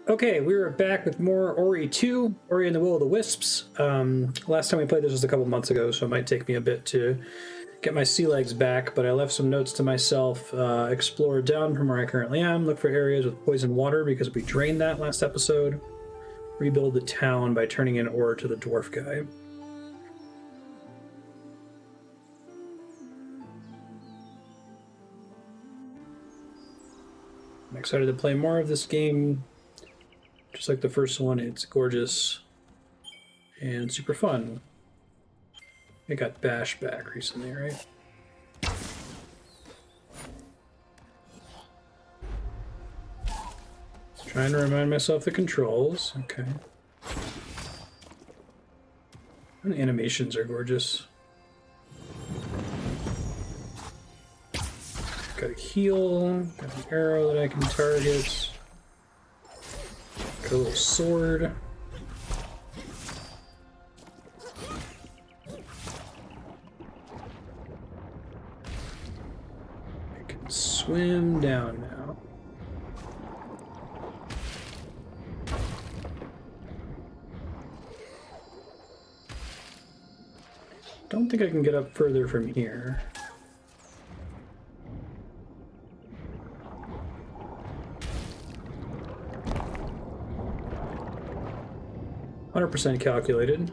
Okay, we were back with more Ori 2, Ori and the Will of the Wisps. Last time we played this was a couple months ago, so it might take me a bit to get my sea legs back, but I left some notes to myself. Explore down from where I currently am, look for areas with poison water because we drained that last episode. Rebuild the town by turning in ore to the dwarf guy. I'm excited to play more of this game. Just like the first one, it's gorgeous and super fun. I got Bash back recently, right? Trying to remind myself the controls. Okay. And the animations are gorgeous. Got a heal, got an arrow that I can target. Got a little sword. I can swim down now. Don't think I can get up further from here. %, calculated.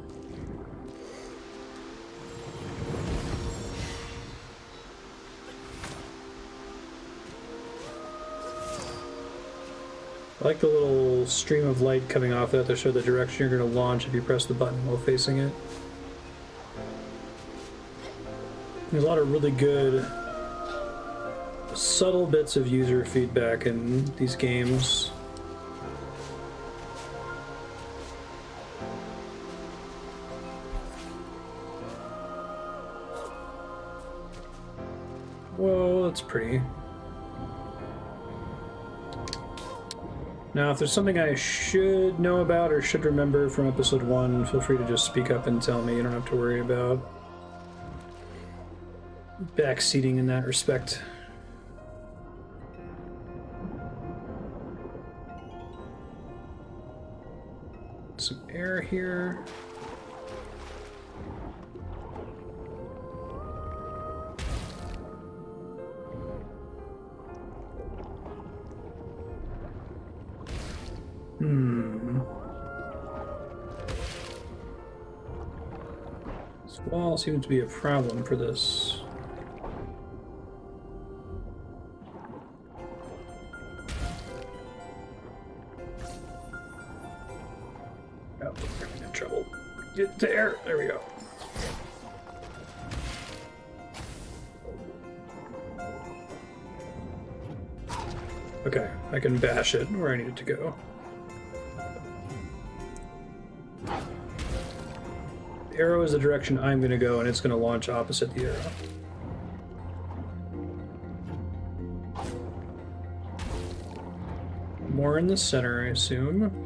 I like the little stream of light coming off that to show the direction you're going to launch if you press the button while facing it. There's a lot of really good, subtle bits of user feedback in these games. Whoa, that's pretty. Now, if there's something I should know about or should remember from episode 1, feel free to just speak up and tell me. You don't have to worry about backseating in that respect. Some air here. This wall seems to be a problem for this. Oh, I'm in trouble. Get there. There we go. Okay, I can bash it where I need it to go. The arrow is the direction I'm going to go, and it's going to launch opposite the arrow. More in the center, I assume.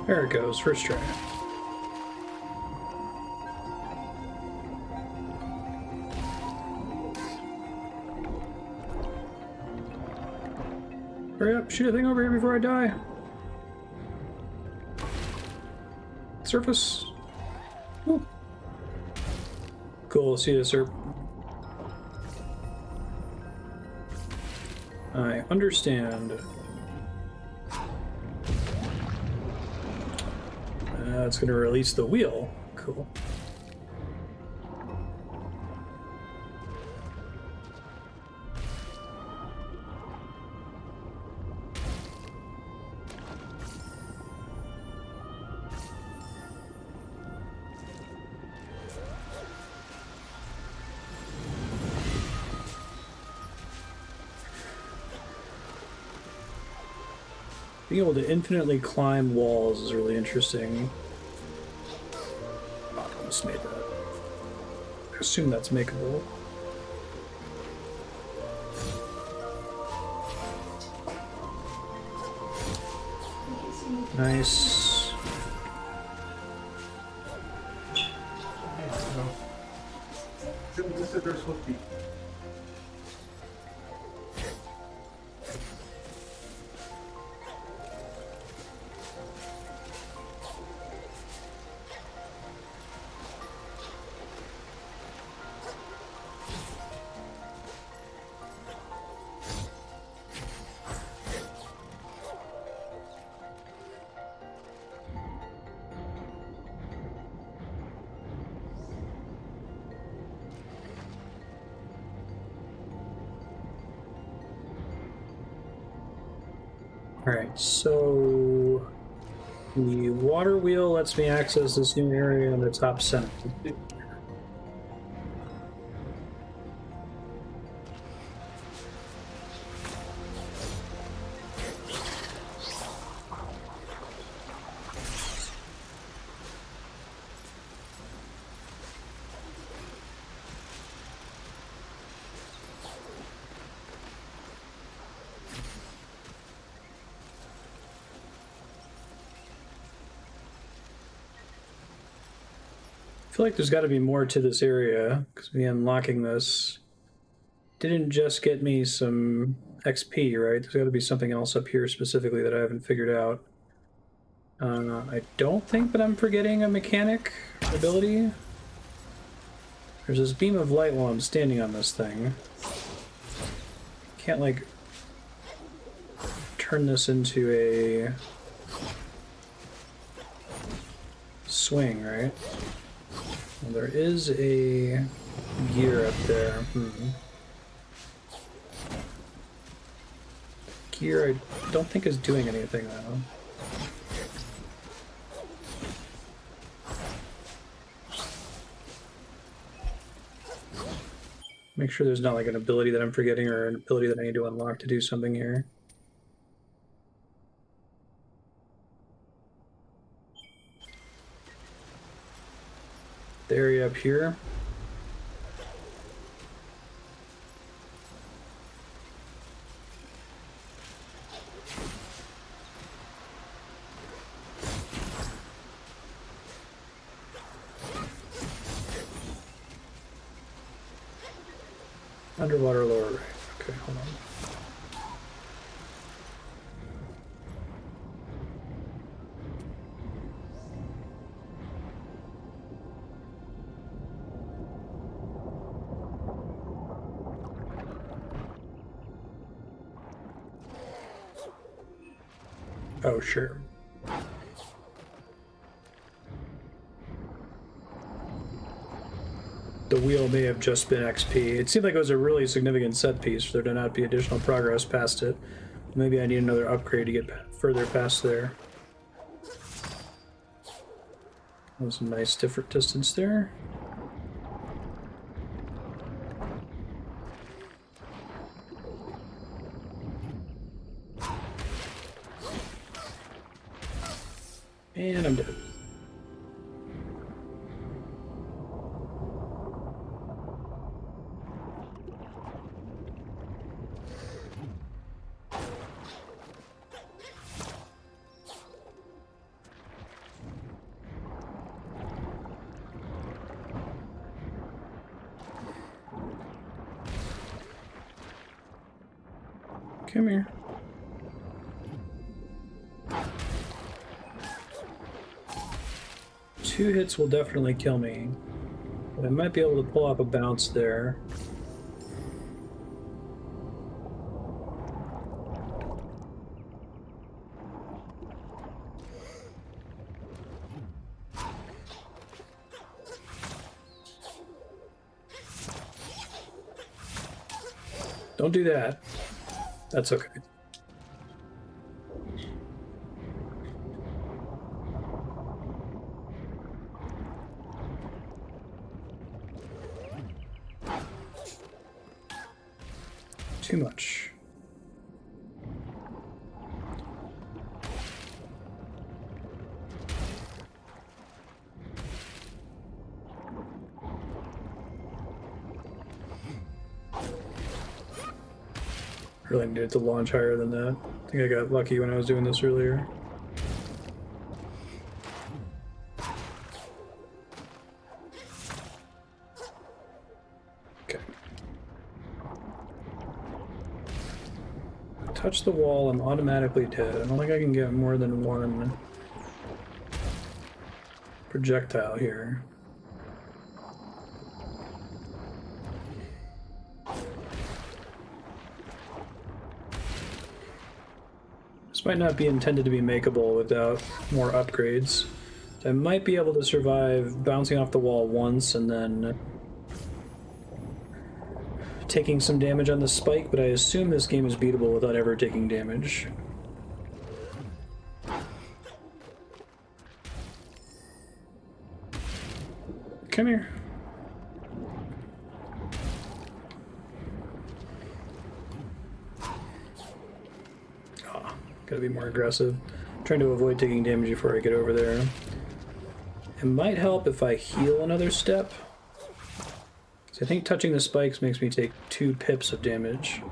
There it goes, first try. Hurry up, shoot a thing over here before I die. Surface. Ooh. Cool, see you, sir. I understand. It's going to release the wheel. Cool. Being able to infinitely climb walls is really interesting. Oh, I almost made that. I assume that's makeable. Nice. This is their supposed to be. Alright, so the water wheel lets me access this new area in the top center. I feel like there's got to be more to this area, because me unlocking this didn't just get me some XP, right? There's got to be something else up here specifically that I haven't figured out. I don't think that I'm forgetting a mechanic ability. There's this beam of light while I'm standing on this thing. Can't, like, turn this into a swing, right? Well, there is a gear up there. Gear I don't think is doing anything though. Make sure there's not like an ability that I'm forgetting or an ability that I need to unlock to do something here. The area up here. Underwater lower right. Okay, hold on. Oh, sure. The wheel may have just been XP. It seemed like it was a really significant set piece for there to not be additional progress past it. Maybe I need another upgrade to get further past there. That was a nice different distance there. And I'm dead. Come here. Two hits will definitely kill me, but I might be able to pull off a bounce there. Don't do that. That's okay. Too much. Really needed to launch higher than that. I think I got lucky when I was doing this earlier. touch the wall, I'm automatically dead. I don't think I can get more than one projectile here. This might not be intended to be makeable without more upgrades. I might be able to survive bouncing off the wall once and then taking some damage on the spike, but I assume this game is beatable without ever taking damage. Come here. Oh, gotta be more aggressive. I'm trying to avoid taking damage before I get over there. It might help if I heal another step. So I think touching the spikes makes me take 2 pips of damage.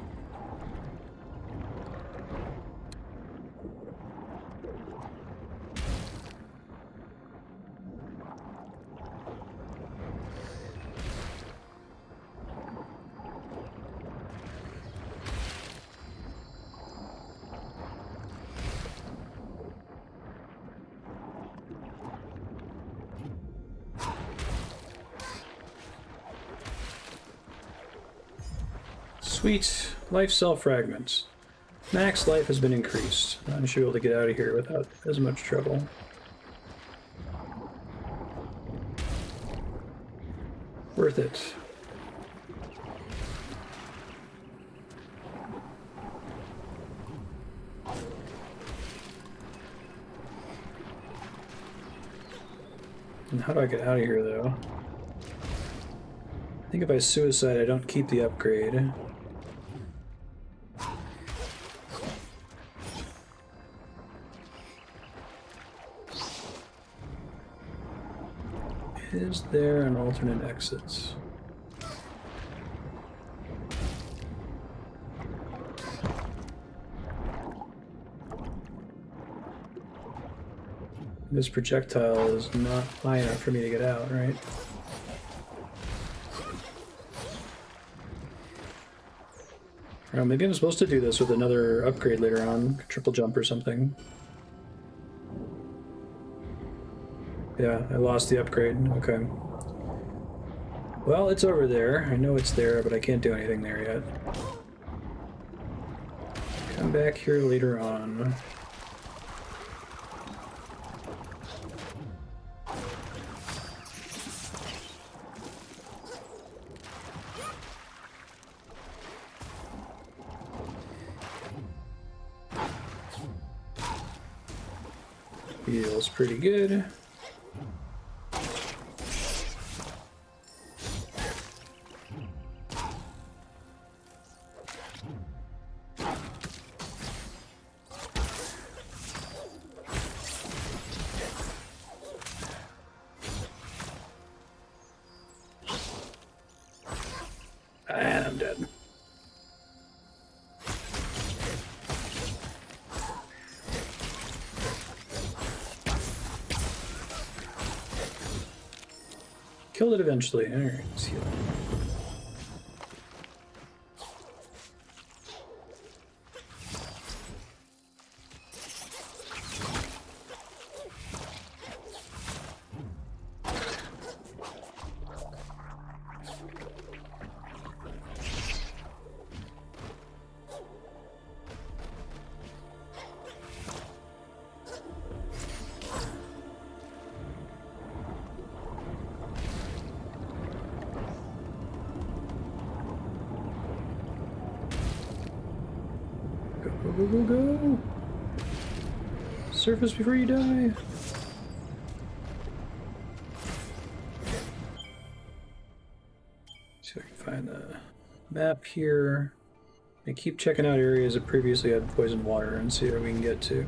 Sweet. Life cell fragments. Max life has been increased. I should be able to get out of here without as much trouble. Worth it. And how do I get out of here, though? I think if I suicide, I don't keep the upgrade. Is there an alternate exit? This projectile is not high enough for me to get out, right? Or maybe I'm supposed to do this with another upgrade later on, triple jump or something. Yeah, I lost the upgrade. Okay. Well, it's over there. I know it's there, but I can't do anything there yet. Come back here later on. Feels pretty good. And I'm dead. Killed it eventually. Alright, let's heal. Go, go, go, go! Surface before you die! See if I can find the map here. I keep checking out areas that previously had poison water and see where we can get to.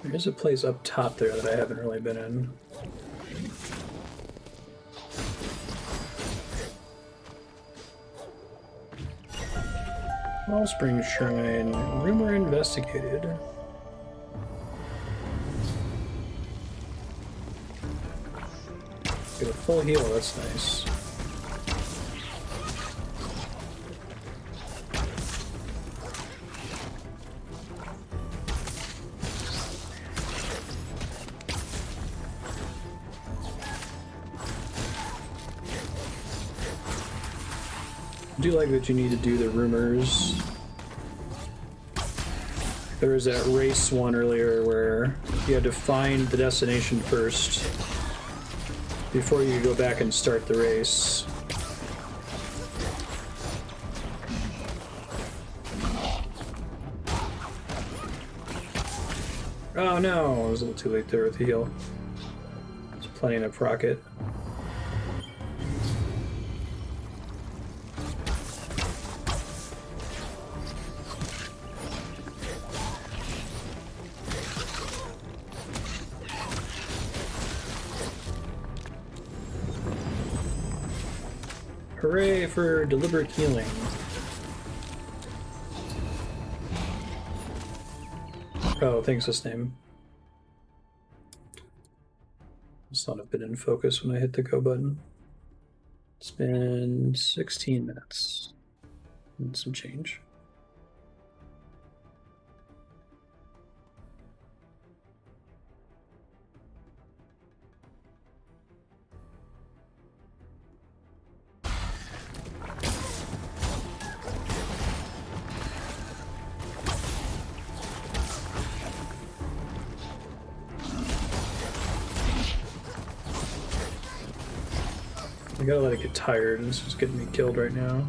There's a place up top there that I haven't really been in. Wellspring Shrine. Rumor investigated. Get a full heal, that's nice. I do like that you need to do the rumors. There was that race one earlier where you had to find the destination first before you could go back and start the race. Oh no, I was a little too late there with the heal. There's plenty in a rocket. Hooray for deliberate healing. Oh, thanks, this name. Must not have been in focus when I hit the go button. It's been 16 minutes and some change. I gotta let it get tired. This is getting me killed right now.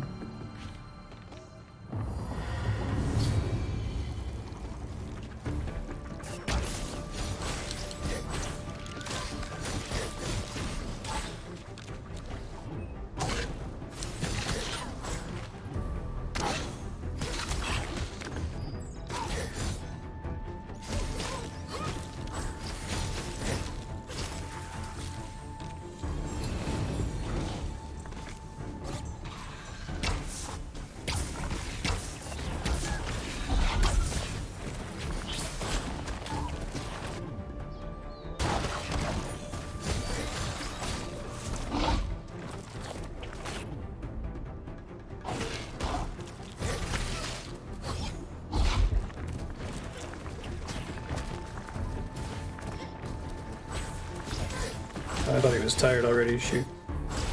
I thought he was tired already. Shoot.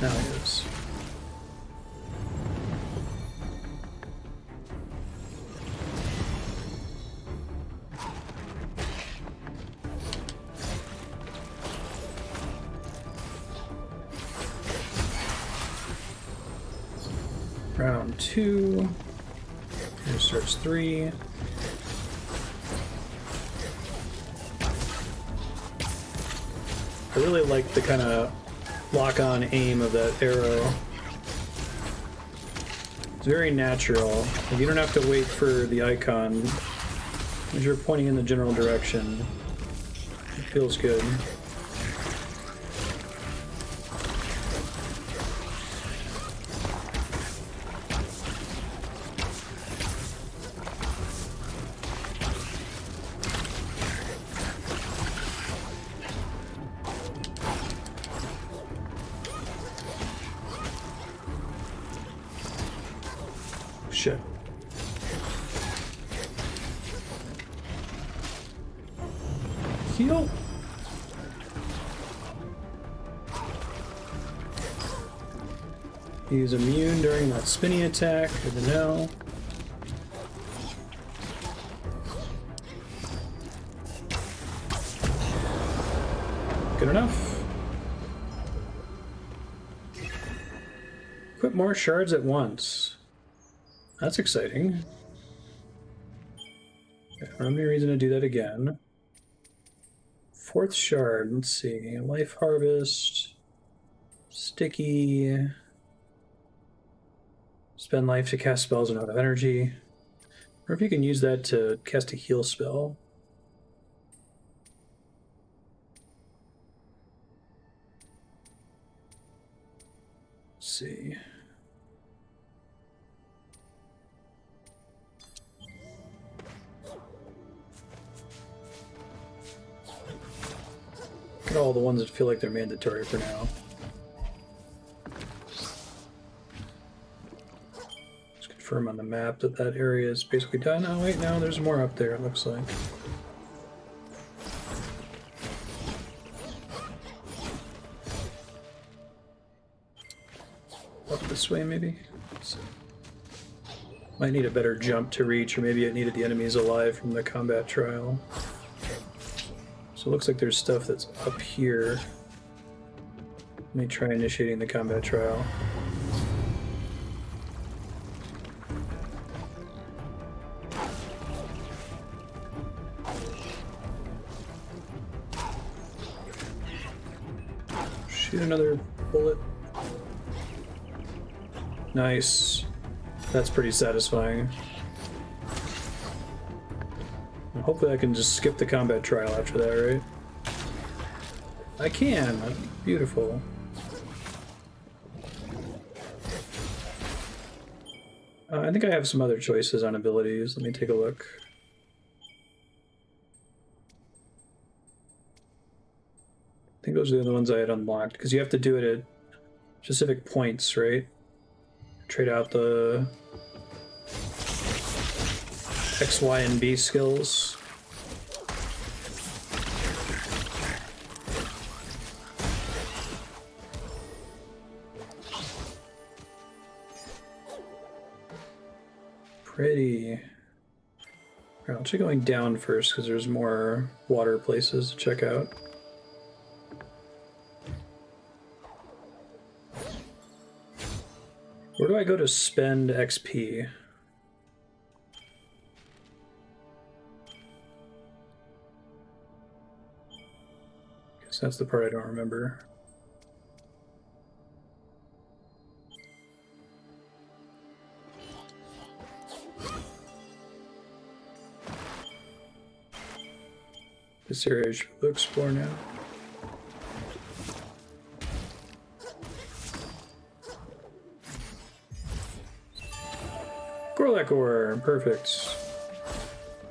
Now he is. Round 2. Here starts 3. I really like the kind of lock-on aim of that arrow. It's very natural. Like, you don't have to wait for the icon. As you're pointing in the general direction, it feels good. Shit. Heal. He's immune during that spinny attack. Good to know. Good enough. Equip more shards at once. That's exciting. I don't have any reason to do that again. 4th shard, let's see. Life Harvest. Sticky. Spend life to cast spells and out of energy. Or if you can use that to cast a heal spell. Let's see. all the ones that feel like they're mandatory for now. Just confirm on the map that that area is basically done. Oh wait, no, there's more up there, it looks like. Up this way, maybe? Might need a better jump to reach, or maybe it needed the enemies alive from the combat trial. So it looks like there's stuff that's up here. Let me try initiating the combat trial. Shoot another bullet. Nice. That's pretty satisfying. Hopefully I can just skip the combat trial after that, right? I can! Beautiful. I think I have some other choices on abilities. Let me take a look. I think those are the ones I had unlocked, because you have to do it at specific points, right? Trade out the X, Y, and B skills. Pretty. Alright, I'll check going down first because there's more water places to check out. Where do I go to spend XP? Guess that's the part I don't remember. This area I should explore now. Kwolok ore, perfect.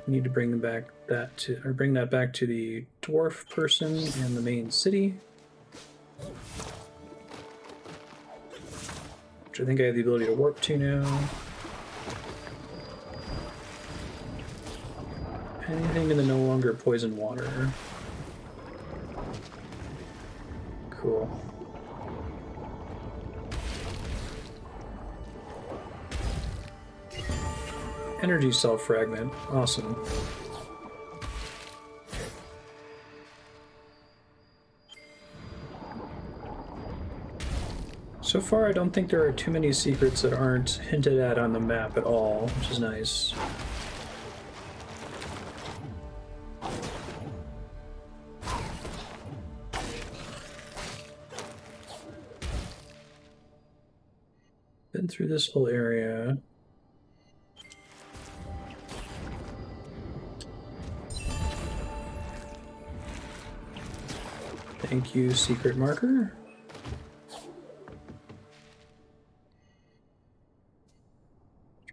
Need to bring back that to, or bring that back to the dwarf person in the main city, which I think I have the ability to warp to now. Anything in the no longer poison water. Cool. Energy cell fragment. Awesome. So far, I don't think there are too many secrets that aren't hinted at on the map at all, which is nice. Been through this whole area. Thank you, secret marker.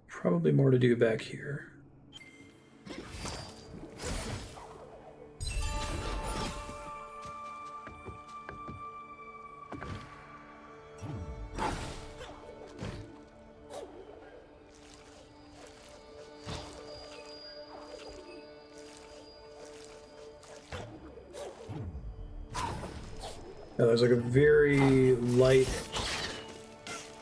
Probably more to do back here. Oh, there's like a very light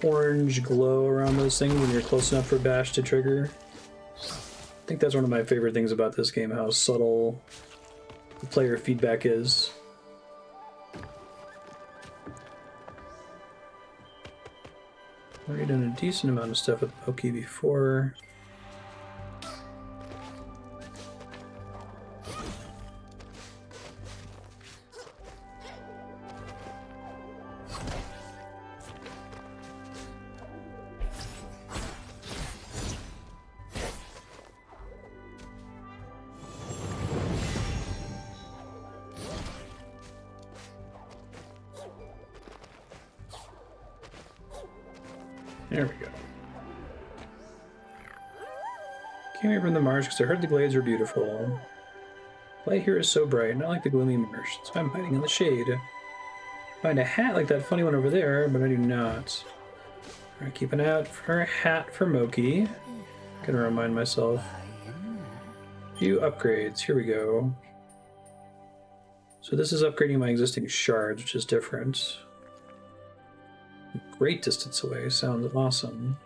orange glow around those things when you're close enough for Bash to trigger. I think that's one of my favorite things about this game, how subtle the player feedback is. Already done a decent amount of stuff with Loki before. There we go. Came here from the marsh because I heard the glades were beautiful. Light here is so bright, not like the gloomy marsh, so I'm hiding in the shade. Find a hat like that funny one over there, but I do not. Alright, keep an eye out for a hat for Moki. Gonna remind myself. Few upgrades, here we go. So this is upgrading my existing shards, which is different. Great distance away, sounds awesome.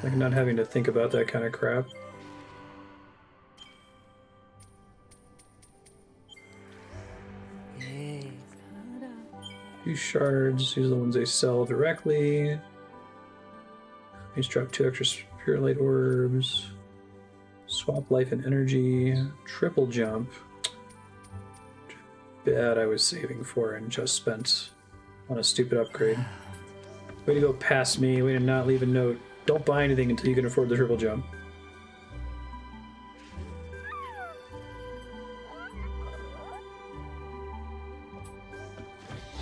Like not having to think about that kind of crap. Few shards, these are the ones they sell directly. These drop 2 extra spirit light orbs. Swap life and energy. Triple jump. Bad I was saving for and just spent on a stupid upgrade. Way to go past me, way to not leave a note. Don't buy anything until you can afford the triple jump.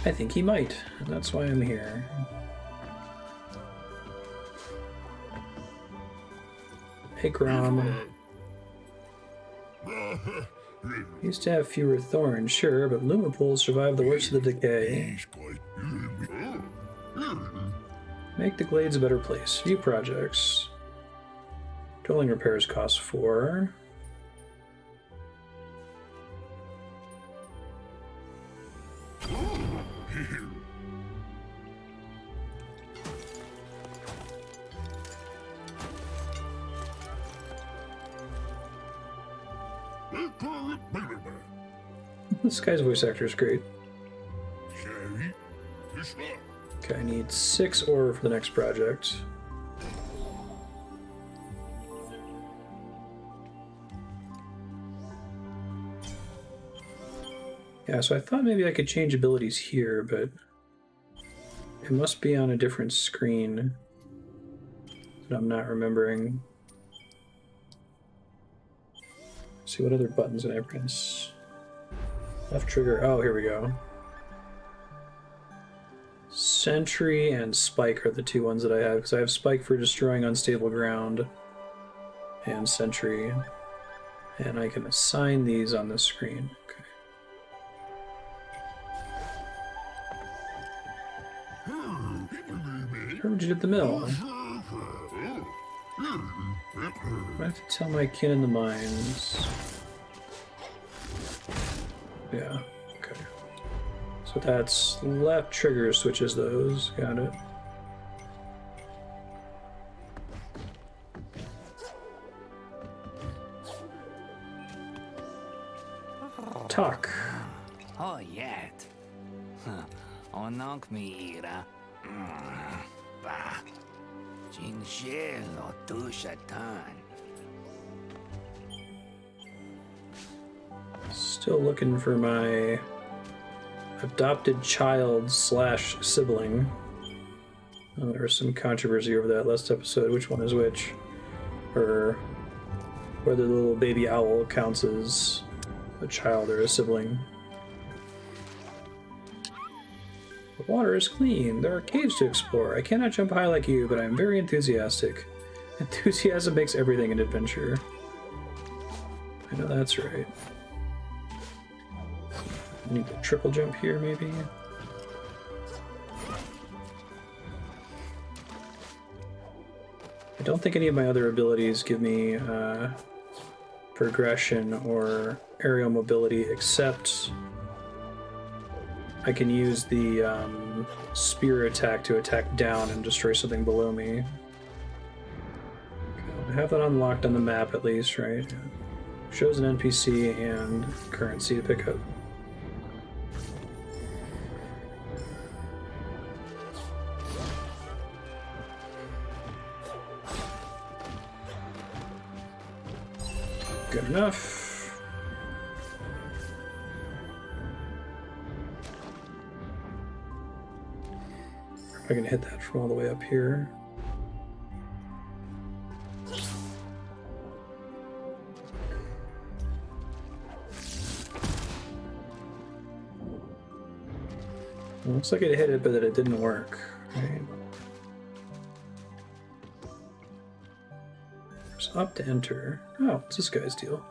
I think he might, and that's why I'm here. Hey, Grom. Used to have fewer thorns, sure, but Lumapools survive the worst of the decay. Make the glades a better place. Few projects. Dwelling repairs cost 4. This guy's voice actor is great. Okay, I need 6 ore for the next project. Yeah, so I thought maybe I could change abilities here, but it must be on a different screen that I'm not remembering. Let's see, what other buttons did I press? Left trigger. Oh, here we go. Sentry and Spike are the 2 ones that I have, because I have Spike for destroying unstable ground and Sentry. And I can assign these on the screen. Okay. Where would you at the mill? I have to tell my kin in the mines. Yeah, okay. So that's left trigger switches those. Got it. Talk. Oh, yet. Onok mi ira. Bah. Jinshel o tu shatan. Still looking for my adopted child slash sibling. Oh, there was some controversy over that last episode. Which one is which? Or whether the little baby owl counts as a child or a sibling. The water is clean. There are caves to explore. I cannot jump high like you, but I am very enthusiastic. Enthusiasm makes everything an adventure. I know that's right. I need the triple jump here, maybe? I don't think any of my other abilities give me progression or aerial mobility, except I can use the spear attack to attack down and destroy something below me. I have that unlocked on the map at least, right? Shows an NPC and currency to pick up. Good enough. If I can hit that from all the way up here. It looks like it hit it, but that it didn't work. Right? There's Opt to enter. Oh, what's this guy's deal?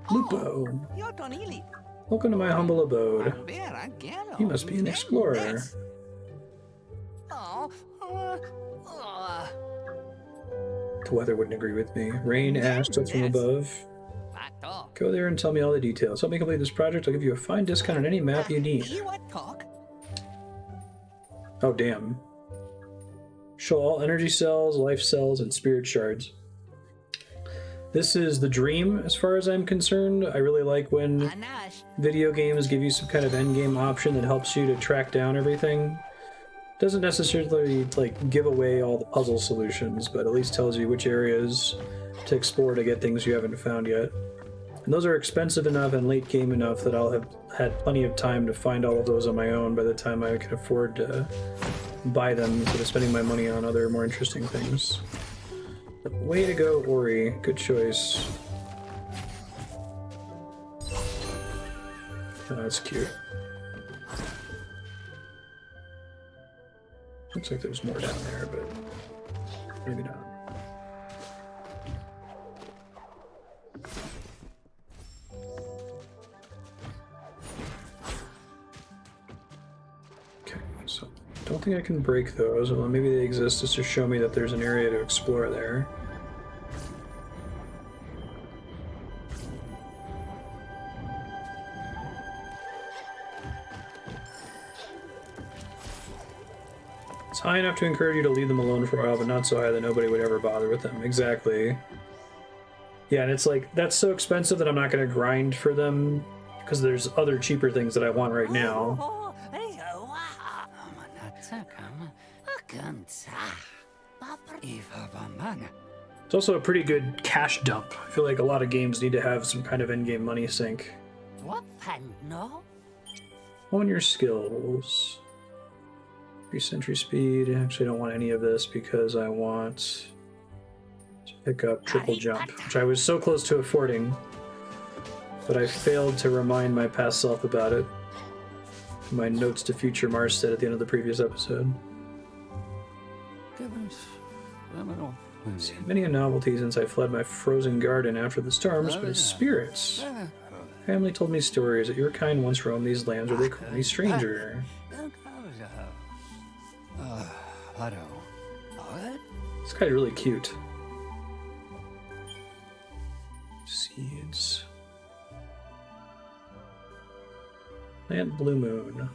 Lupo. Welcome to my humble abode. You must be an explorer. The weather wouldn't agree with me. Rain, ash, dust from above. Go there and tell me all the details. Help me complete this project. I'll give you a fine discount on any map you need. Oh, damn. Show all energy cells, life cells, and spirit shards. This is the dream, as far as I'm concerned. I really like when video games give you some kind of endgame option that helps you to track down everything. Doesn't necessarily, like, give away all the puzzle solutions, but at least tells you which areas to explore to get things you haven't found yet. And those are expensive enough and late game enough that I'll have had plenty of time to find all of those on my own by the time I can afford to buy them instead of spending my money on other more interesting things. But way to go, Ori. Good choice. Oh, that's cute. Looks like there's more down there, but maybe not. Okay, so don't think I can break those. Well, maybe they exist just to show me that there's an area to explore there. It's high enough to encourage you to leave them alone for a while, but not so high that nobody would ever bother with them. Exactly. Yeah, and it's like, that's so expensive that I'm not going to grind for them, because there's other cheaper things that I want right now. It's also a pretty good cash dump. I feel like a lot of games need to have some kind of in-game money sink. Own your skills. Increase entry speed. Actually, I don't want any of this because I want to pick up triple jump, which I was so close to affording, but I failed to remind my past self about it. My notes to future Marstead at the end of the previous episode. Seen many a novelty since I fled my frozen garden after the storms, but it's spirits. Family told me stories that your kind once roamed these lands where they called me stranger. This guy's really cute. Seeds. Plant Blue Moon.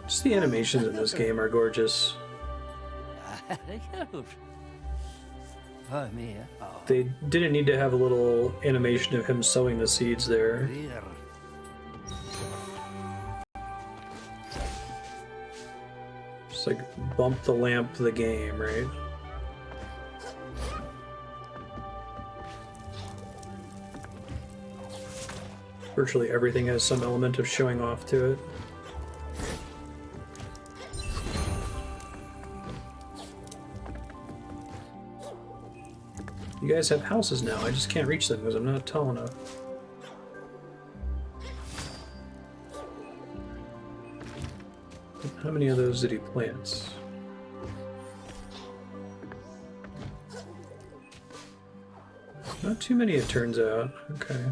Just the animations in this game are gorgeous. They didn't need to have a little animation of him sowing the seeds there. Just like bump the lamp the game, right? Virtually everything has some element of showing off to it. You guys have houses now, I just can't reach them because I'm not tall enough. How many of those did he plant? Not too many, it turns out. Okay.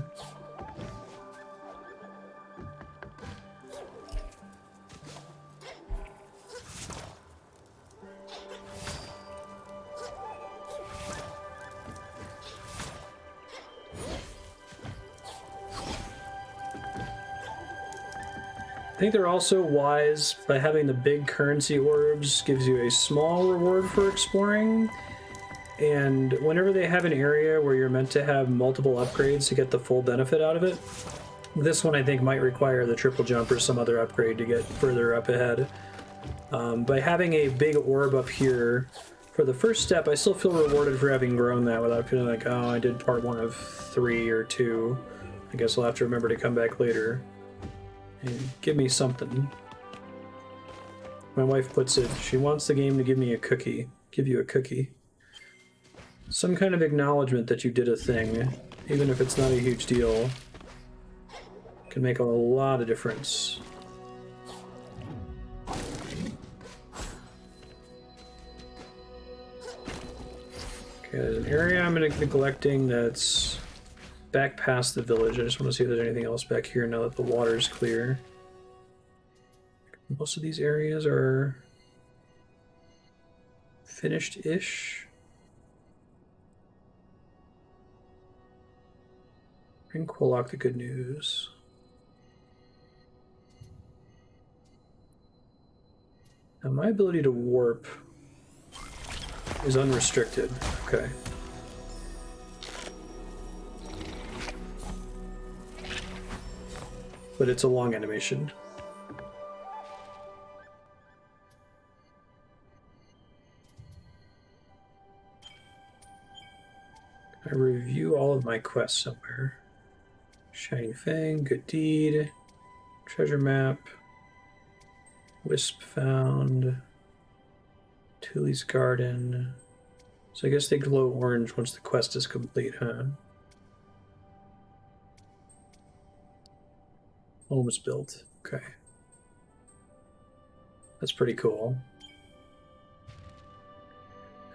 I think they're also wise by having the big currency orbs gives you a small reward for exploring, and whenever they have an area where you're meant to have multiple upgrades to get the full benefit out of it, this one I think might require the triple jump or some other upgrade to get further up ahead. By having a big orb up here for the first step, I still feel rewarded for having grown that without feeling like, oh, I did part 1 of 3 or 2. I guess I'll have to remember to come back later. And give me something. My wife puts it, she wants the game to give me a cookie. Give you a cookie. Some kind of acknowledgement that you did a thing, even if it's not a huge deal. Can make a lot of difference. Okay, there's an area I'm neglecting that's back past the village. I just want to see if there's anything else back here now that the water's clear. Most of these areas are finished-ish. Bring Kwolok the good news. Now my ability to warp is unrestricted. Okay. But it's a long animation. I review all of my quests somewhere. Shiny Fang, Good Deed, Treasure Map, Wisp found, Tully's Garden. So I guess they glow orange once the quest is complete, huh? Home's built. Okay. That's pretty cool.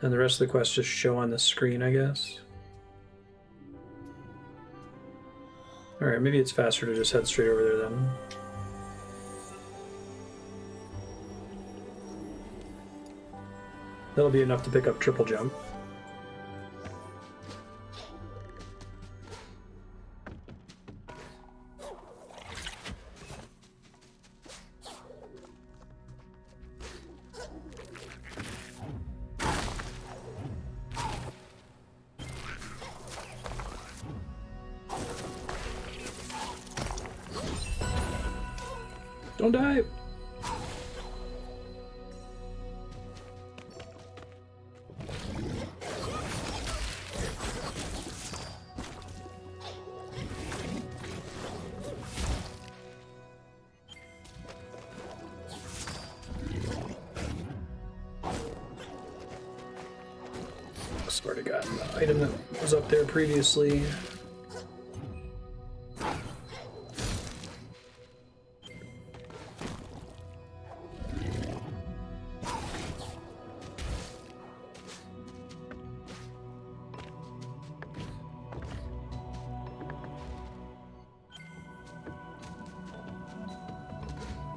And the rest of the quests just show on the screen, I guess. Alright, maybe it's faster to just head straight over there then. That'll be enough to pick up triple jump. Don't die! Swear to God, the item that was up there previously.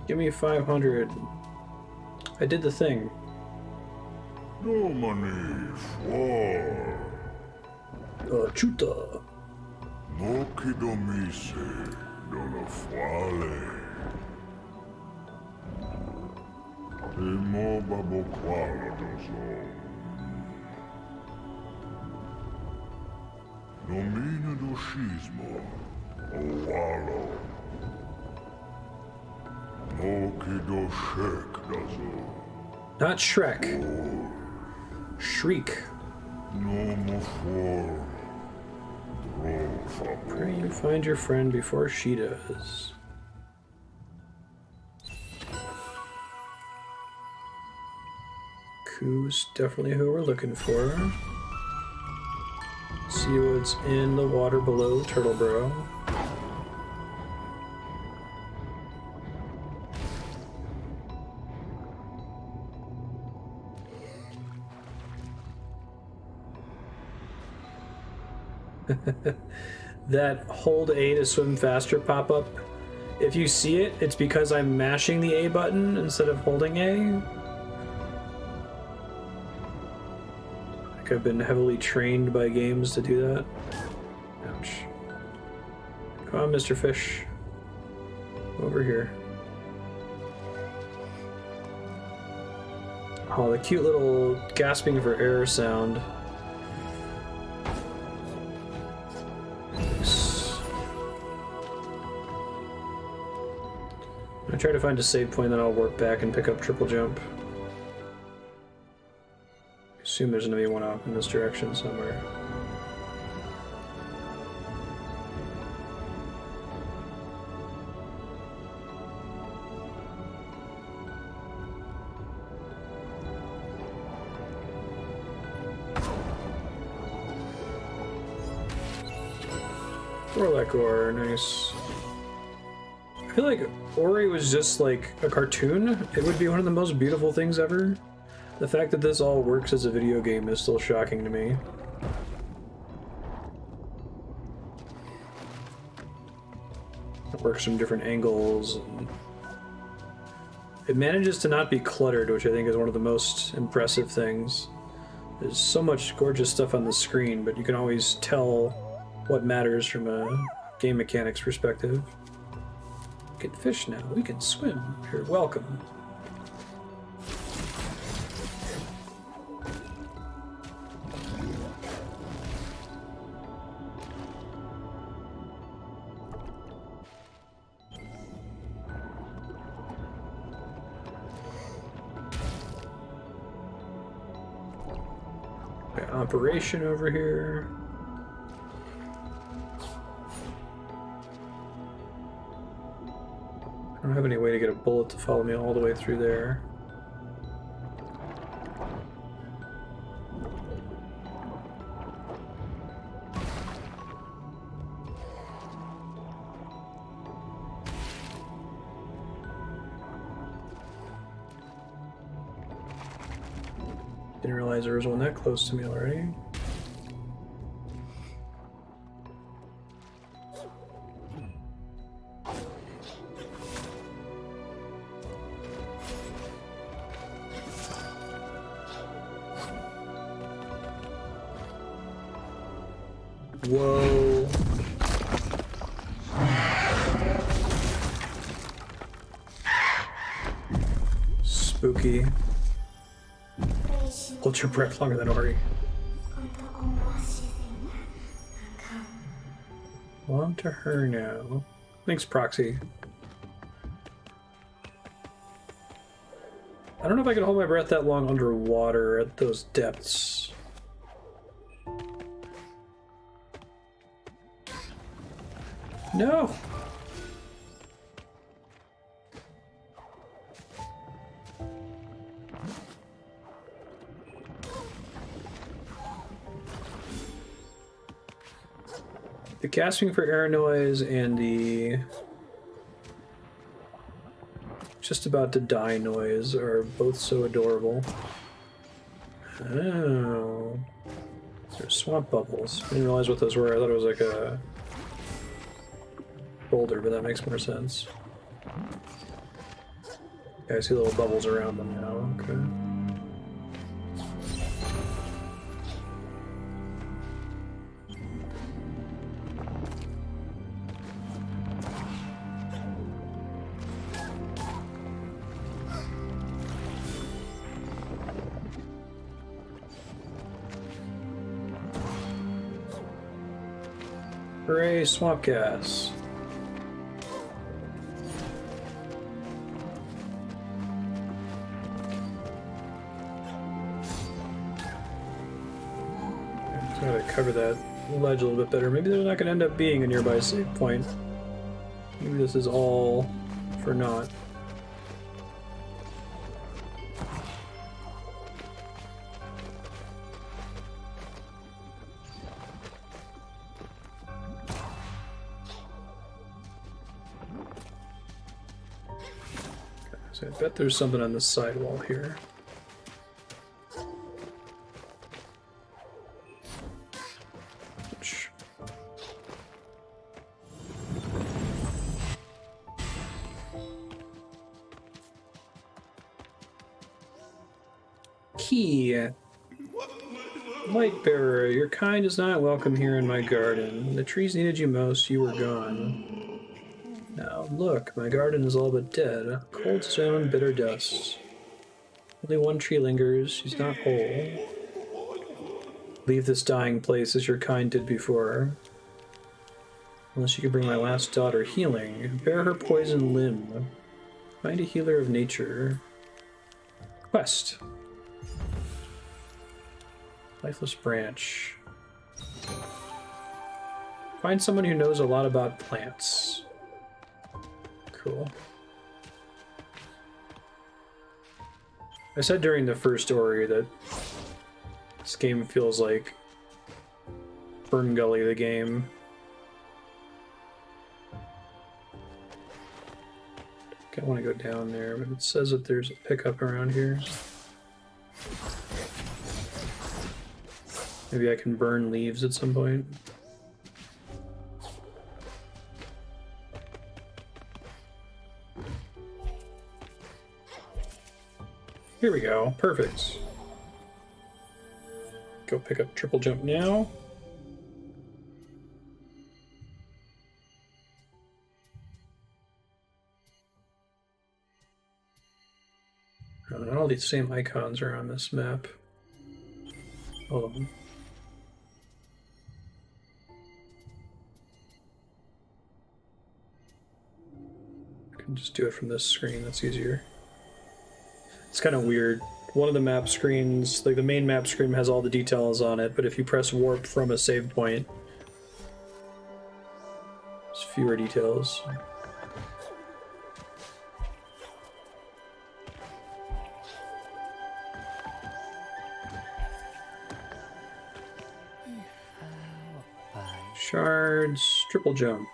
Give me 500. I did the thing. No money for Chuta. no kidomise dono fuale. Emo babo qualo dozo. Nomina do schismo, o walo. No kido shek dozo. Not Shrek. Shriek. No more for. Pray you find your friend before she does. Ku's definitely who we're looking for. See what's in the water below Turtleboro. That hold A to swim faster pop-up, if you see it, it's because I'm mashing the A button instead of holding A. Like I've been heavily trained by games to do that. Ouch. Come on, Mr. Fish. Over here. Oh, the cute little gasping for air sound. I try to find a save point, then I'll work back and pick up triple jump. I assume there's gonna be one off in this direction somewhere. Kwolok ore, nice. I feel like Ori was just like a cartoon. It would be one of the most beautiful things ever. The fact that this all works as a video game is still shocking to me. It works from different angles. And it manages to not be cluttered, which I think is one of the most impressive things. There's so much gorgeous stuff on the screen, but you can always tell what matters from a game mechanics perspective. We can fish now. We can swim. You're welcome. Got operation over here. I don't have any way to get a bullet to follow me all the way through there. Didn't realize there was one that close to me already. Whoa. Spooky. Hold your breath longer than Ori. On to her now. Thanks, Proxy. I don't know if I can hold my breath that long underwater at those depths. No! The gasping for air noise and the just about to die noise are both so adorable. Oh. There's swamp bubbles. I didn't realize what those were. I thought it was like a boulder, but that makes more sense. Yeah, I see little bubbles around them now. Okay. Hooray, swamp gas. Gotta cover that ledge a little bit better. Maybe there's not gonna end up being a nearby save point. Maybe this is all for naught. So I bet there's something on the sidewall here. Key. Light bearer, your kind is not welcome here in my garden. The trees needed you most, you were gone. Now look, my garden is all but dead. Cold stone, bitter dust. Only one tree lingers, she's not whole. Leave this dying place as your kind did before. Unless you can bring my last daughter healing. Bear her poison limb. Find a healer of nature. Quest. Lifeless branch. Find someone who knows a lot about plants. Cool. I said during the first Ori that this game feels like Fern Gully the game. I want to go down there, but it says that there's a pickup around here. Maybe I can burn leaves at some point. Here we go. Perfect. Go pick up triple jump now. Not all these same icons are on this map. Hold on. I can just do it from this screen, that's easier. It's kind of weird. One of the map screens, like the main map screen, has all the details on it, but if you press warp from a save point, there's fewer details. Shards, triple jump.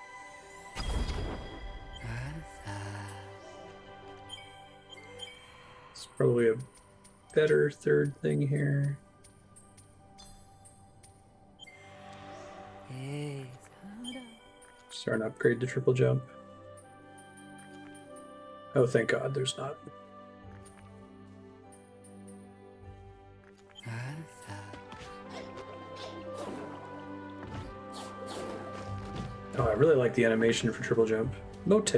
It's probably a better third thing here. Starting to upgrade to triple jump. Oh, thank God, there's not. Oh, I really like the animation for triple jump. Mote.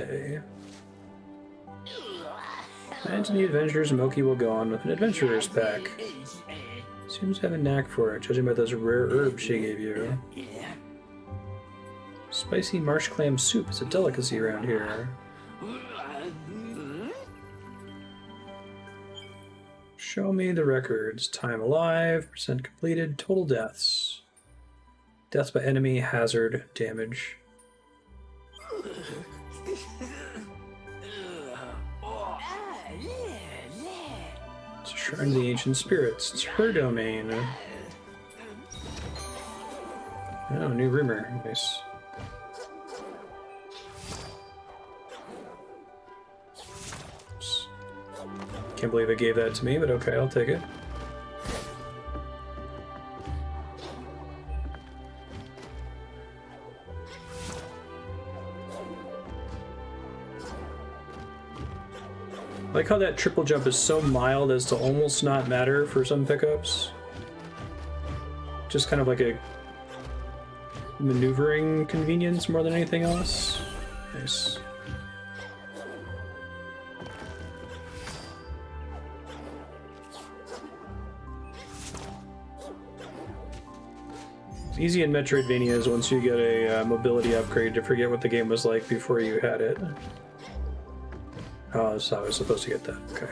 And to the adventures, Moki will go on with an adventurer's pack. Seems to have a knack for it, judging by those rare herbs she gave you. Spicy marsh clam soup is a delicacy around here. Show me the records. Time alive, percent completed, total deaths. Deaths by enemy, hazard, damage. It's a shrine of the ancient spirits. It's her domain. Oh, new rumor. Nice. Oops. Can't believe it gave that to me, but okay, I'll take it. I like how that triple jump is so mild as to almost not matter for some pickups. Just kind of like a maneuvering convenience more than anything else. Nice. It's easy in Metroidvanias once you get a mobility upgrade to forget what the game was like before you had it. Oh, so I was supposed to get that. Okay.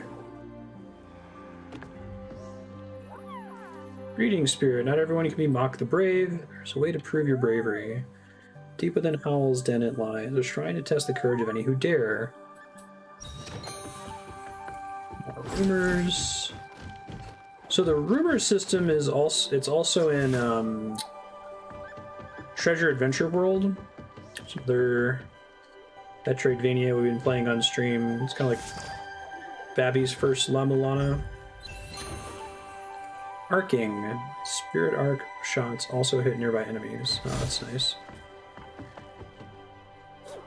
Greetings, Spirit. Not everyone can be Mock the Brave. There's a way to prove your bravery. Deep within Howl's den it lies, a shrine to test the courage of any who dare. More rumors. So the rumor system is also in Treasure Adventure World. So they're Metroidvania we've been playing on stream. It's kind of like Babby's first La Mulana. Arcing. Spirit arc shots also hit nearby enemies. Oh, that's nice.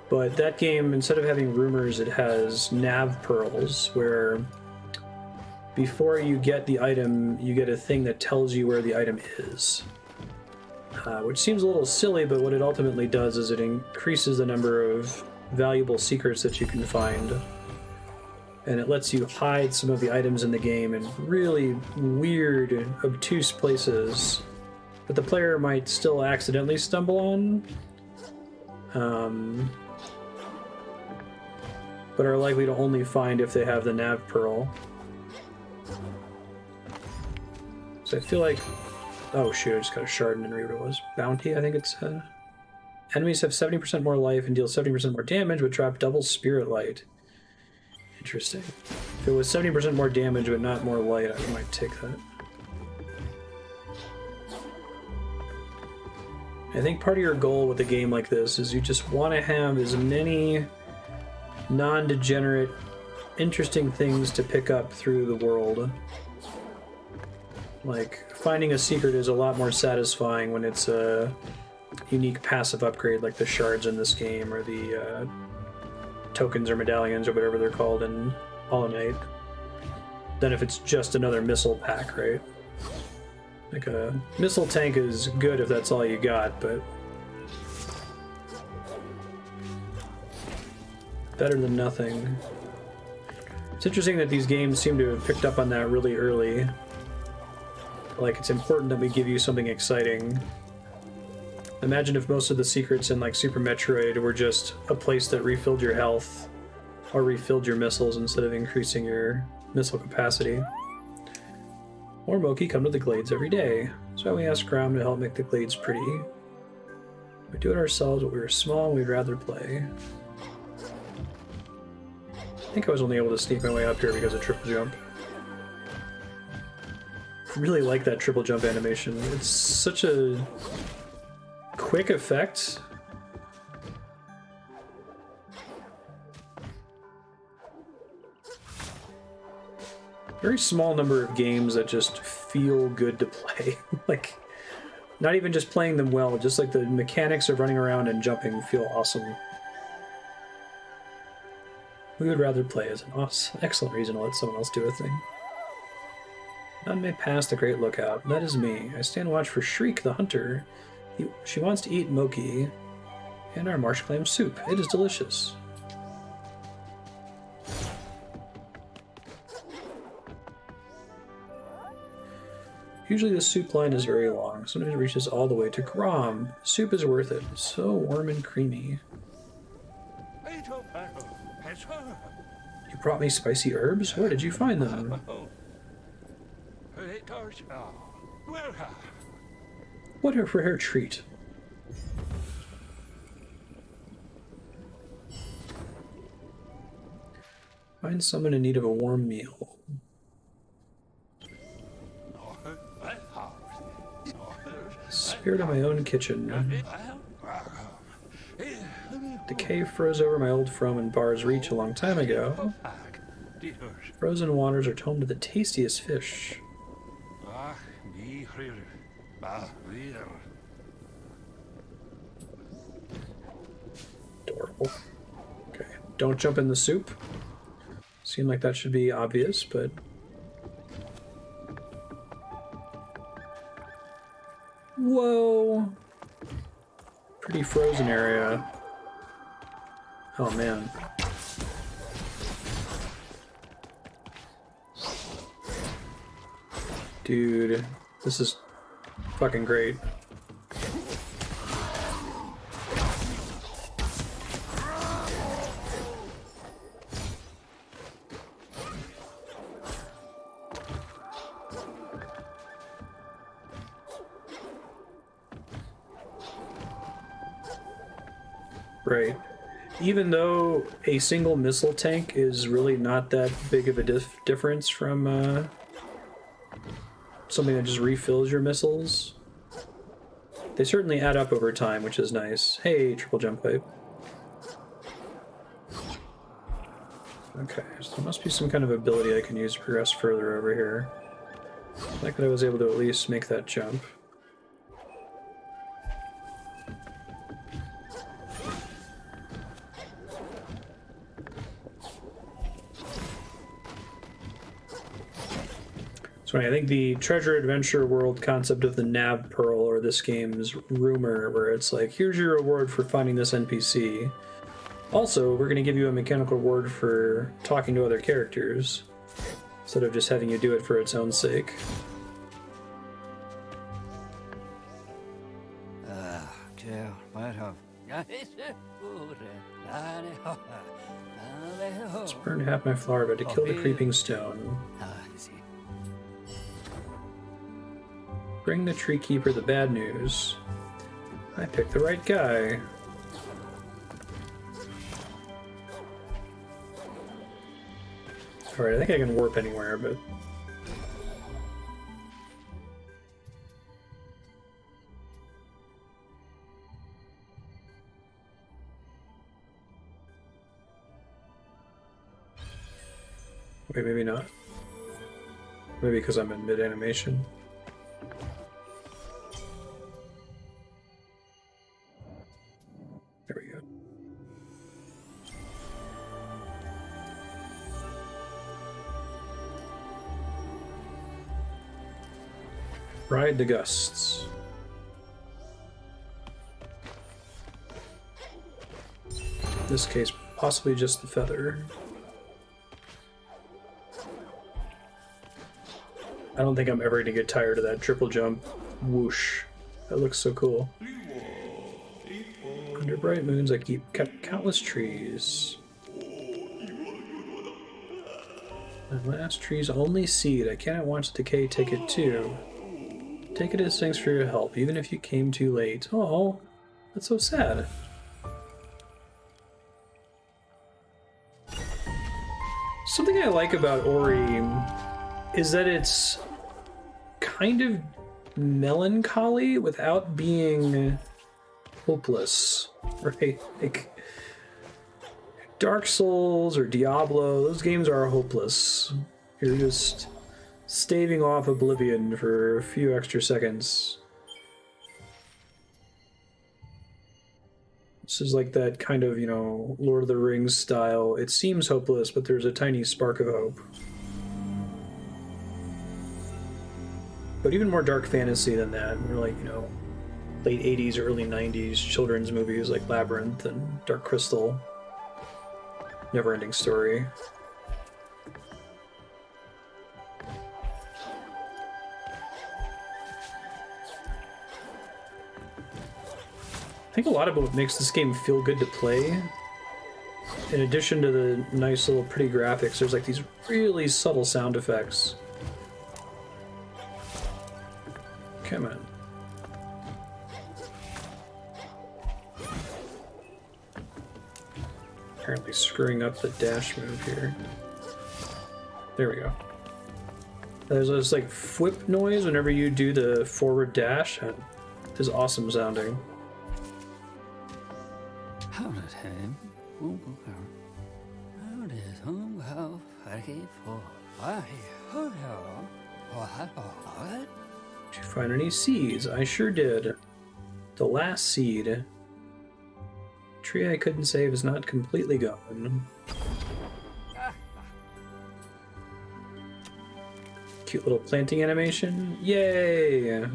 But that game, instead of having rumors, it has nav pearls, where before you get the item, you get a thing that tells you where the item is. Which seems a little silly, but what it ultimately does is it increases the number of valuable secrets that you can find, and it lets you hide some of the items in the game in really weird, obtuse places that the player might still accidentally stumble on, but are likely to only find if they have the nav pearl. So I feel like, oh shoot, I just got a shard and didn't read what it was. Bounty, I think it said. Enemies have 70% more life and deal 70% more damage, but drop double spirit light. Interesting. If it was 70% more damage but not more light, I might take that. I think part of your goal with a game like this is you just want to have as many non-degenerate, interesting things to pick up through the world. Like, finding a secret is a lot more satisfying when it's a unique passive upgrade like the shards in this game, or the tokens or medallions or whatever they're called in Hollow Knight, than if it's just another missile pack, right? Like a missile tank is good if that's all you got, but better than nothing. It's interesting that these games seem to have picked up on that really early. Like, it's important that we give you something exciting. Imagine if most of the secrets in like Super Metroid were just a place that refilled your health or refilled your missiles instead of increasing your missile capacity. Or Moki come to the glades every day, so we asked Grom to help make the glades pretty. We do it ourselves, but we were small, we'd rather play. I think I was only able to sneak my way up here because of triple jump. I really like that triple jump animation. It's such a quick effect. Very small number of games that just feel good to play. Like, not even just playing them well, just like the mechanics of running around and jumping feel awesome. We would rather play is an excellent reason to let someone else do a thing. None may pass the Great Lookout. That is me. I stand watch for Shriek the Hunter. She wants to eat Moki and our marsh clam soup. It is delicious. Usually the soup line is very long. Sometimes it reaches all the way to Grom. The soup is worth it. So warm and creamy. You brought me spicy herbs? Where did you find them? What a rare treat. Find someone in need of a warm meal. Spirit of my own kitchen. The cave froze over my old Fromen bar's reach a long time ago. Frozen waters are home to the tastiest fish. Adorable. Okay, don't jump in the soup. Seemed like that should be obvious, but... Whoa! Pretty frozen area. Oh man. Dude, this is fucking great. Right. Even though a single missile tank is really not that big of a difference from something that just refills your missiles, they certainly add up over time, which is nice. Hey, triple jump pipe. Okay, so there must be some kind of ability I can use to progress further over here. I like that I was able to at least make that jump. So I think the treasure adventure world concept of the nav pearl, or this game's rumor, where it's like, here's your reward for finding this NPC. Also, we're going to give you a mechanical reward for talking to other characters, instead of just having you do it for its own sake. Let's burn half my flower, but to kill the creeping stone. Bring the tree keeper the bad news. I picked the right guy. Alright, I think I can warp anywhere, but... Wait, maybe not. Maybe because I'm in mid-animation. There we go. Ride the gusts. In this case, possibly just the feather. I don't think I'm ever going to get tired of that triple jump whoosh. That looks so cool. Under bright moons, I kept countless trees. My last tree's only seed. I cannot watch decay take it too. Take it as thanks for your help, even if you came too late. Oh, that's so sad. Something I like about Ori is that it's kind of melancholy without being hopeless, right? Like Dark Souls or Diablo, those games are hopeless. You're just staving off oblivion for a few extra seconds. This is like that kind of, you know, Lord of the Rings style. It seems hopeless, but there's a tiny spark of hope. But even more dark fantasy than that, more like, you know, late 80s, early 90s children's movies like Labyrinth and Dark Crystal. Never-ending Story. I think a lot of what makes this game feel good to play, in addition to the nice little pretty graphics, there's like these really subtle sound effects. Come on. Apparently screwing up the dash move here. There we go. There's this like whip noise whenever you do the forward dash. It is awesome sounding. Did you find any seeds? I sure did. The last seed. Tree I couldn't save is not completely gone. Cute little planting animation. Yay!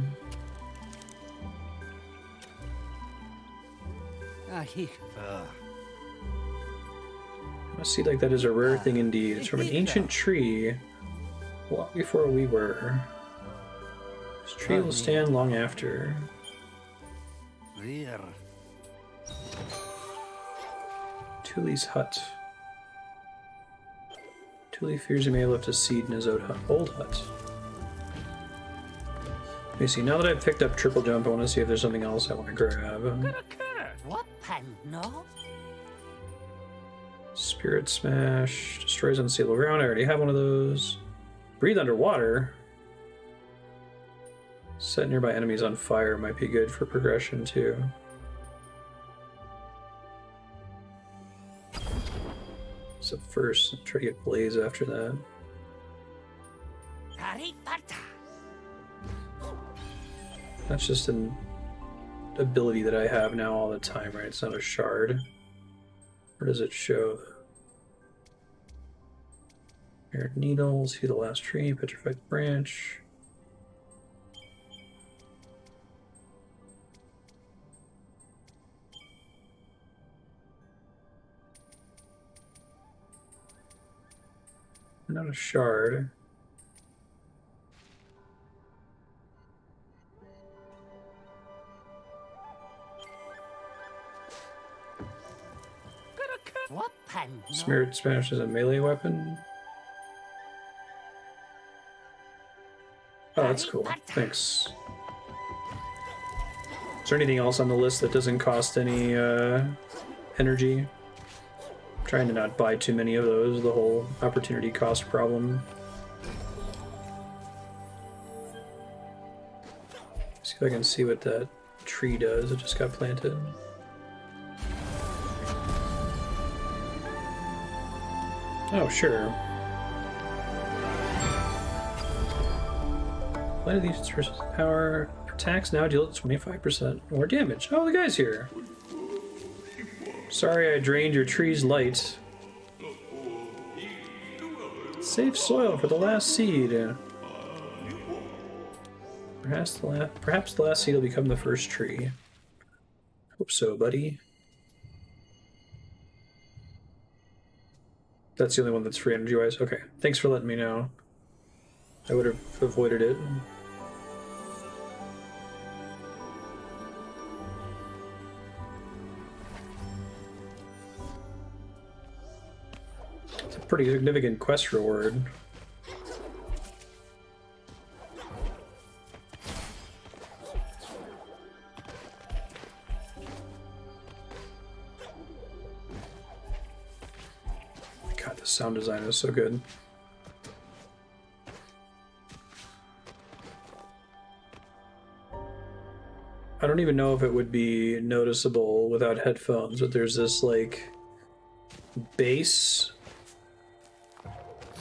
A seed like that is a rare thing indeed. It's from an ancient tree, long before we were. This tree will stand long after. Tuli's hut. Tuli fears he may have left a seed in his old hut. Let me see, now that I've picked up triple jump, I want to see if there's something else I want to grab. Spirit Smash, destroys unstable ground, I already have one of those. Breathe underwater. Set nearby enemies on fire might be good for progression too. So first, try to get Blaze after that. That's just an ability that I have now all the time, right? It's not a shard. Where does it show? Here, needles, see the last tree, petrified branch. Not a shard. Spirit Smash is a melee weapon. Oh, that's cool. Thanks. Is there anything else on the list that doesn't cost any energy? I'm trying to not buy too many of those, the whole opportunity cost problem. See if I can see what that tree does. It just got planted. Oh, sure. Light of these sources of power. Attacks now deal 25% more damage. Oh, the guy's here. Sorry I drained your tree's light. Save soil for the last seed. Perhaps the last seed will become the first tree. Hope so, buddy. That's the only one that's free energy-wise? Okay, thanks for letting me know. I would have avoided it. It's a pretty significant quest reward. God, the sound design is so good. I don't even know if it would be noticeable without headphones, but there's this, like, bass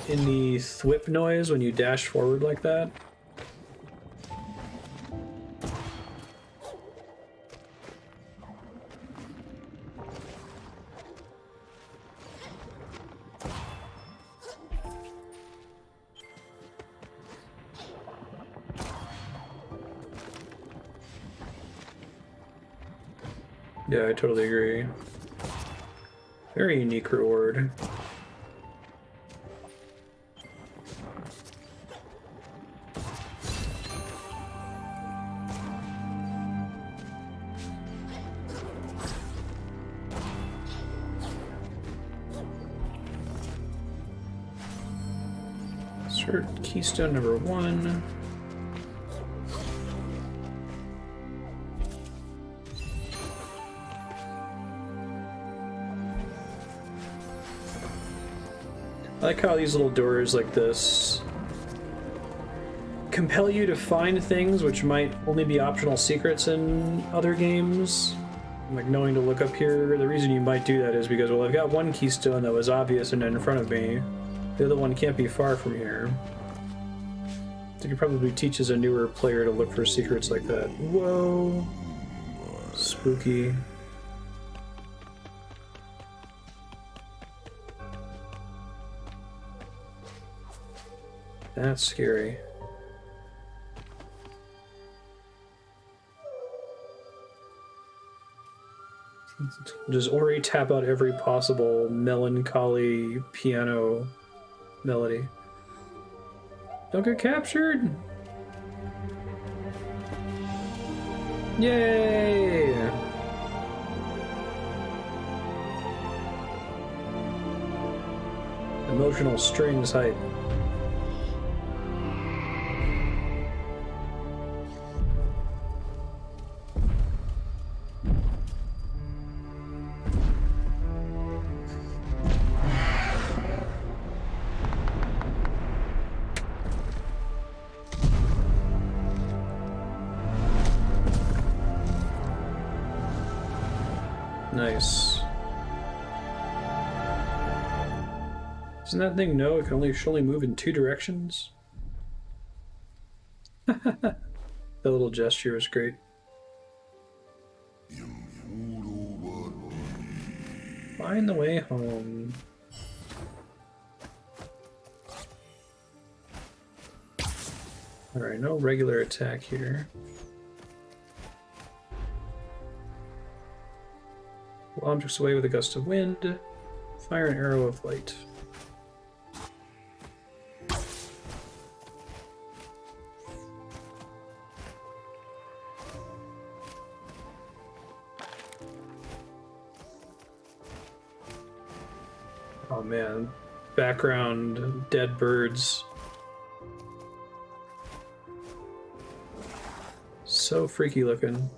in the thwip noise when you dash forward like that. Yeah, I totally agree. Very unique reward. Start keystone number 1. I like how these little doors like this compel you to find things which might only be optional secrets in other games. Like knowing to look up here. The reason you might do that is because, well, I've got one keystone that was obvious and in front of me. The other one can't be far from here. I think it probably teaches a newer player to look for secrets like that. Whoa. Spooky. That's scary. Does Ori tap out every possible melancholy piano melody? Don't get captured! Yay! Emotional strings height. Nice. Doesn't that thing know it can only move in 2 directions? That little gesture is great. Find the way home. Alright, no regular attack here. Pull objects away with a gust of wind. Fire an arrow of light. Oh man, background dead birds. So freaky looking.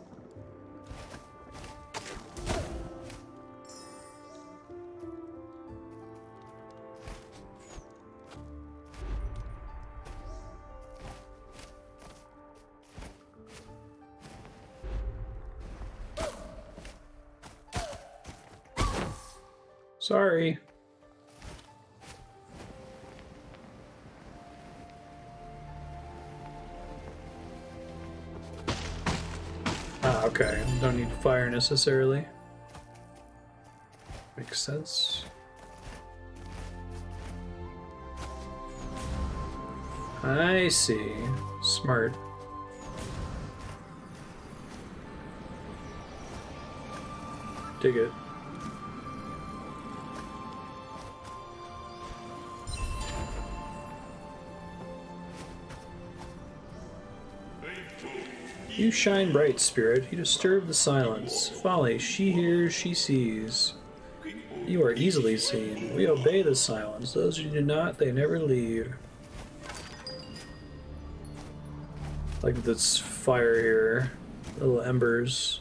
Sorry. Ah, okay. Don't need fire necessarily. Makes sense. I see. Smart. Dig it. You shine bright, spirit. You disturb the silence. Folly, she hears, she sees. You are easily seen. We obey the silence. Those who do not, they never leave. Like this fire here. Little embers.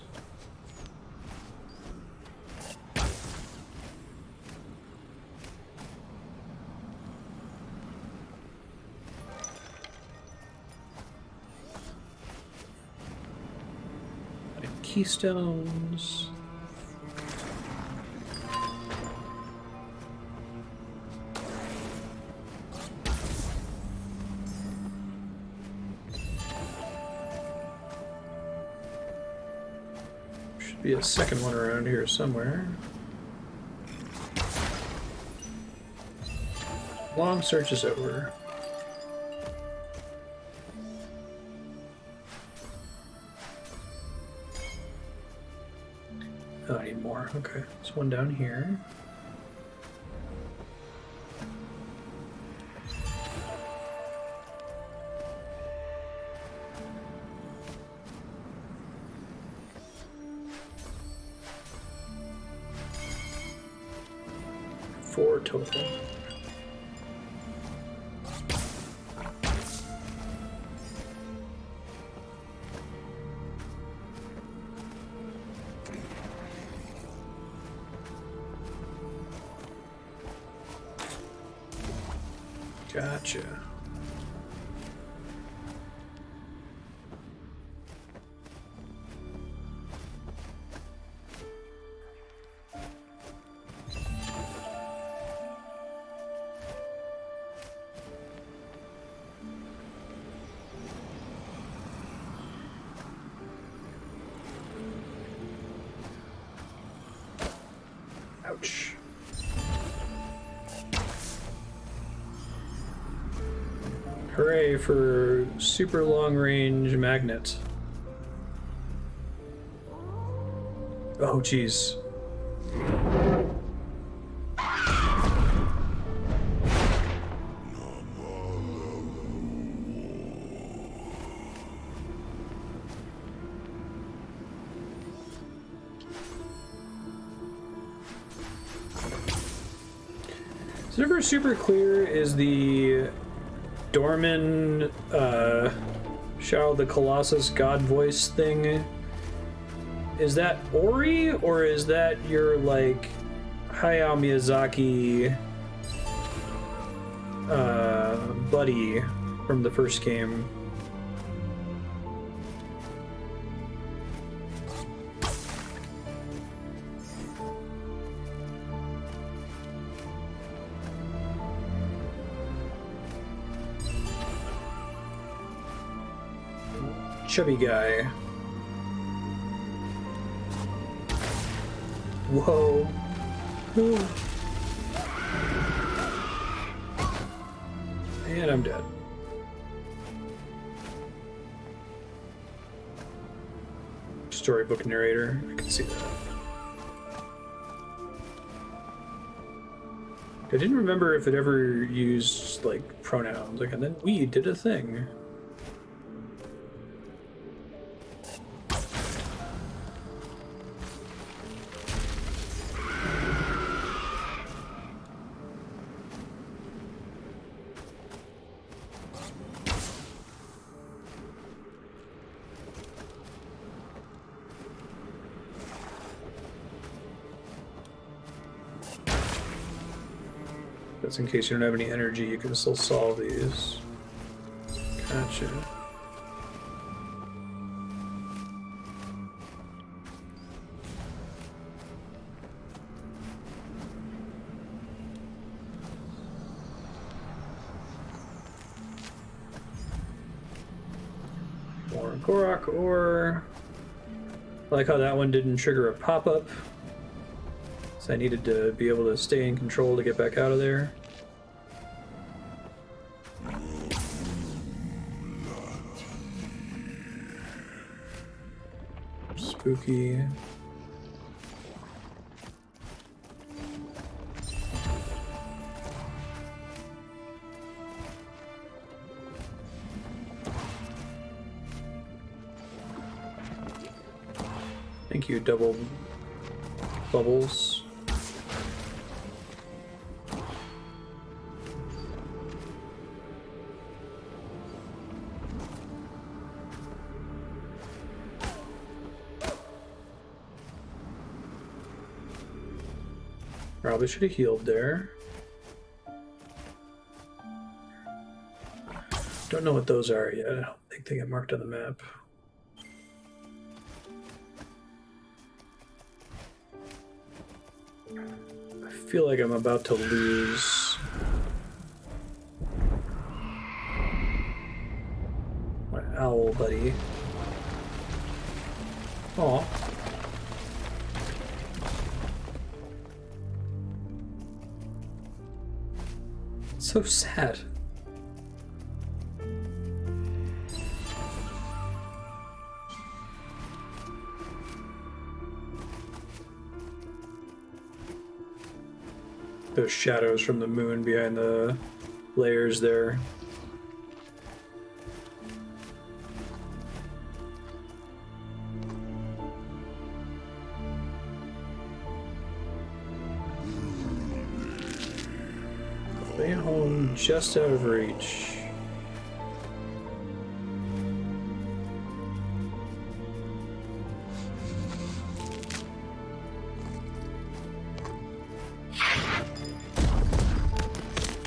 Keystones. Should be a second one around here somewhere. Long search is over. Oh, I need more. Okay, there's one down here. Four total. Gotcha. Ouch. Hooray for super long range magnet. Oh, jeez. It's never super clear. Is the Dorman, Shadow of the Colossus God voice thing, is that Ori, or is that your, like, Hayao Miyazaki, buddy from the first game? Chubby guy. Whoa. Ooh. And I'm dead. Storybook narrator. I can see that. I didn't remember if it ever used, like, pronouns. Like, and then we did a thing. That's in case you don't have any energy, you can still solve these. Gotcha. More Korok ore. I like how that one didn't trigger a pop-up. So I needed to be able to stay in control to get back out of there. Spooky. Thank you, double bubbles. Probably should have healed there. Don't know what those are yet. I don't think they get marked on the map. I feel like I'm about to lose my owl buddy. Aw. So sad. Those shadows from the moon behind the layers there. Stay home just out of reach.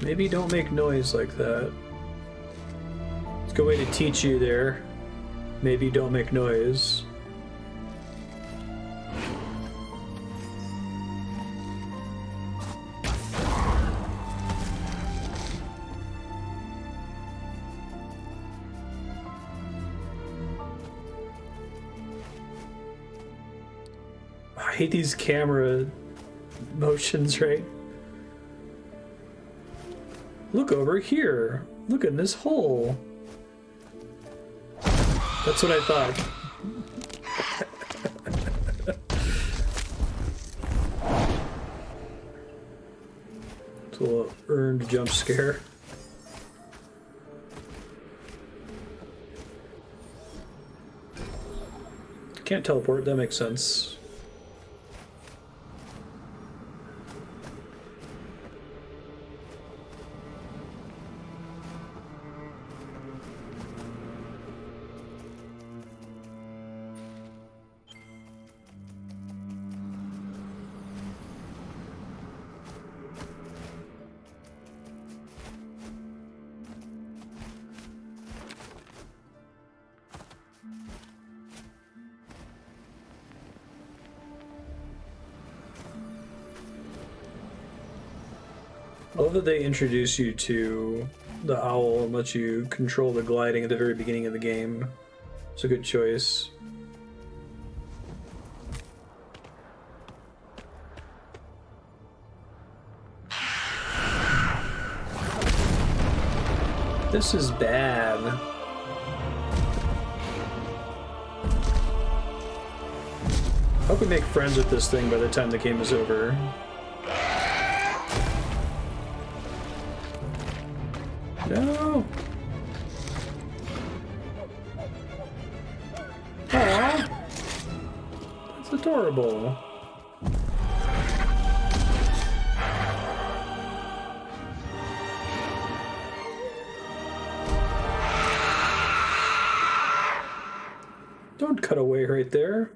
Maybe don't make noise like that. It's a good way to teach you there. Maybe don't make noise. I hate these camera motions, right? Look over here. Look in this hole. That's what I thought. It's a little earned jump scare. Can't teleport, that makes sense. I love that they introduce you to the owl and let you control the gliding at the very beginning of the game. It's a good choice. This is bad. Hope we make friends with this thing by the time the game is over. No! Aww! That's adorable. Don't cut away right there.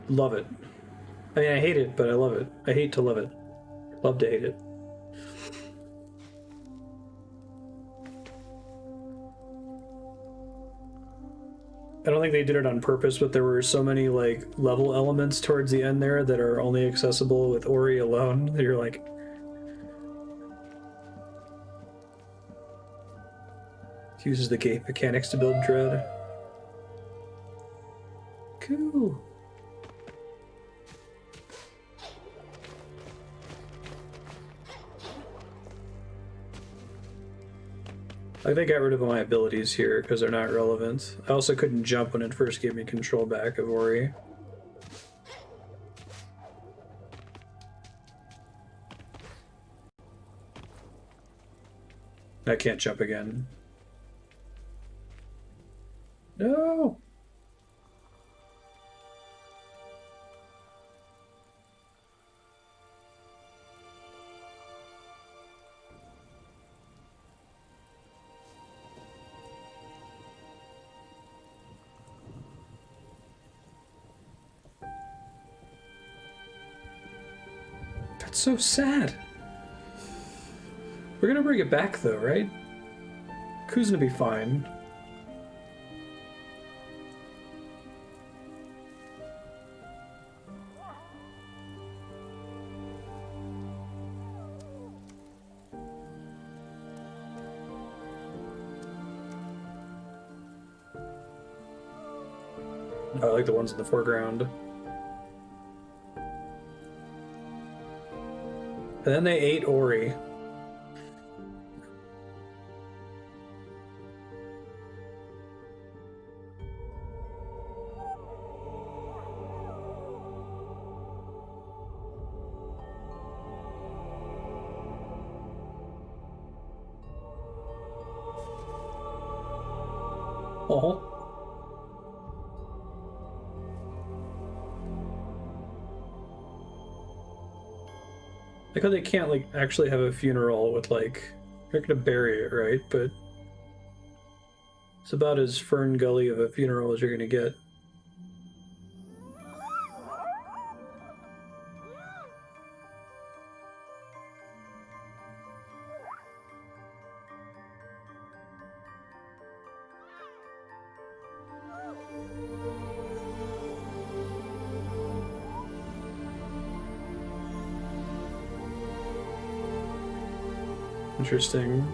Love it. I mean, I hate it, but I love it. I hate to love it. Love to hate it. I don't think they did it on purpose, but there were so many, like, level elements towards the end there that are only accessible with Ori alone that you're like... Uses the gate mechanics to build dread. Cool. Like, they got rid of my abilities here because they're not relevant. I also couldn't jump when it first gave me control back of Ori. I can't jump again. No! That's so sad. We're gonna bring it back though, right? Ku's gonna be fine. I like the ones in the foreground. And then they ate Ori. Oh. Like how they can't like actually have a funeral with like they're gonna bury it, right? But it's about as Fern Gully of a funeral as you're gonna get. Interesting.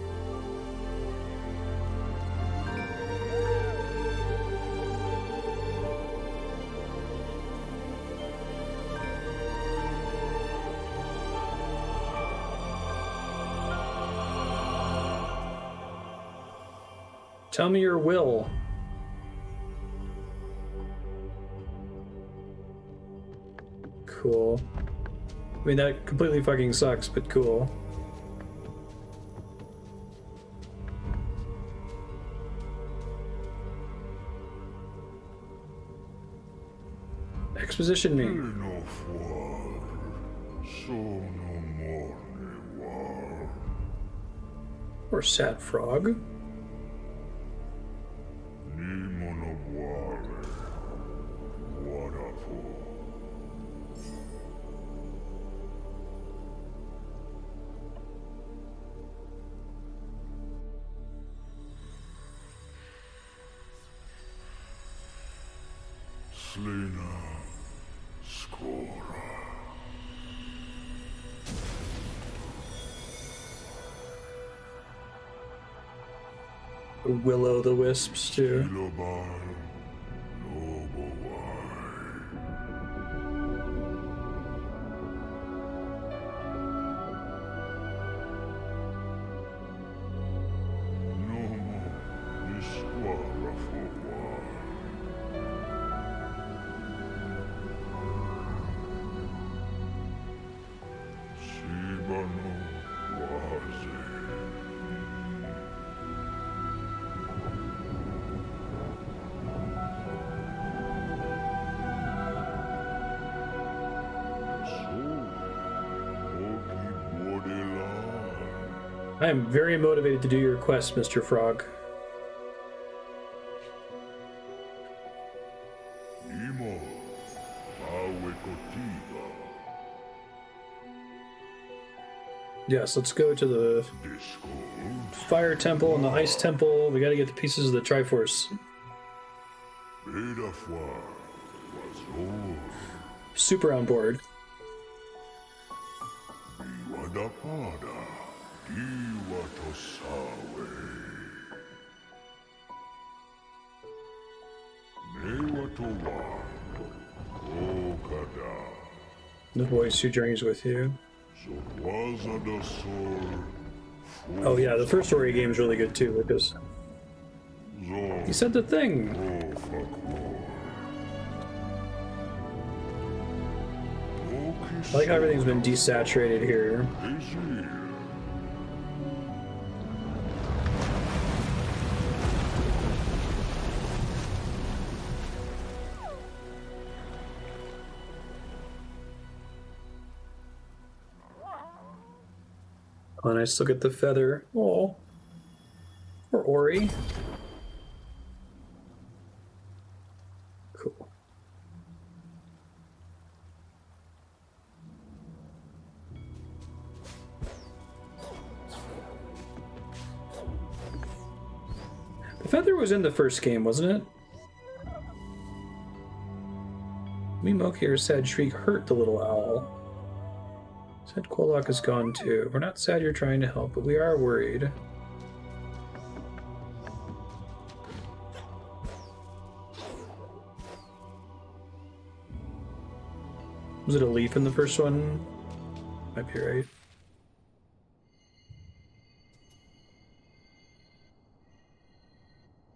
Tell me your will. Cool. I mean, that completely fucking sucks, but cool. Exposition me. Or sad frog. Slina Skora. Willow the Wisps too. Ilobar Lobowai. Nomo Nisquara Fowar. Shibano Waze. I am very motivated to do your quest, Mr. Frog. Yes, let's go to the Fire Temple and the Ice Temple. We gotta get the pieces of the Triforce. Super on board. Towa. Okada. The voice who journeys with you. Zowaza da Sol. Oh yeah, the first Ori game is really good too, because he said the thing. I like how everything's been desaturated here. Oh, and I still get the feather. Oh, or Ori. Cool. The feather was in the first game, wasn't it? Mimoki or Sad Shriek hurt the little owl. Said Kwolok is gone too. We're not sad you're trying to help, but we are worried. Was it a leaf in the first one? Might be right.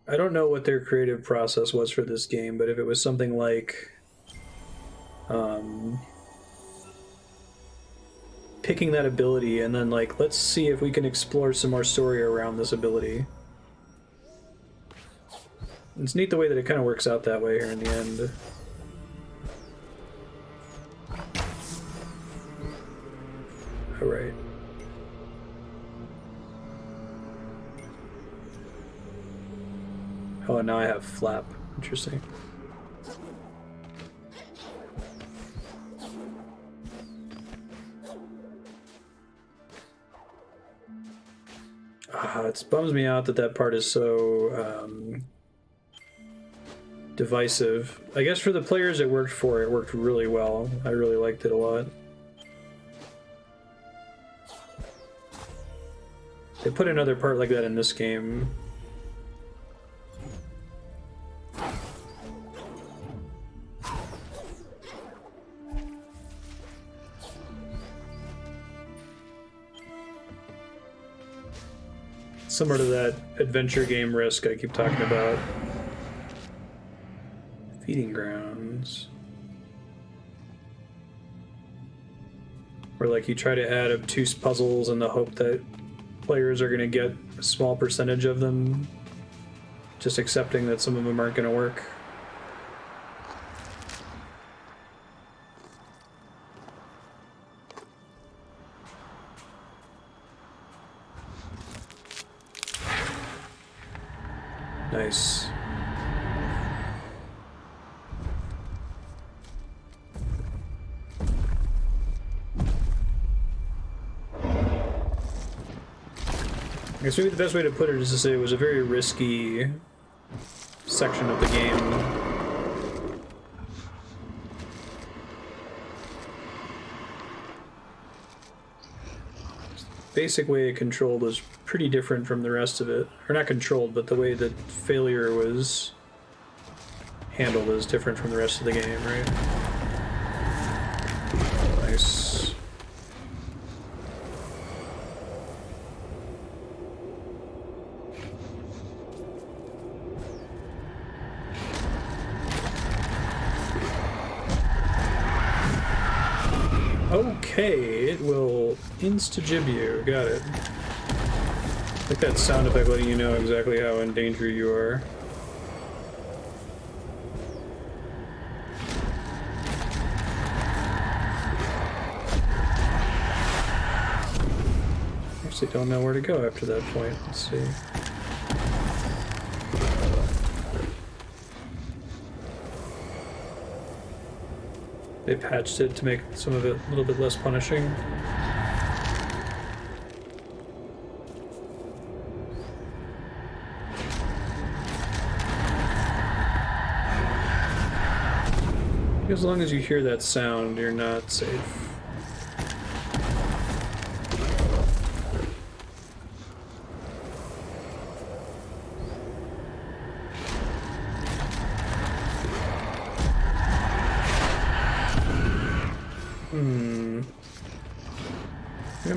I don't know what their creative process was for this game, but if it was something like picking that ability and then like, let's see if we can explore some more story around this ability. It's neat the way that it kind of works out that way here in the end. All right. Oh, and now I have flap. Interesting. It bums me out that that part is so divisive. I guess for the players it worked for, it worked really well. I really liked it a lot. They put another part like that in this game. Similar to that adventure game Risk I keep talking about. Feeding grounds. Where like you try to add obtuse puzzles in the hope that players are going to get a small percentage of them, just accepting that some of them aren't going to work. Nice. I guess maybe the best way to put it is to say it was a very risky section of the game. Basic way it controlled was pretty different from the rest of it. Or not controlled, but the way that failure was handled is different from the rest of the game, right? Nice. Okay, it will insta-jib you. Got it. Like that sound effect letting you know exactly how in danger you are. Actually don't know where to go after that point. Let's see. They patched it to make some of it a little bit less punishing. As long as you hear that sound, you're not safe.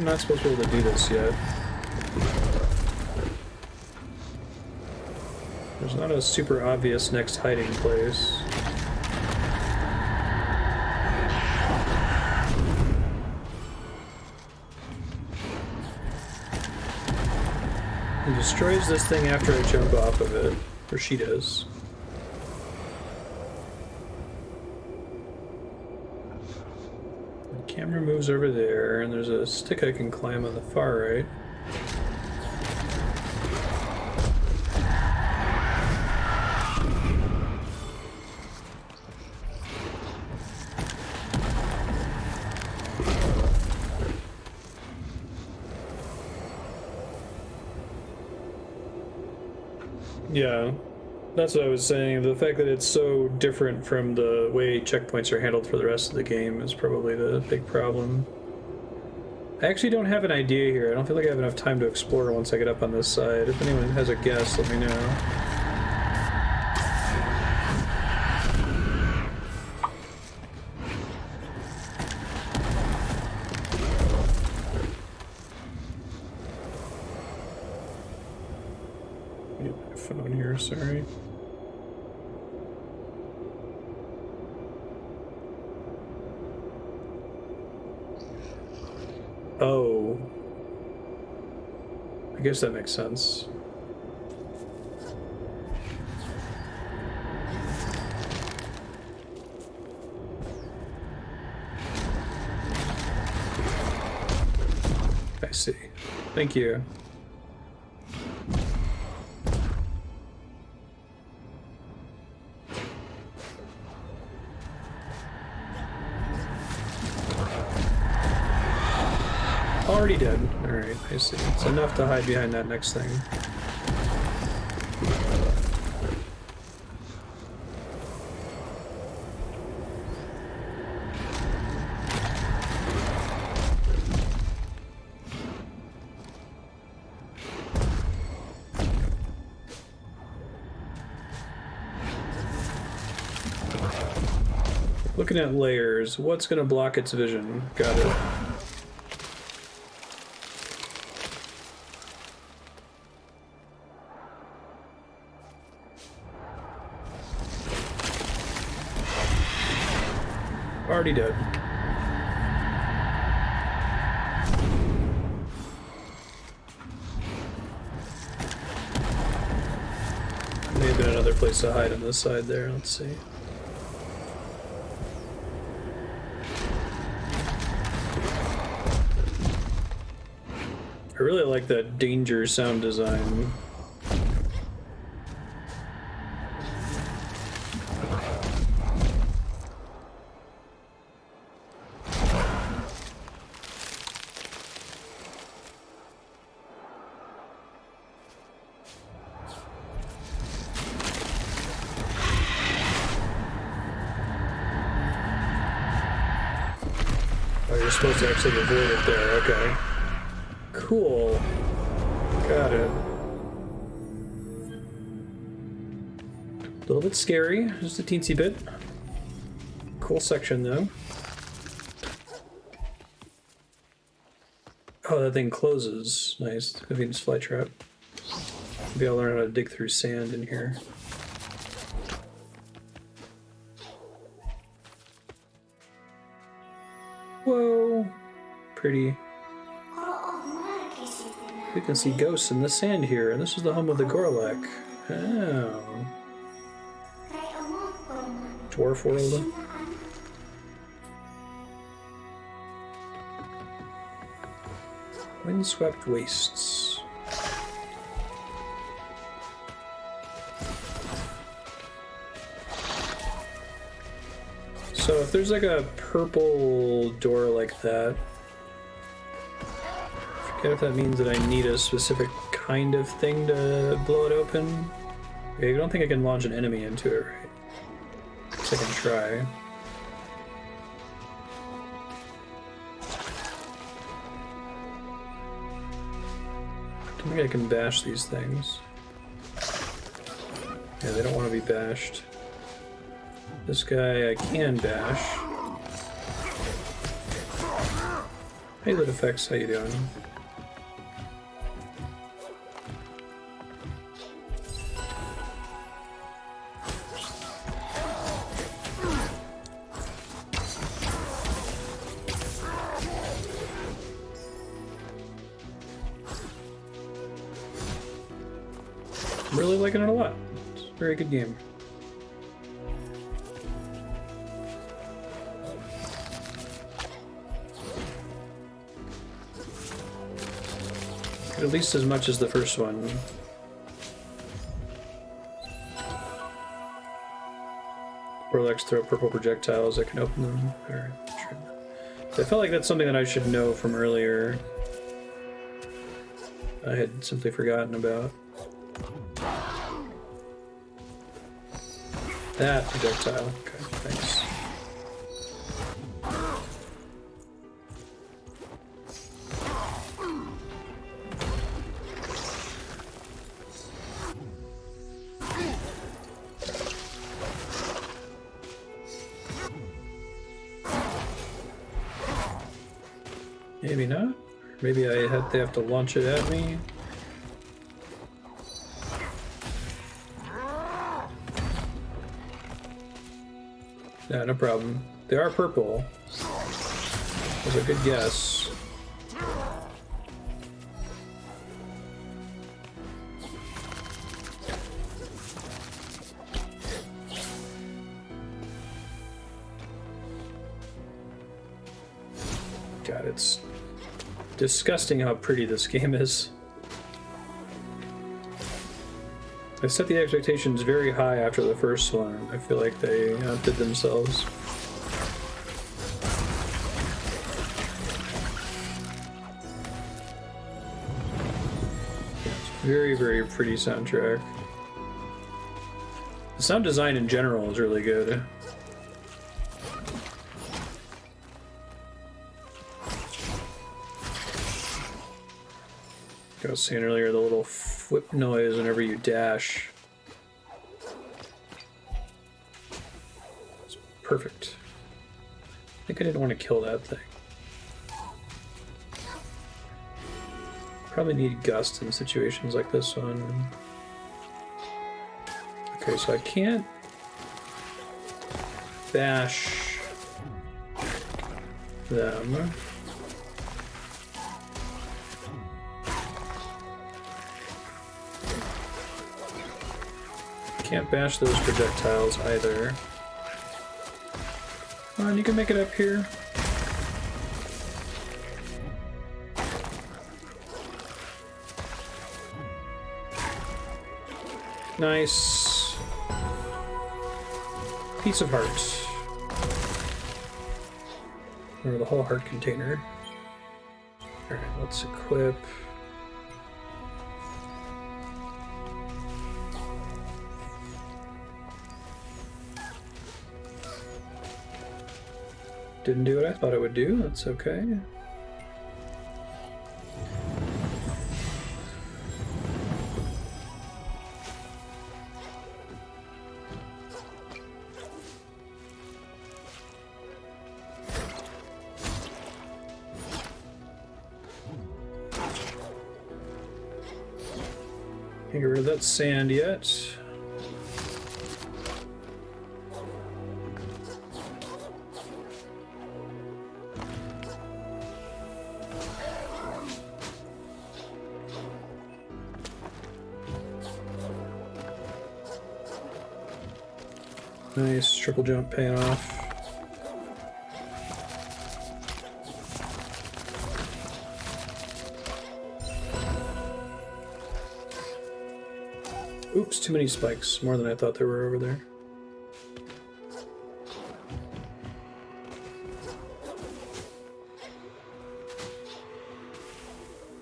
I'm not supposed to be able to do this yet. There's not a super obvious next hiding place. He destroys this thing after I jump off of it, or she does. The camera moves over there, and there's a stick I can climb on the far right. Yeah, that's what I was saying. The fact that it's so different from the way checkpoints are handled for the rest of the game is probably the big problem. I actually don't have an idea here. I don't feel like I have enough time to explore once I get up on this side. If anyone has a guess, let me know. Phone here, sorry. Oh. I guess that makes sense. I see. Thank you. Already dead. Alright, I see. It's enough to hide behind that next thing. Looking at layers, what's going to block its vision? Got it. Already dead. May have been another place to hide on this side there. Let's see. I really like that danger sound design. Oh, you're supposed to actually avoid it there, okay. Cool. Got it. A little bit scary, just a teensy bit. Cool section though. Oh, that thing closes. Nice. Convenience fly trap. Maybe I'll learn how to dig through sand in here. Whoa. Pretty. We can see ghosts in the sand here, and this is the home of the Kwolok. Oh. Dwarf world. Windswept wastes. So if there's like a purple door like that, I forget if that means that I need a specific kind of thing to blow it open. Okay, I don't think I can launch an enemy into it, right? Guess I can try. I don't think I can bash these things. Yeah, they don't want to be bashed. This guy I can bash. Hey, Lit Effects, how you doing? I'm really liking it a lot. It's a very good game. At least as much as the first one. Kwolok's throw purple projectiles that can open them. I felt like that's something that I should know from earlier. I had simply forgotten about. That projectile. Okay, thanks. Maybe not. Maybe they have to launch it at me. Yeah, no problem. They are purple. That's a good guess. God, it's disgusting how pretty this game is. I set the expectations very high after the first one. I feel like they outdid themselves. Very, very pretty soundtrack. The sound design in general is really good. Like I was saying earlier, the little whip noise whenever you dash. It's perfect. I think I didn't want to kill that thing. Probably need Gust in situations like this one. Okay, so I can't bash them. Can't bash those projectiles either. Come on, you can make it up here. Nice. Piece of heart. Or the whole heart container. Alright, let's equip. Didn't do what I thought it would do, that's okay. Can't get rid of that sand yet. Nice, triple jump paying off. Oops, too many spikes, more than I thought there were over there.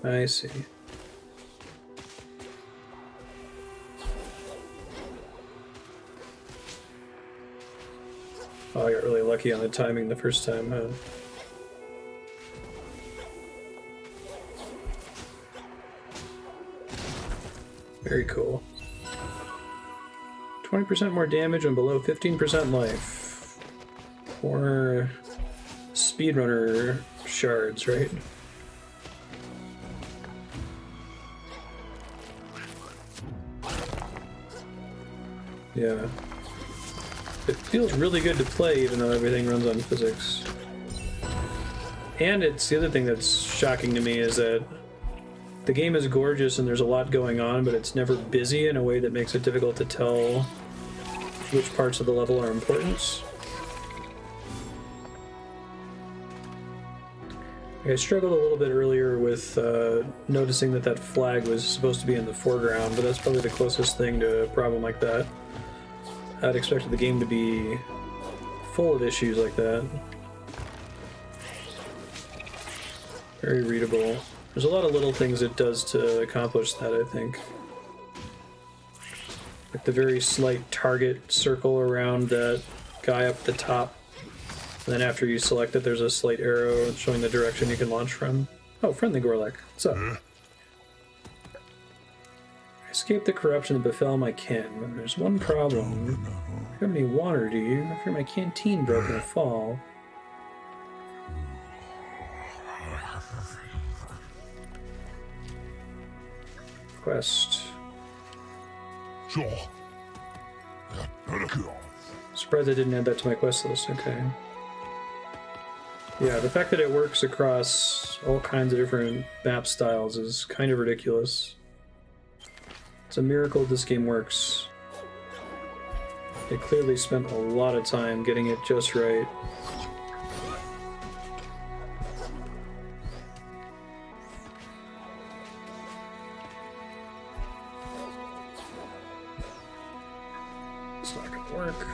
I see. Oh, I got really lucky on the timing the first time, huh? Very cool. 20% more damage and below 15% life. More speedrunner shards, right? Yeah. It feels really good to play even though everything runs on physics. And it's the other thing that's shocking to me is that the game is gorgeous and there's a lot going on, but it's never busy in a way that makes it difficult to tell which parts of the level are important. I struggled a little bit earlier with noticing that that flag was supposed to be in the foreground, but that's probably the closest thing to a problem like that. I'd expected the game to be full of issues like that. Very readable. There's a lot of little things it does to accomplish that, I think. Like the very slight target circle around that guy up the top. And then after you select it, there's a slight arrow showing the direction you can launch from. Oh, friendly Kwolok. What's up? I escaped the corruption that befell my kin. There's one problem. You don't have any water, do you? I fear my canteen broke in a fall. Quest. Surprised I didn't add that to my quest list. Okay. Yeah, the fact that it works across all kinds of different map styles is kind of ridiculous. It's a miracle this game works. They clearly spent a lot of time getting it just right. It's not gonna work.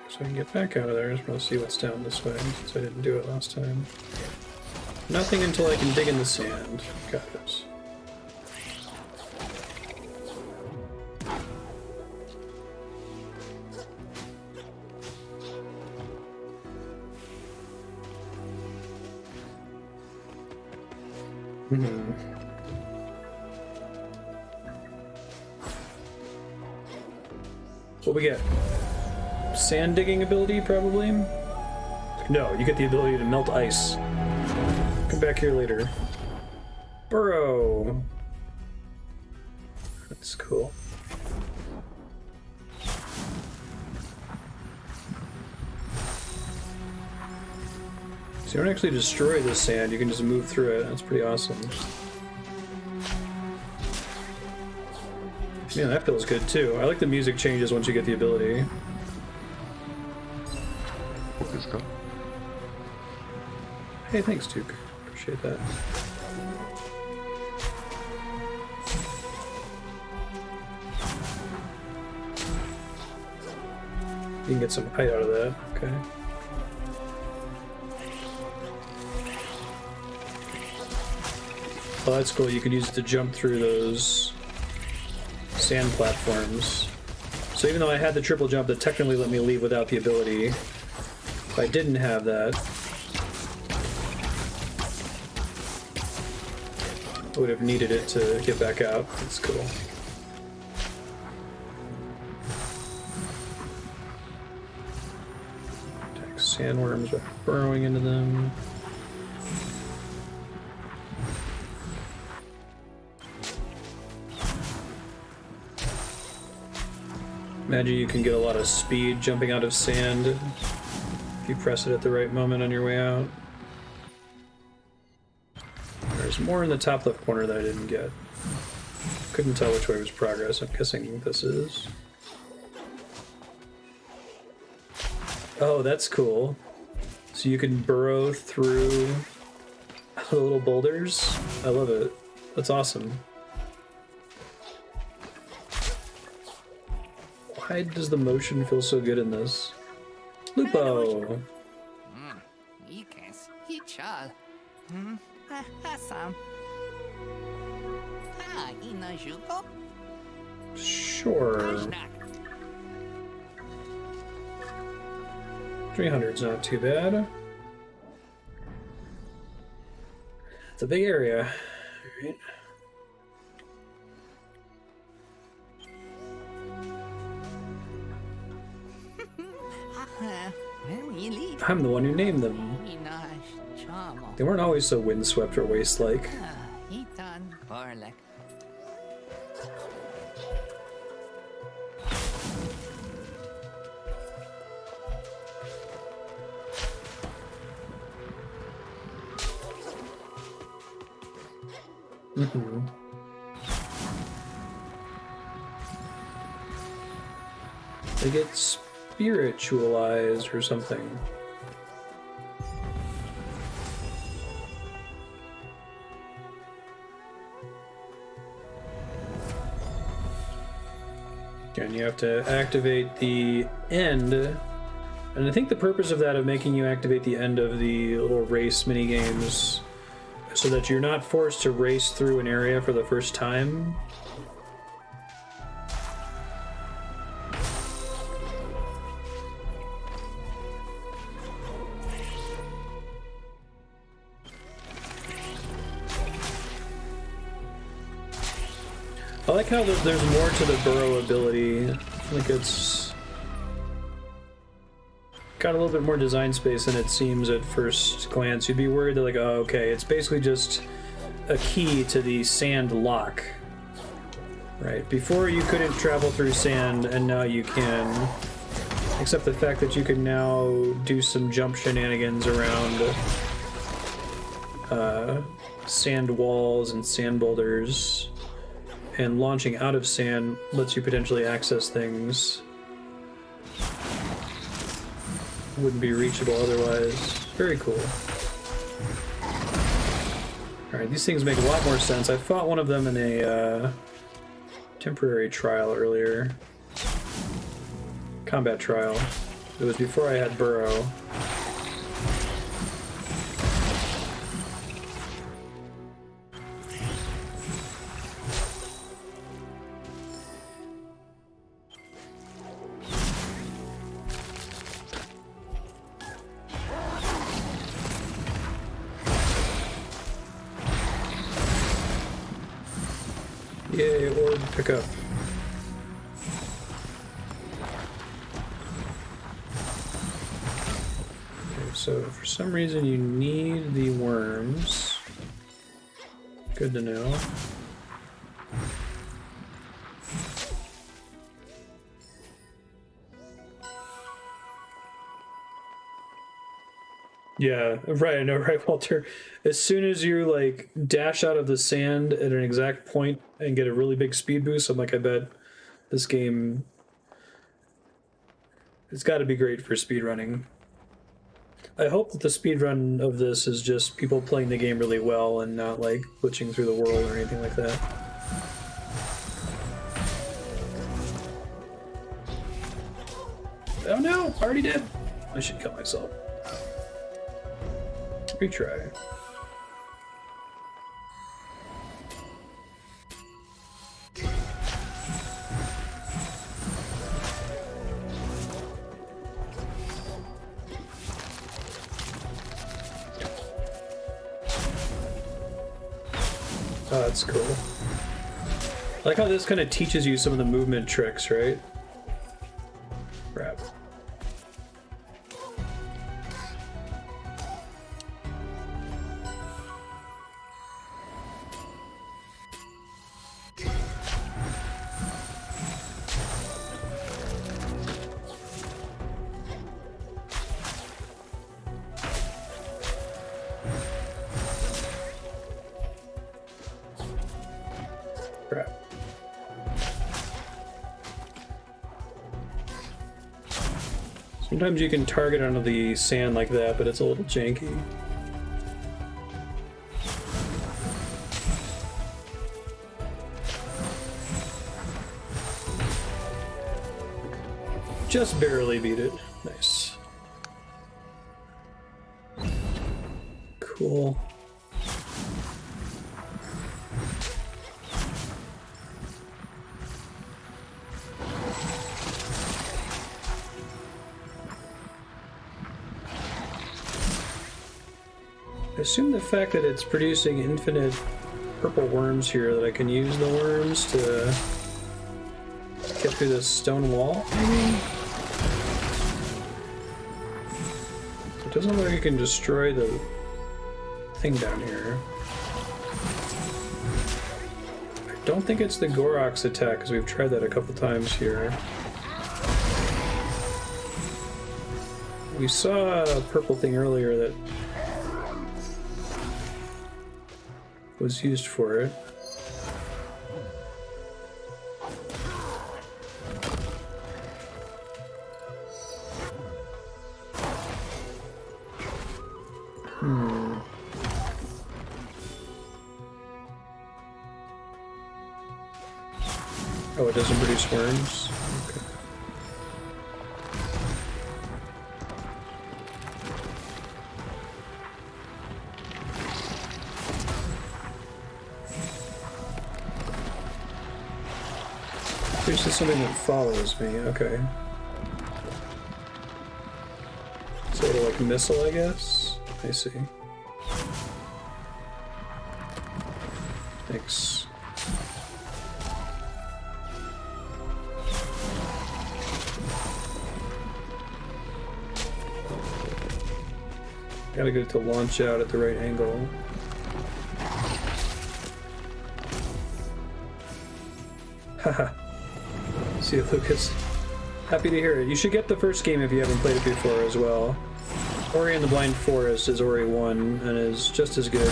So I can get back out of there. I just want to see what's down this way, since I didn't do it last time. Nothing until I can dig in the sand. Got it. What we get? Sand digging ability, probably? No, you get the ability to melt ice. Come back here later. Burrow! That's cool. So you don't actually destroy the sand, you can just move through it. That's pretty awesome. Yeah, that feels good too. I like the music changes once you get the ability. Hey, thanks, Duke. Appreciate that. You can get some height out of that. Okay. Oh, that's cool. You can use it to jump through those sand platforms. So even though I had the triple jump that technically let me leave without the ability, if I didn't have that, I would have needed it to get back out. That's cool. Attack sandworms by burrowing into them. Imagine you can get a lot of speed jumping out of sand if you press it at the right moment on your way out. There's more in the top left corner that I didn't get. Couldn't tell which way was progress. I'm guessing this is. Oh, that's cool. So you can burrow through the little boulders. I love it. That's awesome. Why does the motion feel so good in this? Lupo! Sure. 300's not too bad. It's a big area. All right. I'm the one who named them. They weren't always so windswept or waste-like. Mm-hmm. They get spiritualized or something. And you have to activate the end. And I think the purpose of that, of making you activate the end of the little race mini games, so that you're not forced to race through an area for the first time. I like how there's more to the burrow ability. I think it's got a little bit more design space than it seems at first glance. You'd be worried that, like, oh, okay, it's basically just a key to the sand lock. Right, before you couldn't travel through sand, and now you can. Except the fact that you can now do some jump shenanigans around sand walls and sand boulders. And launching out of sand lets you potentially access things wouldn't be reachable otherwise. Very cool. Alright, these things make a lot more sense. I fought one of them in a temporary trial earlier. Combat trial. It was before I had Burrow. Yay, orb pickup. Okay, so for some reason you need the worms. Good to know. Yeah, right, I know, right, Walter? As soon as you, like, dash out of the sand at an exact point and get a really big speed boost, I'm like, I bet this game... It's gotta be great for speedrunning. I hope that the speedrun of this is just people playing the game really well and not, like, glitching through the world or anything like that. Oh no, already dead. I should kill myself. Retry. Oh, that's cool. I like how this kind of teaches you some of the movement tricks, right? Crap. Sometimes you can target onto the sand like that, but it's a little janky. Just barely beat it. Nice. Cool. I assume the fact that it's producing infinite purple worms here, that I can use the worms to get through this stone wall, maybe? It doesn't look like you can destroy the thing down here. I don't think it's the Gorok's attack, because we've tried that a couple times here. We saw a purple thing earlier that was used for it. Oh, it doesn't produce worms? Okay. There's just something that follows me, okay. Sort of like a missile, I guess? I see. Thanks. Gotta get it to launch out at the right angle. Haha. See you, Lucas. Happy to hear it. You should get the first game if you haven't played it before as well. Ori and the Blind Forest is Ori 1 and is just as good,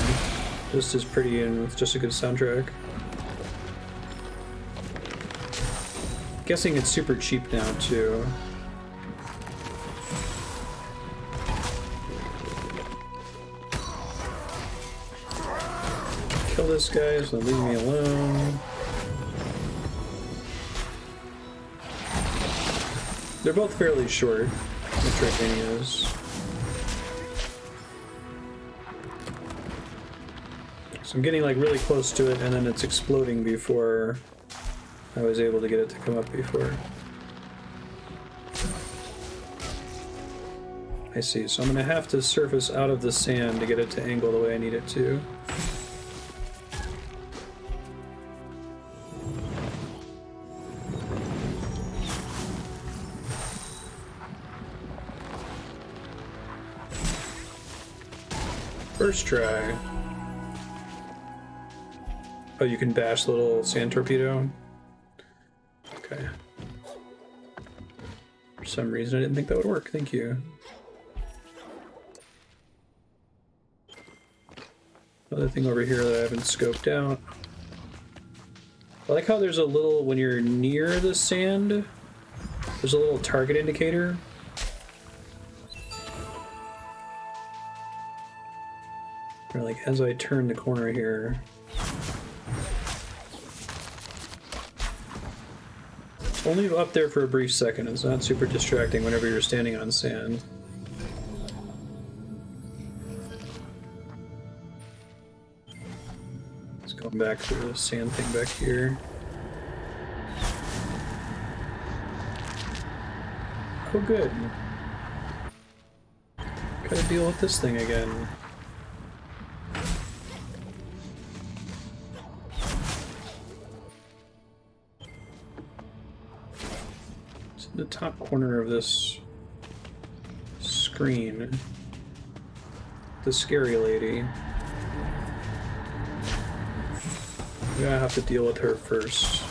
just as pretty, and with just a good soundtrack. Guessing it's super cheap now too. Kill this guy, so leave me alone. They're both fairly short, the Metroidvanias. So I'm getting like really close to it and then it's exploding before I was able to get it to come up before. I see, so I'm gonna have to surface out of the sand to get it to angle the way I need it to. First try. Oh, you can bash the little sand torpedo? Okay. For some reason I didn't think that would work, thank you. Another thing over here that I haven't scoped out. I like how there's a little, when you're near the sand, there's a little target indicator. Or like as I turn the corner here. Only up there for a brief second. It's not super distracting whenever you're standing on sand. Let's go back to the sand thing back here. Oh good. Gotta deal with this thing again. The top corner of this screen, the scary lady. We're gonna have to deal with her first.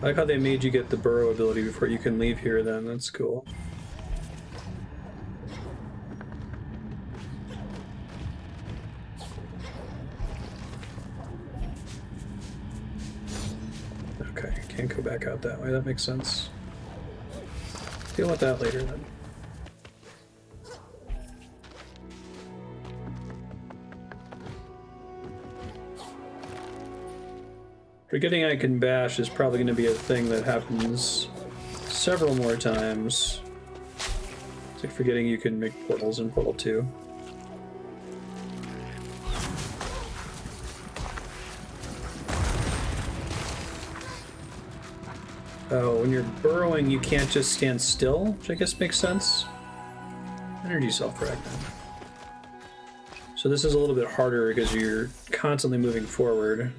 I like how they made you get the burrow ability before you can leave here then, that's cool. Can't go back out that way, that makes sense. Deal with that later then. Forgetting I can bash is probably going to be a thing that happens several more times. It's like forgetting you can make portals in Portal 2. Oh, when you're burrowing, you can't just stand still, which I guess makes sense. Energy self-fragment. So this is a little bit harder because you're constantly moving forward.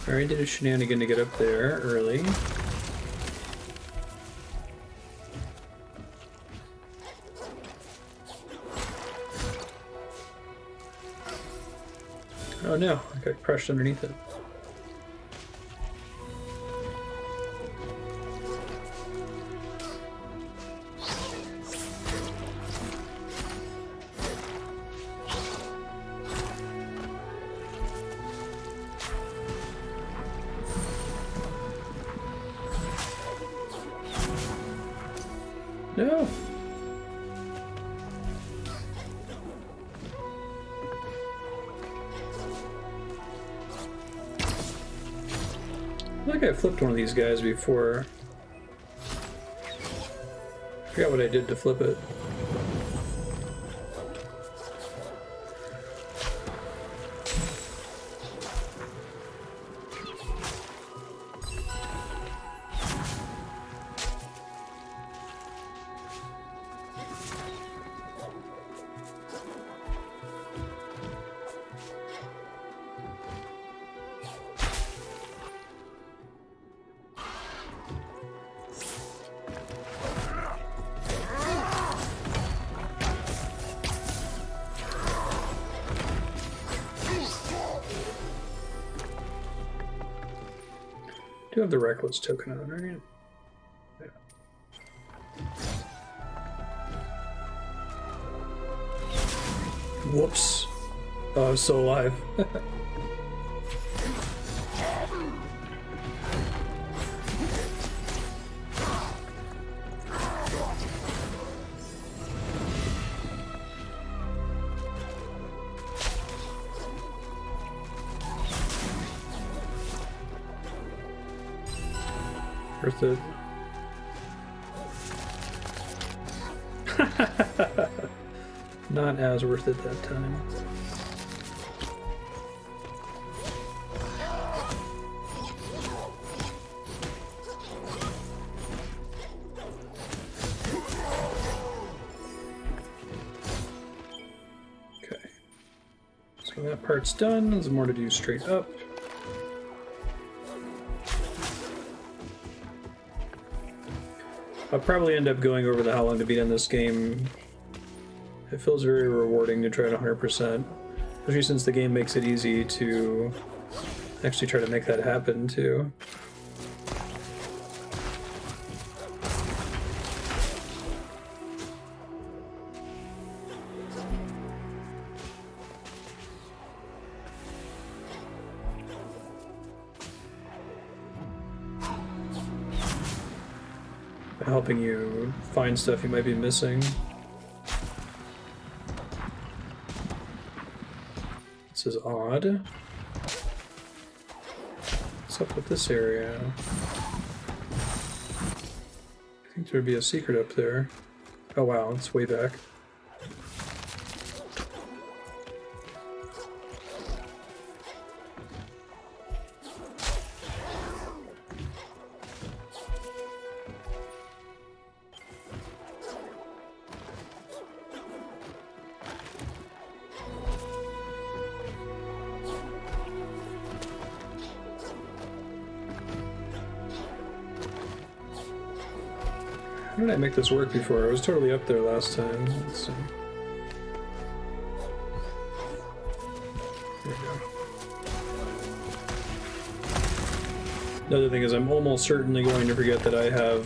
Alright, did a shenanigan to get up there early. Oh no, I got crushed underneath it. No! I think I flipped one of these guys before. I forgot what I did to flip it. Do have the reckless token on, right? Yeah. Whoops. Oh, I was still alive. Worth it. Not as worth it that time. Okay. So that part's done. There's more to do straight up. I'll probably end up going over the how long to beat on this game. It feels very rewarding to try it 100%, especially since the game makes it easy to actually try to make that happen too. Helping you find stuff you might be missing. This is odd. What's up with this area? I think there'd be a secret up there. Oh wow, it's way back. How did I make this work before? I was totally up there last time. Let's see. There we go. Another thing is I'm almost certainly going to forget that I have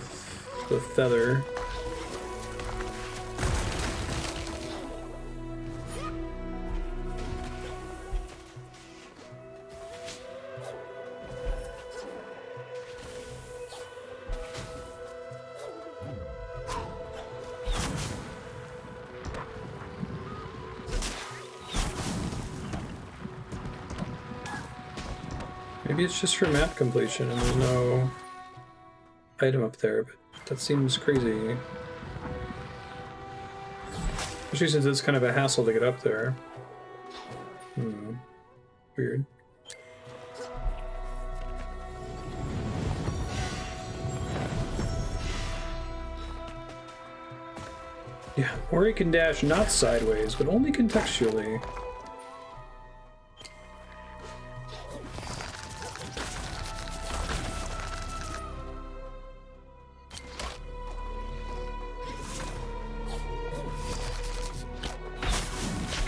the feather. Maybe it's just for map completion and there's no item up there, but that seems crazy. Especially since it's kind of a hassle to get up there. Weird. Yeah, Ori can dash not sideways, but only contextually.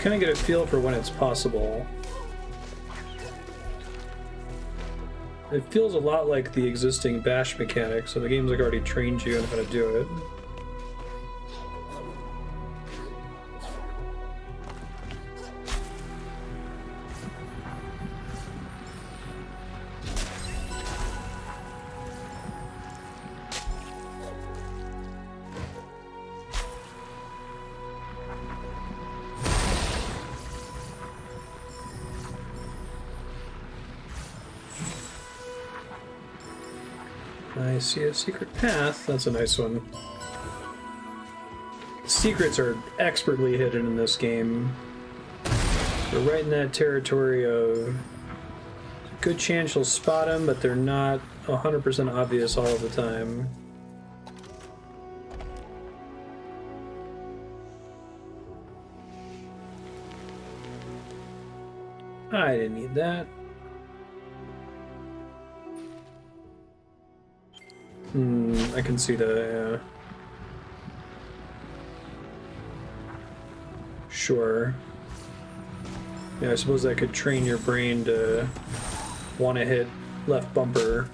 Kind of get a feel for when it's possible. It feels a lot like the existing bash mechanic, so the game's like already trained you on how to do it. I see a secret path. That's a nice one. Secrets are expertly hidden in this game. They're right in that territory of good chance you'll spot them, but they're not 100% obvious all of the time. I didn't need that. I can see that, yeah. Sure. Yeah, I suppose that could train your brain to want to hit left bumper,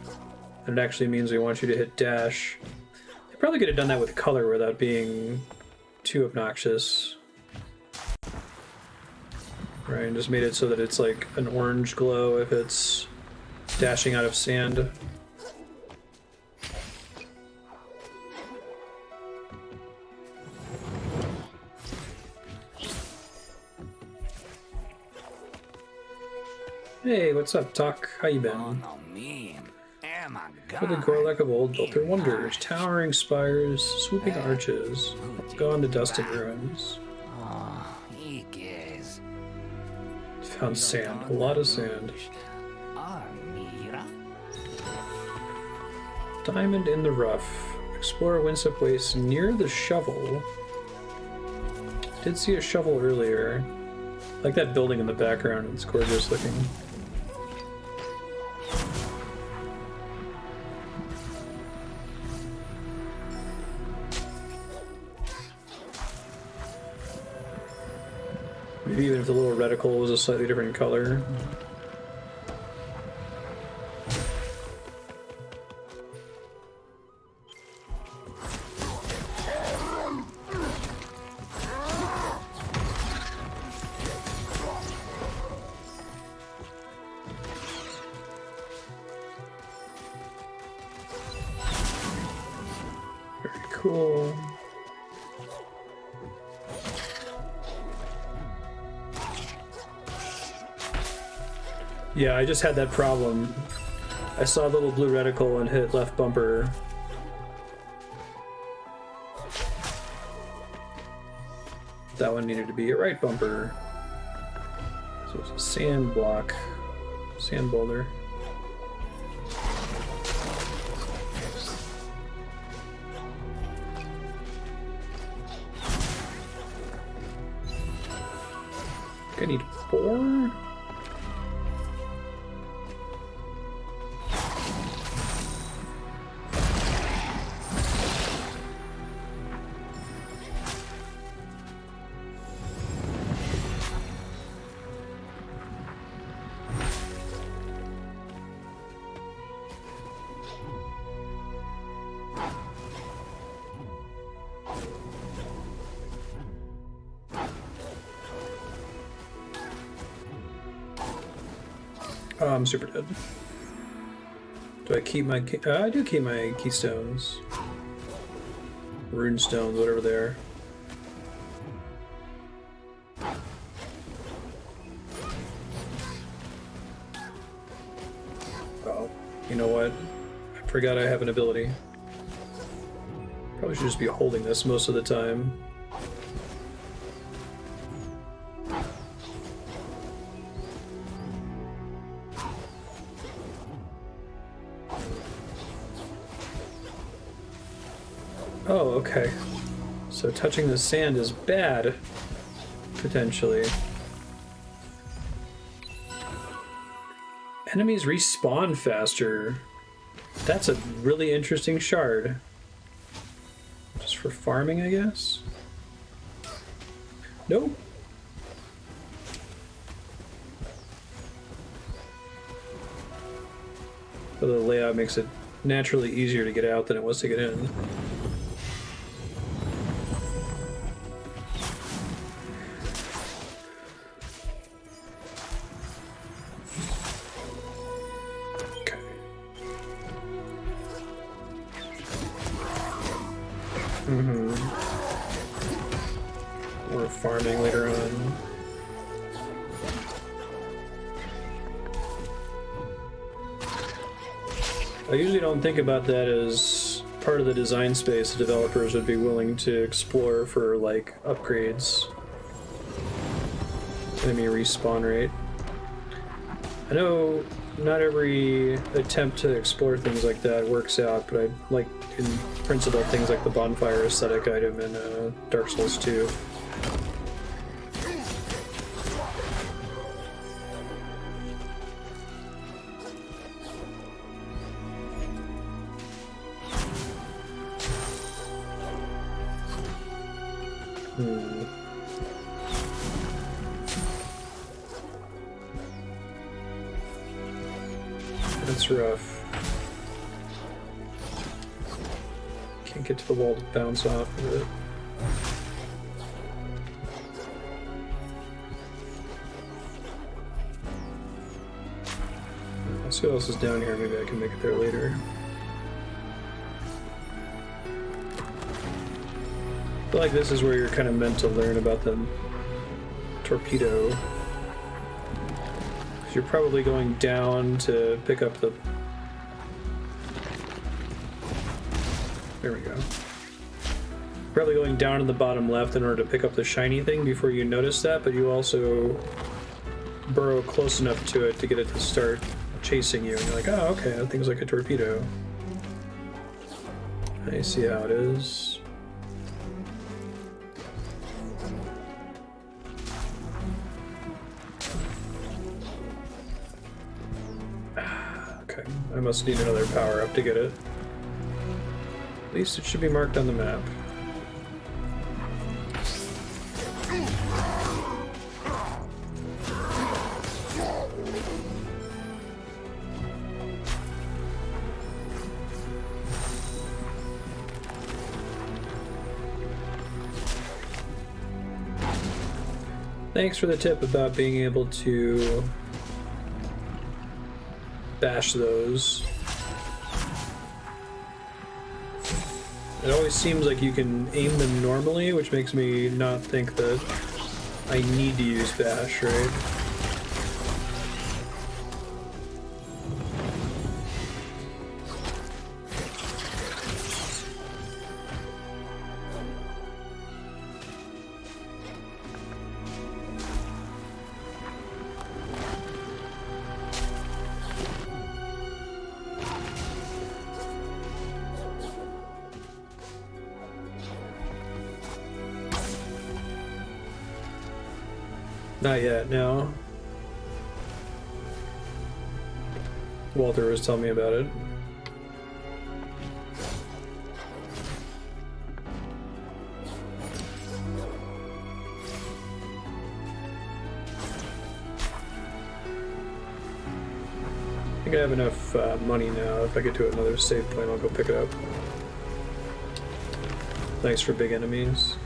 and it actually means we want you to hit dash. They probably could have done that with color without being too obnoxious. Right, and just made it so that it's like an orange glow if it's dashing out of sand. Hey, what's up, Tuck? How you been? For the Kwolok of old built their wonders, towering spires, swooping arches, gone to dust and ruins. Found sand, a lot of sand. Diamond in the rough. Explore a Winsip waste near the shovel. Did see a shovel earlier. Like that building in the background, it's gorgeous looking. Maybe even if the little reticle was a slightly different color. Very cool. Yeah, I just had that problem. I saw a little blue reticle and hit left bumper. That one needed to be a right bumper. So it's a sand block. Sand boulder. I need 4? Oh, I'm super dead. Do I keep my... I do keep my keystones. Rune stones, whatever they are. Oh, you know what? I forgot I have an ability. Probably should just be holding this most of the time. Oh, okay. So touching the sand is bad, potentially. Enemies respawn faster. That's a really interesting shard. Just for farming, I guess? Nope. But the layout makes it naturally easier to get out than it was to get in. Or farming later on. I usually don't think about that as part of the design space the developers would be willing to explore for, like, upgrades. Enemy respawn rate. I know not every attempt to explore things like that works out, but I like, in principle, things like the bonfire aesthetic item in Dark Souls 2. That's rough. Can't get to the wall to bounce off of it. Let's see what else is down here. Maybe I can make it there later. I feel like this is where you're kind of meant to learn about the torpedo. You're probably going down to pick up the... There we go. Probably going down in the bottom left in order to pick up the shiny thing before you notice that, but you also burrow close enough to it to get it to start chasing you, and you're like, oh, okay, that thing's like a torpedo. I see how it is. Okay, I must need another power up to get it. At least it should be marked on the map. Thanks for the tip about being able to bash those. It always seems like you can aim them normally, which makes me not think that I need to use bash, right? Not yet, no. Walter was telling me about it. I think I have enough money now. If I get to another save point, I'll go pick it up. Thanks for big enemies.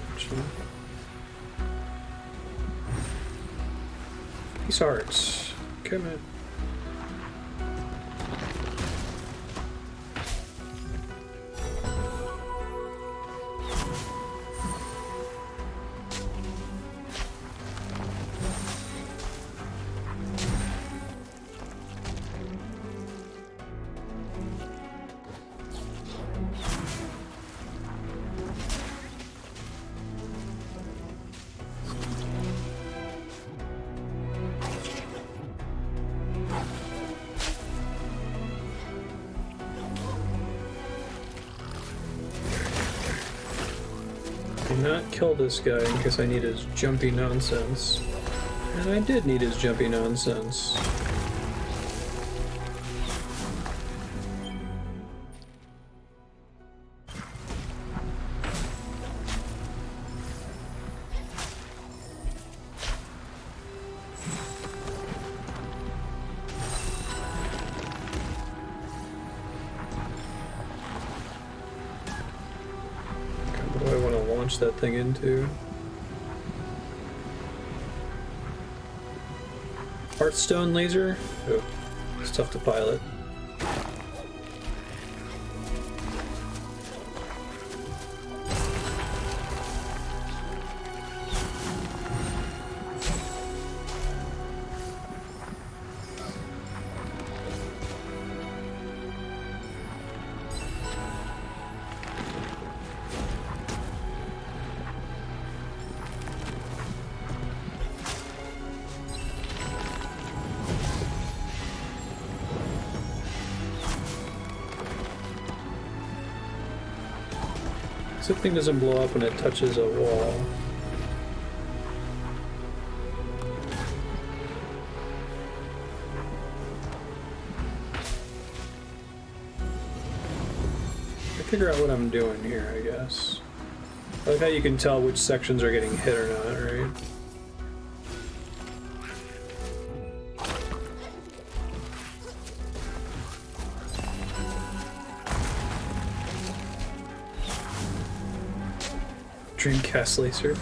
Peace hearts. Come in. Do not kill this guy in case I need his jumpy nonsense. And I did need his jumpy nonsense. What do I want to launch that thing into? Hearthstone laser? Oh, it's tough to pilot. This thing doesn't blow up when it touches a wall. I figure out what I'm doing here, I guess. I like how you can tell which sections are getting hit or not, right? Dreamcast laser.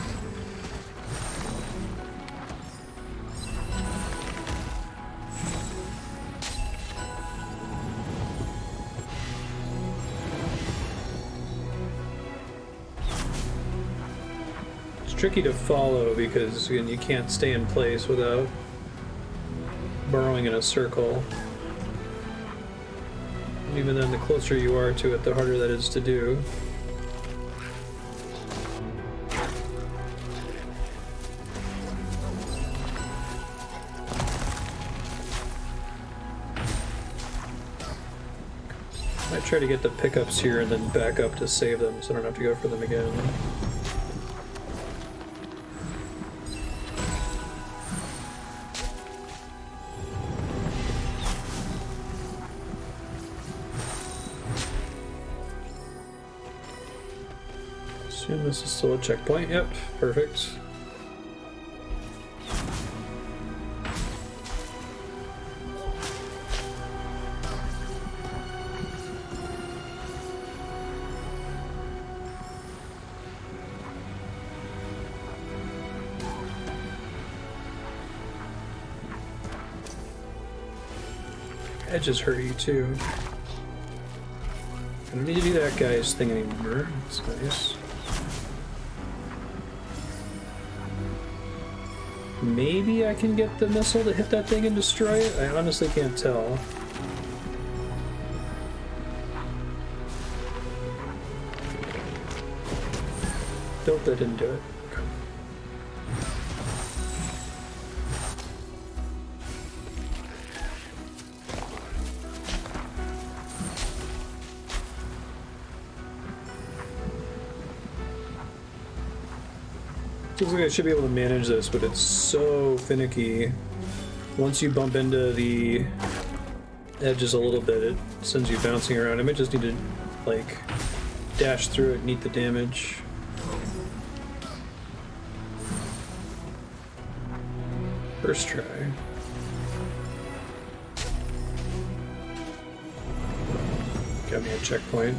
It's tricky to follow because again, you can't stay in place without burrowing in a circle. And even then, the closer you are to it, the harder that is to do. Try to get the pickups here and then back up to save them so I don't have to go for them again. Assume this is still a checkpoint. Yep, perfect. Edges hurt you too. I don't need to do that guy's thing anymore. That's nice. Maybe I can get the missile to hit that thing and destroy it? I honestly can't tell. Nope, that didn't do it. Looks like I should be able to manage this, but it's so finicky. Once you bump into the edges a little bit, it sends you bouncing around. I might just need to, like, dash through it and eat the damage. First try. Got me a checkpoint.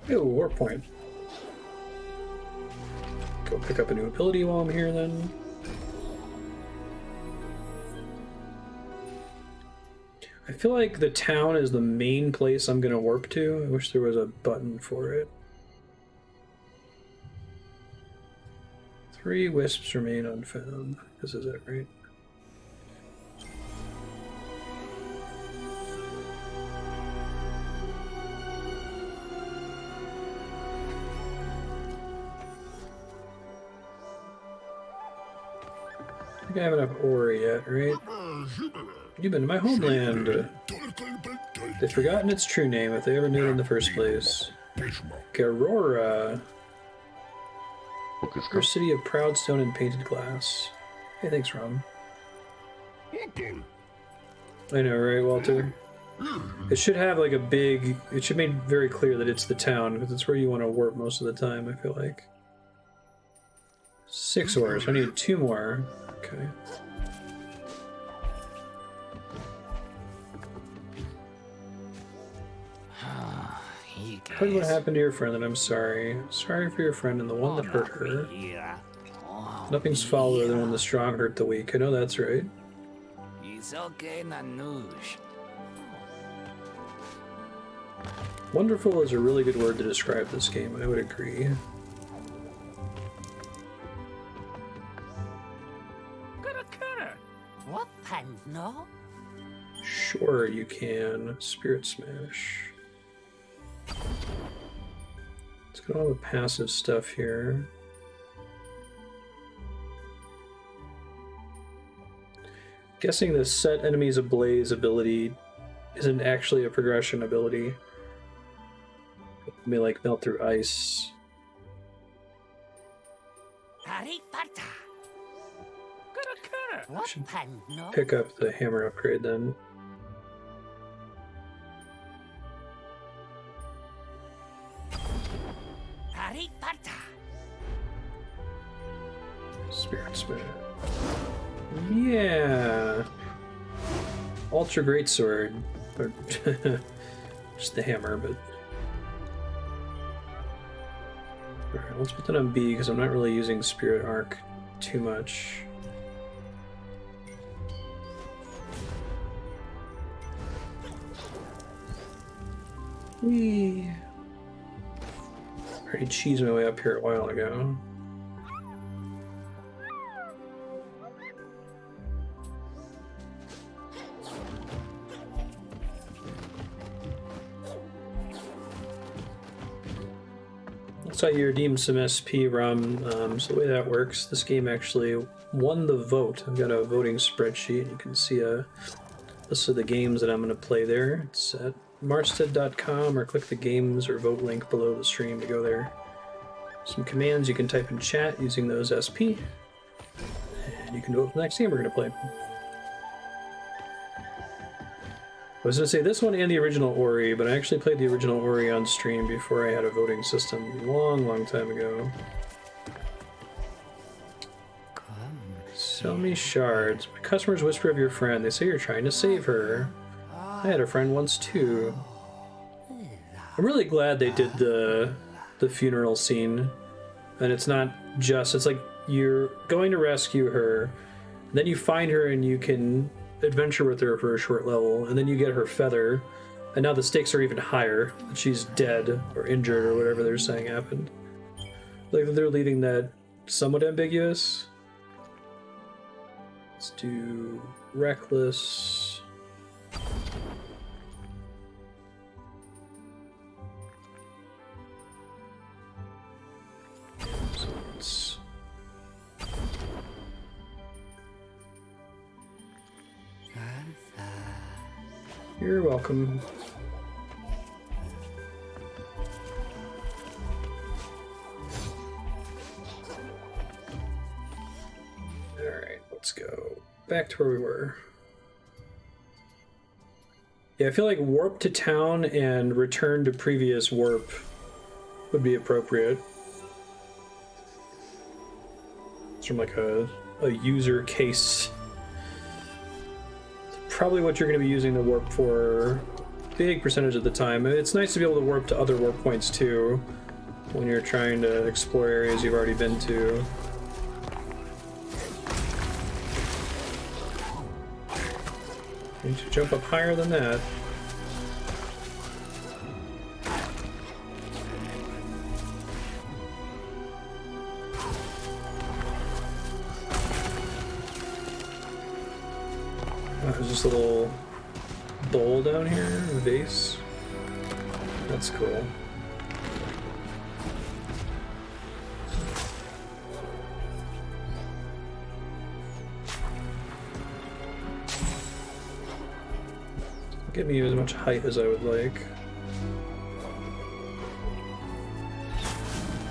Ew, war point. Go pick up a new ability while I'm here then. I feel like the town is the main place I'm gonna warp to. I wish there was a button for it. 3 wisps remain unfound. This is it, right? think I have enough ore yet, right? You've been to my homeland. They've forgotten its true name if they ever knew it in the first place. Garora. Your city of proud stone and painted glass. Hey, thanks, Rom. I know, right, Walter? It should have like a big... It should make very clear that it's the town, because it's where you want to warp most of the time, I feel like. 6 ores. I need 2 more. Okay. Heard what happened to your friend, and I'm sorry. Sorry for your friend and the one that hurt her. Nothing's fouler than when the strong hurt the weak. I know that's right. Wonderful is a really good word to describe this game, I would agree. Sure, you can. Spirit Smash. Let's get all the passive stuff here. Guessing the set enemies ablaze ability isn't actually a progression ability. It may like melt through ice. Should pick up the hammer upgrade then. Spirit Smash. Yeah. Ultra Greatsword. Or just the hammer, but. Alright, let's put that on B because I'm not really using Spirit Arc too much. Whee! Already cheesed my way up here a while ago. Looks like you redeemed some SP, Rom. So the way that works, this game actually won the vote. I've got a voting spreadsheet. You can see a list of the games that I'm going to play there. It's at Marstead.com, or click the games or vote link below the stream to go there. Some commands you can type in chat using those SP, and you can vote for the next game we're going to play. I was going to say this one and the original Ori, but I actually played the original Ori on stream before I had a voting system a long time ago. Sell me shards. My customers whisper of your friend. They say you're trying to save her. I had a friend once too. I'm really glad they did the funeral scene. And it's not just... It's like you're going to rescue her, then you find her and you can adventure with her for a short level, and then you get her feather, and now the stakes are even higher. That she's dead or injured or whatever they're saying happened. Like they're leaving that somewhat ambiguous. Let's do reckless. So let's... You're welcome. Alright, let's go back to where we were. Yeah, I feel like warp to town and return to previous warp would be appropriate. It's from like a user case. Probably what you're going to be using the warp for a big percentage of the time. It's nice to be able to warp to other warp points too when you're trying to explore areas you've already been to. Need to jump up higher than that. There's this little bowl down here, a vase. That's cool. give me as much height as I would like.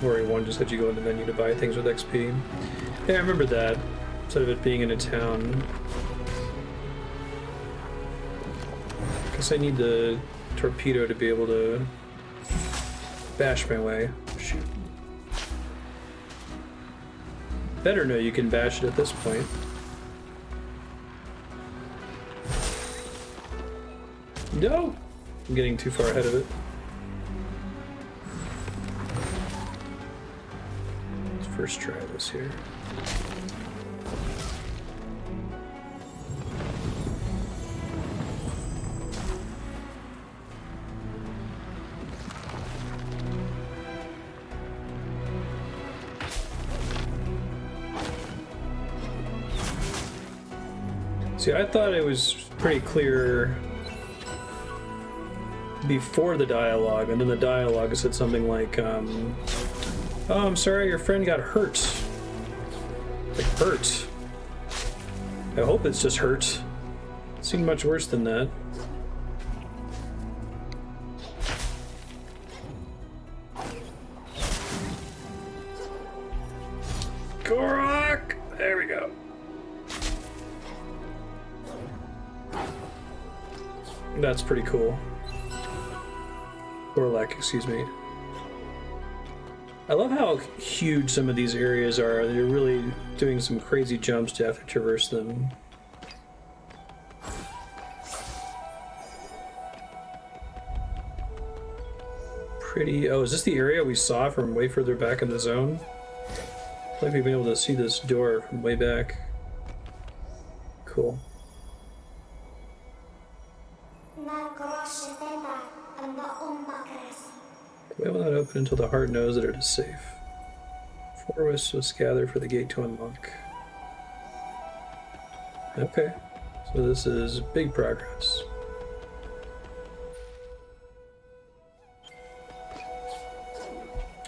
Ori 1 just let you go in the menu to buy things with XP. Yeah, I remember that. Instead of it being in a town. Guess I need the torpedo to be able to bash my way. Shoot. Better know you can bash it at this point. No! I'm getting too far ahead of it. Let's first try this here. See, I thought it was pretty clear before the dialogue, and then the dialogue said something like, oh, I'm sorry, your friend got hurt. Like, hurt. I hope it's just hurt. It seemed much worse than that. Kwolok! There we go. That's pretty cool. Kwolok, excuse me. I love how huge some of these areas are. They're really doing some crazy jumps to have to traverse them. Pretty... Oh, is this the area we saw from way further back in the zone? I feel like we've been able to see this door from way back. Cool. The way will not open until the heart knows that it is safe. 4 wisps must gather for the gate to unlock. Okay, so this is big progress.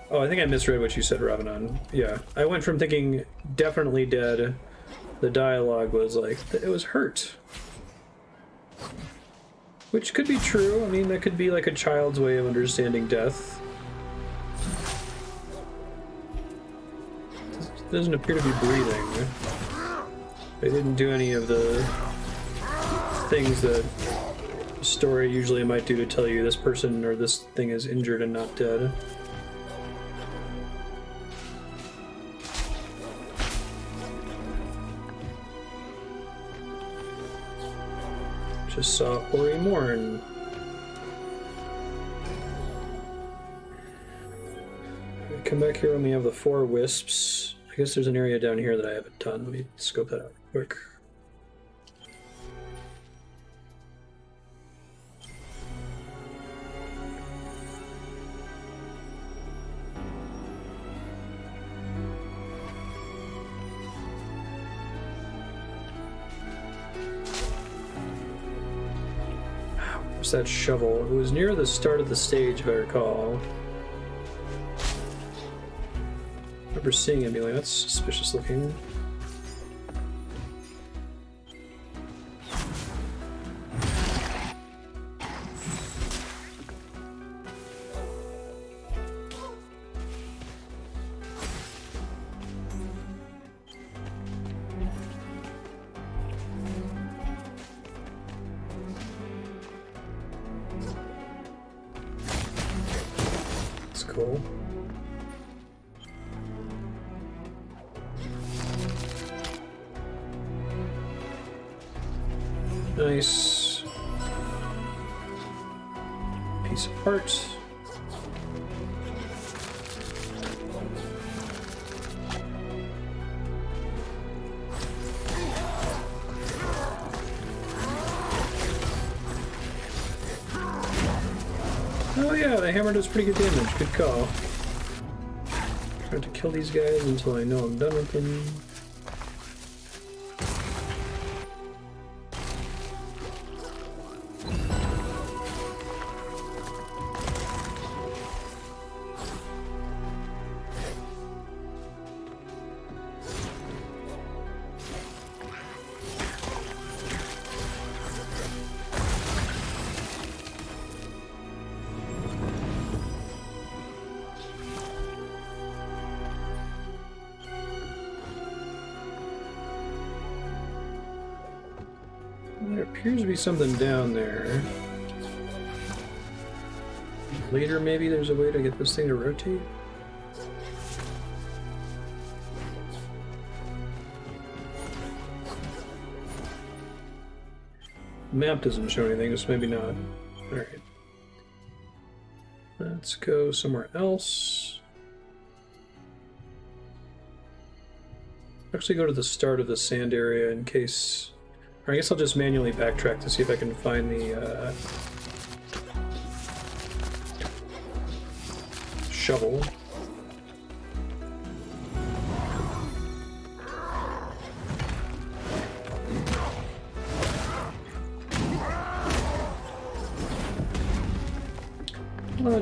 Oh, I think I misread what you said, Ravanon. Yeah, I went from thinking definitely dead. The dialogue was like, it was hurt. Which could be true. I mean, that could be like a child's way of understanding death. It doesn't appear to be breathing. They didn't do any of the things that a story usually might do to tell you this person or this thing is injured and not dead. Just saw Ori Morn. Come back here when we have the 4 wisps. I guess there's an area down here that I haven't done. Let me scope that out real quick. Where's that shovel? It was near the start of the stage, if I recall. I remember seeing it and being like, that's suspicious looking. That's cool. Nice piece of art. Oh yeah, the hammer does pretty good damage. Good call. Trying to kill these guys until I know I'm done with them. There appears to be something down there. Later, maybe there's a way to get this thing to rotate. Map doesn't show anything, so maybe not. Alright. Let's go somewhere else. Actually go to the start of the sand area in case... Or I guess I'll just manually backtrack to see if I can find the shovel.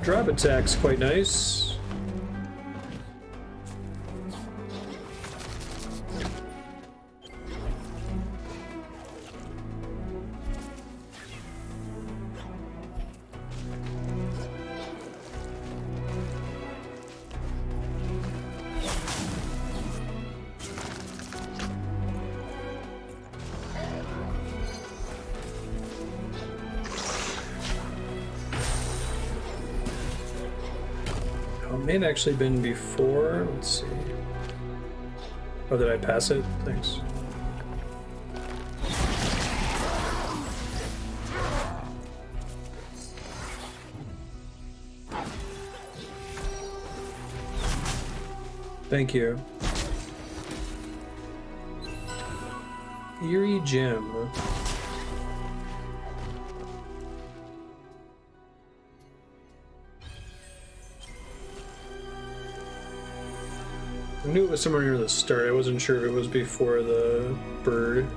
Drop attack's quite nice. May have actually been before. Let's see. Oh, did I pass it? Thanks. Thank you. Eerie Gem. I knew it was somewhere near the start. I wasn't sure if it was before the bird.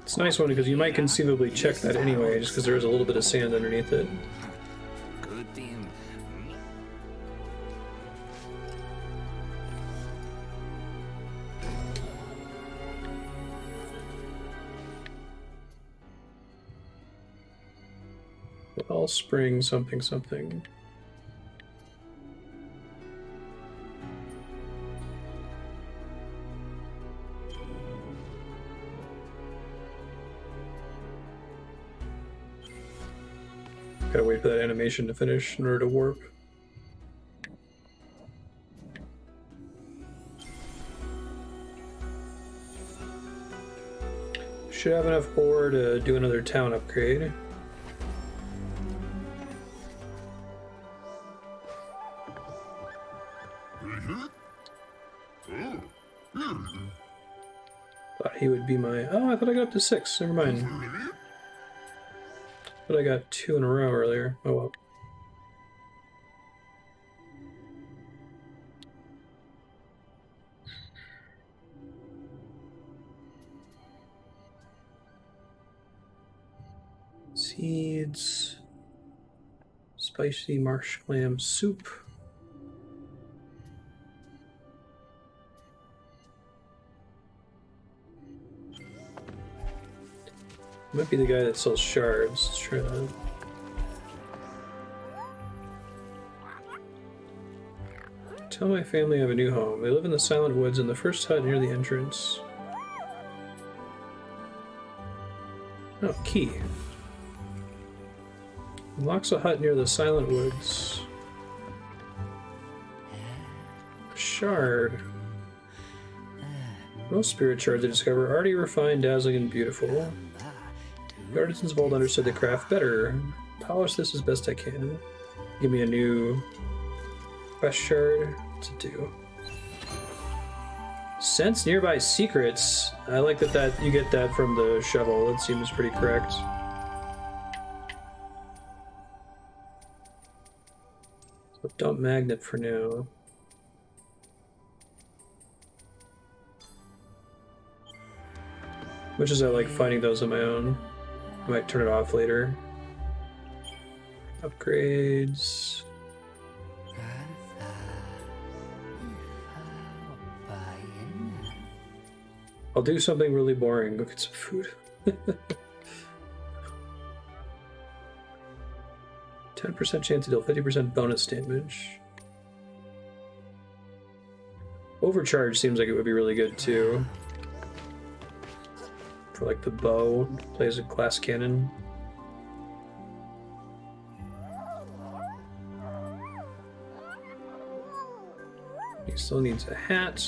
It's a nice one because you might conceivably check that anyway, just because there's a little bit of sand underneath it. Good thing. Wellspring something something. Gotta wait for that animation to finish in order to warp. Should have enough ore to do another town upgrade. Thought he would be my... Oh, I thought I got up to 6. Never mind. But I got 2 in a row earlier. Oh well. Seeds. Spicy marsh clam soup. Might be the guy that sells shards. Let's try that. Tell my family I have a new home. They live in the Silent Woods in the first hut near the entrance. Oh, key. Unlocks a hut near the Silent Woods. Shard. Most spirit shards I discover are already refined, dazzling, and beautiful. The artisans of old understood the craft better. Polish this as best I can. Give me a new quest shard to do. Sense nearby secrets. I like that you get that from the shovel. That seems pretty correct. So dump magnet for now. Much as I like finding those on my own. I might turn it off later. Upgrades. I'll do something really boring. Go get some food. 10% chance to deal 50% bonus damage. Overcharge seems like it would be really good too. For like the bow, plays a glass cannon. He still needs a hat.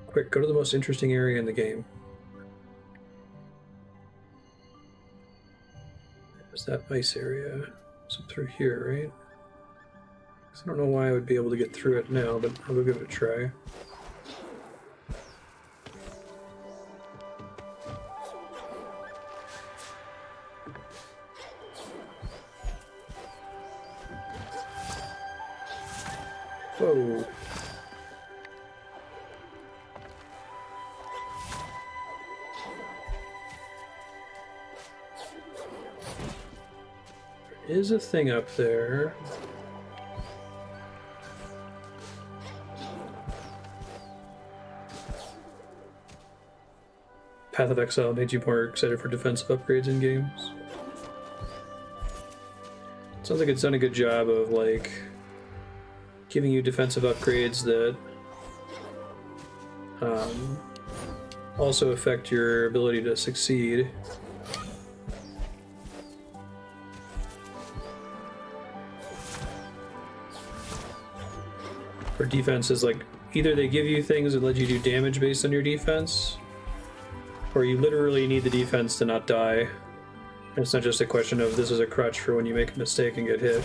Quick, go to the most interesting area in the game. Where's that ice area? It's up through here, right? I don't know why I would be able to get through it now, but I'll go give it a try. Whoa. There is a thing up there. Path of Exile made you more excited for defensive upgrades in games. Sounds like it's done a good job of like giving you defensive upgrades that also affect your ability to succeed. For defense is like either they give you things that let you do damage based on your defense, or you literally need the defense to not die. And it's not just a question of this is a crutch for when you make a mistake and get hit.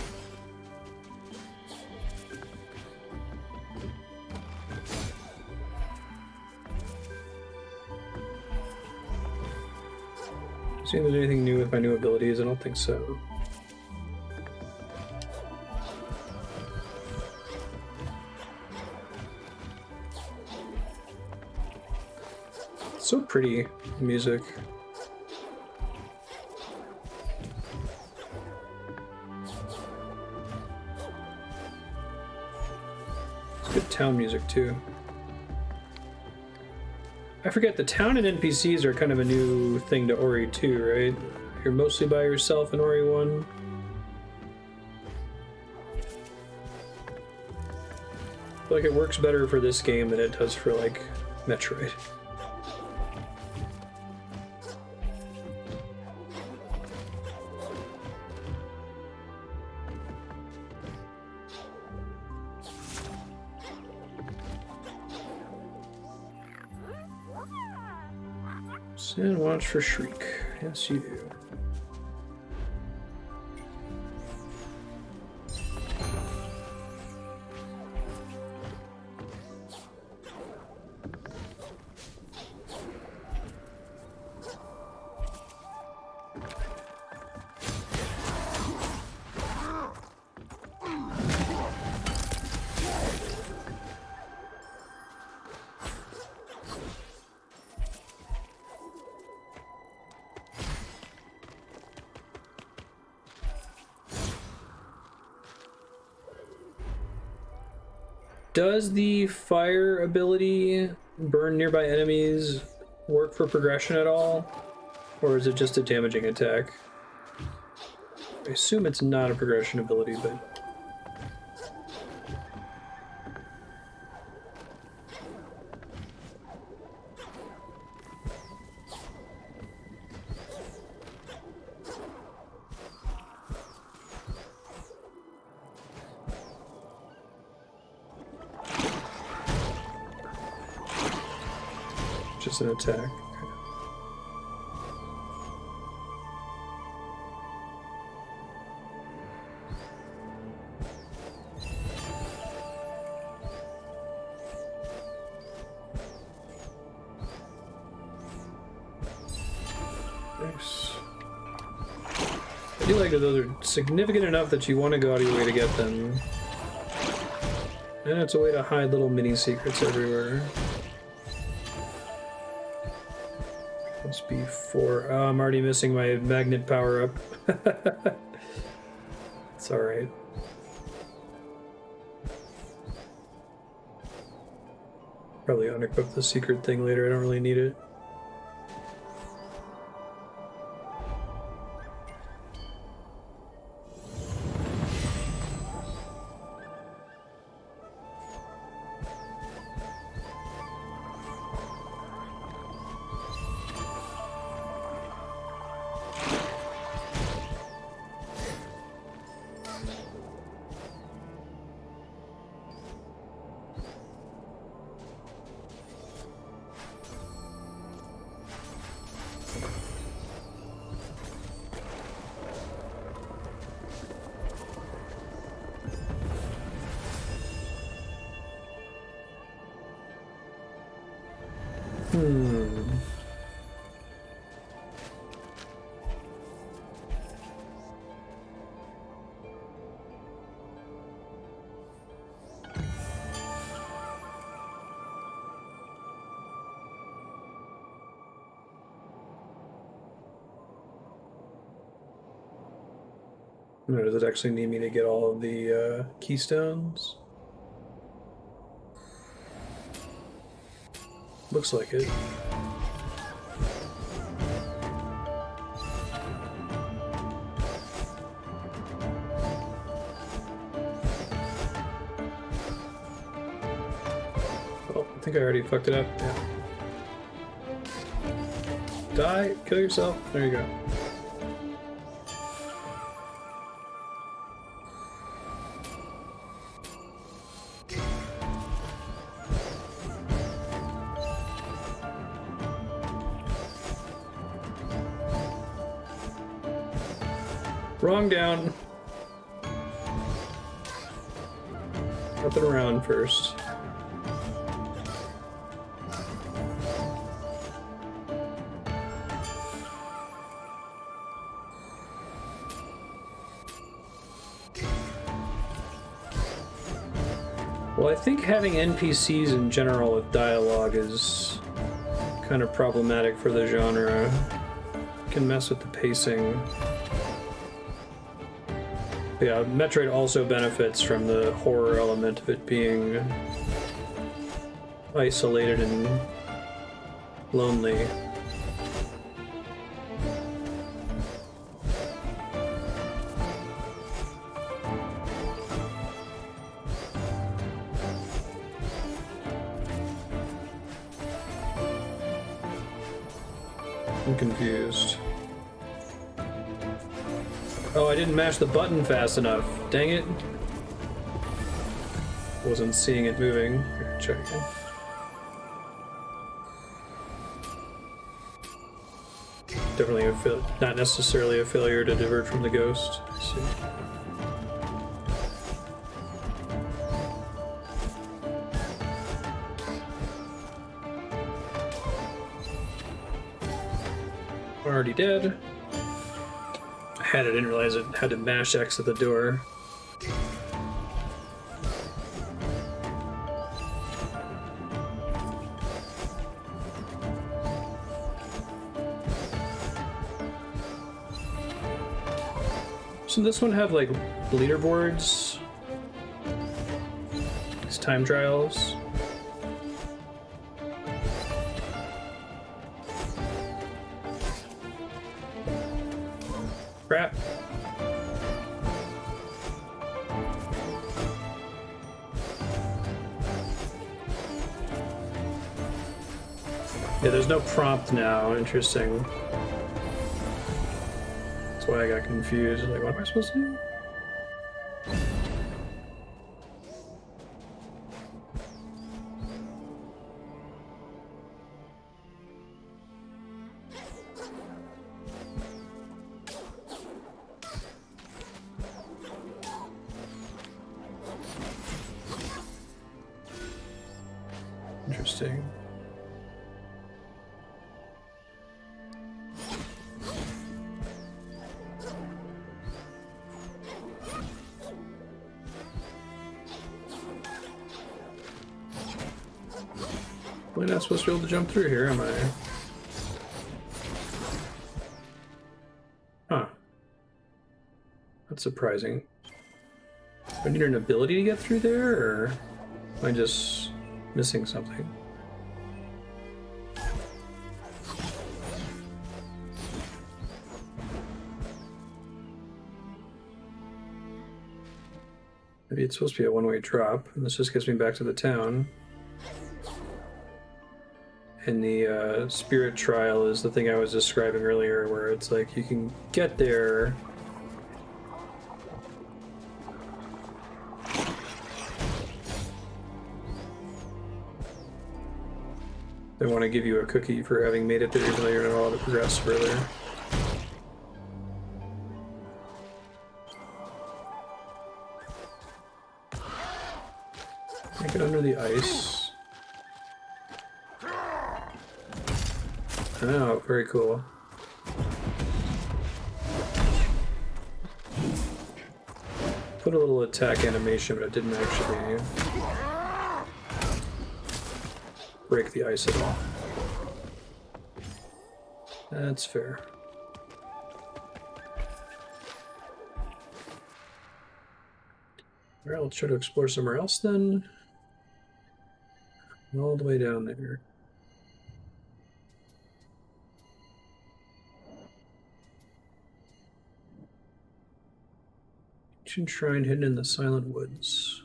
See if there's anything new with my new abilities. I don't think so. So pretty music. It's good town music too. I forget, the town and NPCs are kind of a new thing to Ori 2, right? You're mostly by yourself in Ori 1. I feel like it works better for this game than it does for like Metroid. And watch for Shriek. Yes, you do. Does the fire ability burn nearby enemies work for progression at all? Or is it just a damaging attack? I assume it's not a progression ability, but... just an attack. Nice. I do like that those are significant enough that you want to go out of your way to get them. And it's a way to hide little mini secrets everywhere. Must be 4. Oh, I'm already missing my magnet power up. It's alright. Probably unequip the secret thing later, I don't really need it. No, does it actually need me to get all of the keystones? Looks like it. Oh, I think I already fucked it up. Yeah. Die! Kill yourself! There you go. Wrong down. Up and around first. Well, I think having NPCs in general with dialogue is kind of problematic for the genre. It can mess with the pacing. Yeah, Metroid also benefits from the horror element of it being isolated and lonely. I'm confused. Oh, I didn't mash the button fast enough. Dang it. Wasn't seeing it moving. Here, check again. Definitely not necessarily a failure to divert from the ghost. Let's see. Already dead. I didn't realize it had to mash X at the door. So this one have like leaderboards? These time trials? Crap. Yeah, there's no prompt now. Interesting. That's why I got confused. Like, what am I supposed to do? Interesting. We're not supposed to be able to jump through here, am I? Huh. That's surprising. Do I need an ability to get through there, or am I just missing something? Maybe it's supposed to be a one-way drop, and this just gets me back to the town. And the spirit trial is the thing I was describing earlier, where it's like you can get there. They want to give you a cookie for having made it there, even though you're not allowed to progress further. Can't get under the ice. Oh, very cool. Put a little attack animation, but it didn't actually break the ice at all. That's fair. Alright, let's try to explore somewhere else then. All the way down there. Ancient shrine hidden in the silent woods.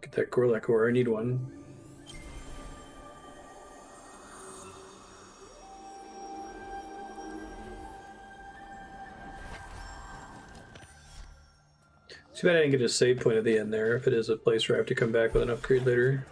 Get that Kwolok ore, I need one. Too bad I didn't get a save point at the end there, if it is a place where I have to come back with an upgrade later.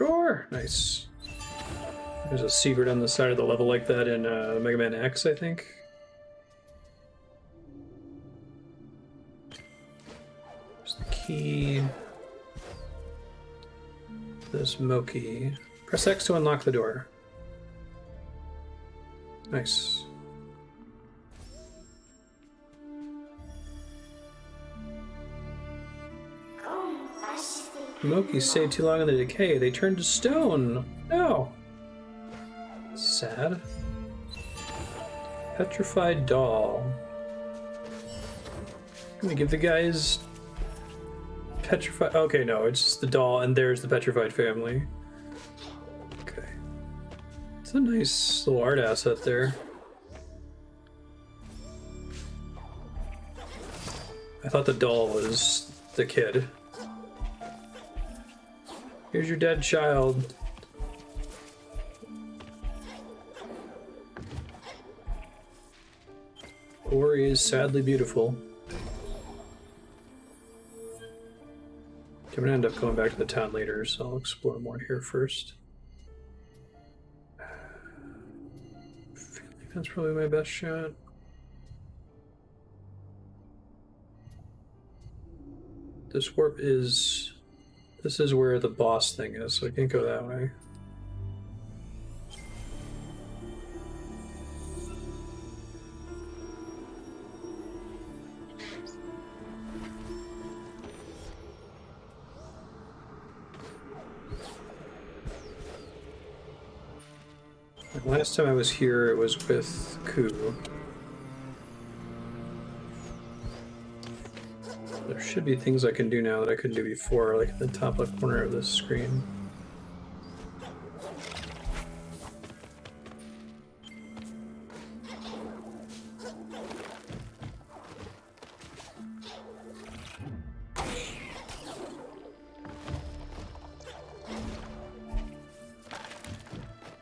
Ore! Nice. There's a secret on the side of the level like that in Mega Man X, I think. There's the key. The smoke key. Press X to unlock the door. Nice. Mokies stayed too long in the decay. They turned to stone. No. Sad. Petrified doll. I'm gonna give the guys petrified. Okay, no, it's just the doll, and there's the petrified family. Okay. It's a nice little art asset there. I thought the doll was the kid. Here's your dead child. Ori is sadly beautiful. I'm gonna end up going back to the town later, so I'll explore more here first. I feel like that's probably my best shot. This warp is... This is where the boss thing is, so I can't go that way. And last time I was here, it was with Ku. There should be things I can do now that I couldn't do before, like at the top left corner of this screen.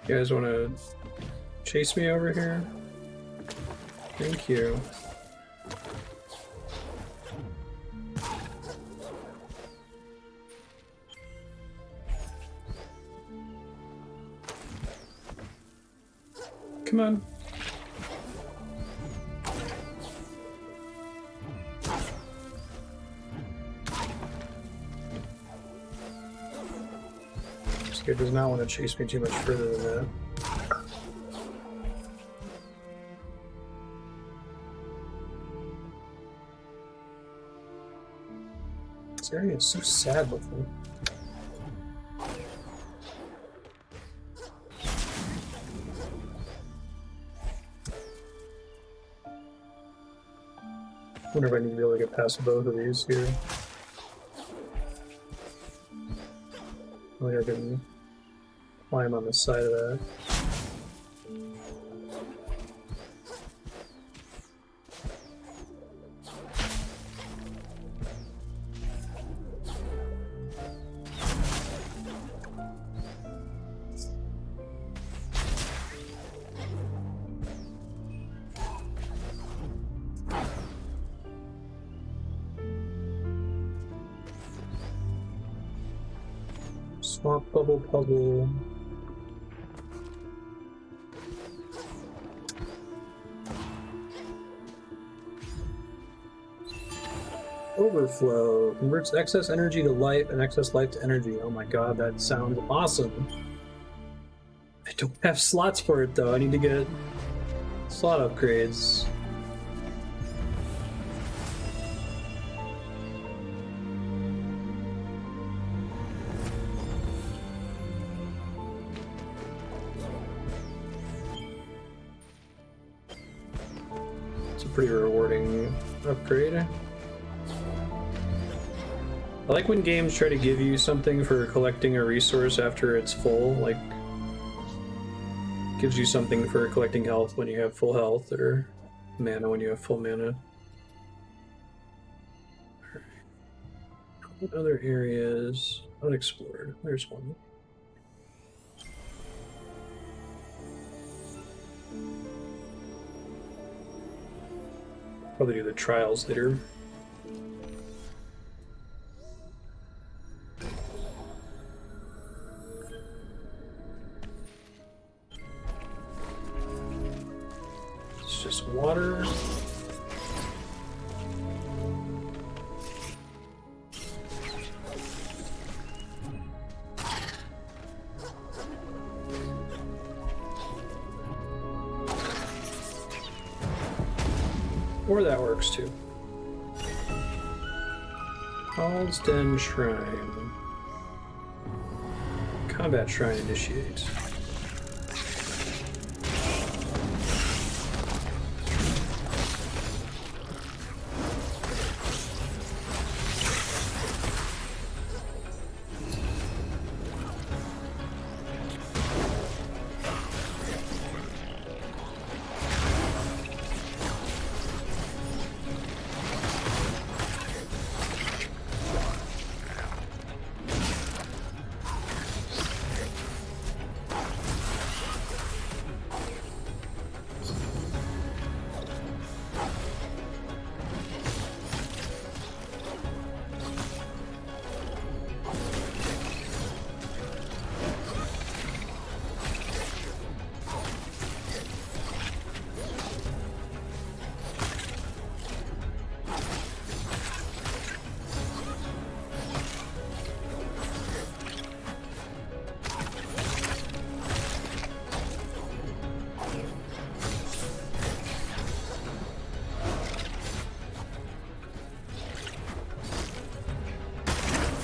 You guys want to chase me over here? Thank you. Come on. This kid does not want to chase me too much further than that. This area is so sad looking. I wonder if I need to be able to get past both of these here. I think I can climb on the side of that. Pop bubble puzzle. Overflow converts excess energy to life and excess life to energy. Oh my god, that sounds awesome. I don't have slots for it though. I need to get slot upgrades. It's a pretty rewarding upgrade. I like when games try to give you something for collecting a resource after it's full, like gives you something for collecting health when you have full health, or mana when you have full mana. Alright. What other areas unexplored? There's one. Probably do the trials later. Just water. Or that works too. Hall's Den Shrine. Combat Shrine initiate.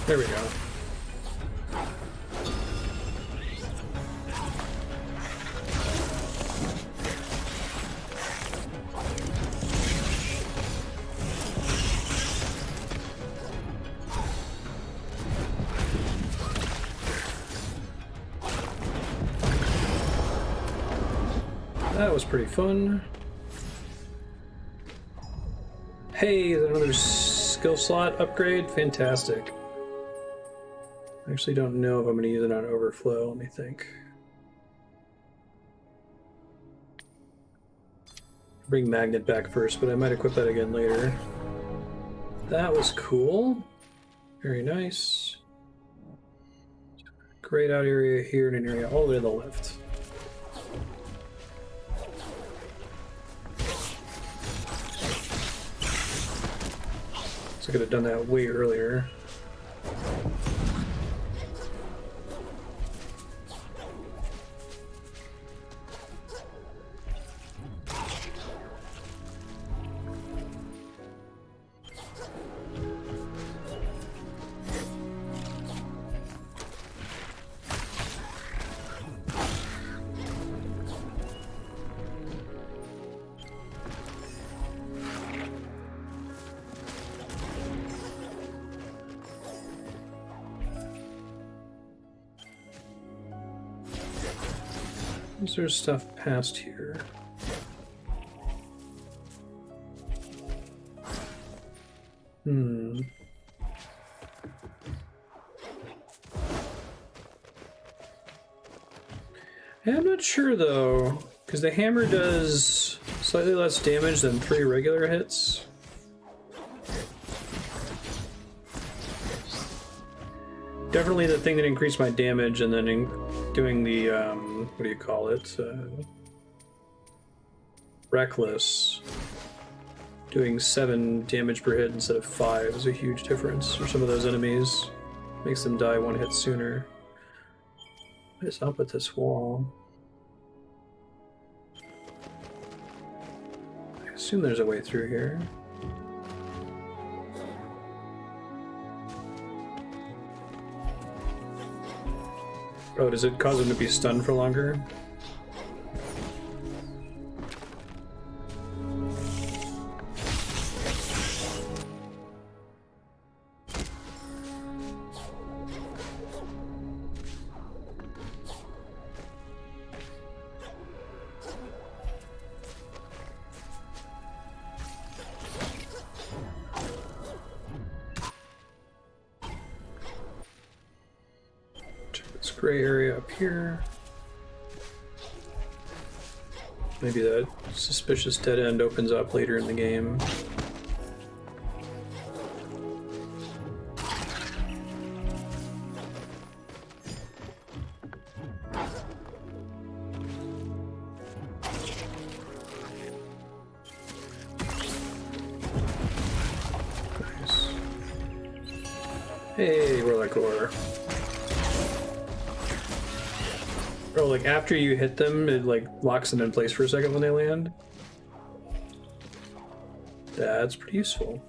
There we go. That was pretty fun. Hey, another skill slot upgrade. Fantastic. I actually don't know if I'm going to use it on overflow. Let me think. Bring magnet back first, but I might equip that again later. That was cool. Very nice. Great out area here and an area all the way to the left. So I could have done that way earlier. Is there stuff past here? I'm not sure though, because the hammer does slightly less damage than 3 regular hits. Definitely the thing that increased my damage, and then doing the, what do you call it? Reckless. Doing 7 damage per hit instead of 5 is a huge difference for some of those enemies. Makes them die 1 hit sooner. What is up with this wall? I assume there's a way through here. Oh, does it cause them to be stunned for longer? Gray area up here. Maybe that suspicious dead end opens up later in the game. Nice. Hey, Warlock Ore. Oh, like after you hit them, it like locks them in place for a second when they land? That's pretty useful.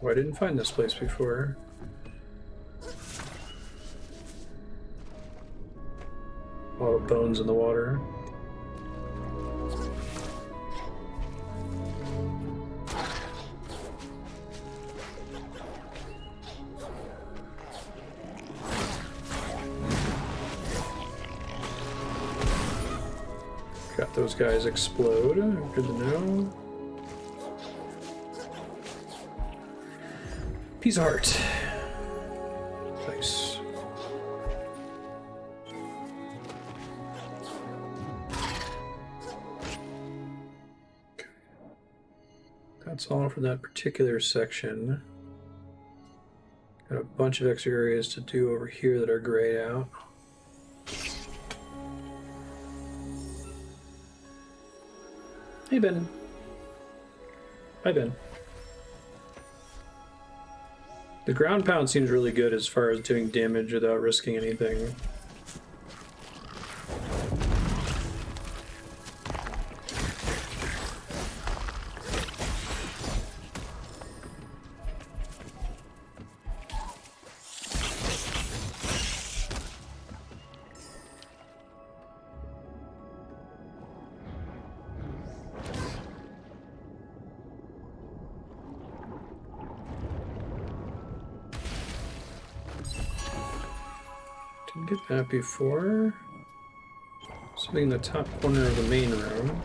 Oh, I didn't find this place before. A lot of bones in the water. Got those guys explode. Good to know. Piece of heart. Nice. Okay. That's all for that particular section. Got a bunch of extra areas to do over here that are grayed out. Hey, Ben. Hi, Ben. The ground pound seems really good as far as doing damage without risking anything. Get that before. Something in the top corner of the main room.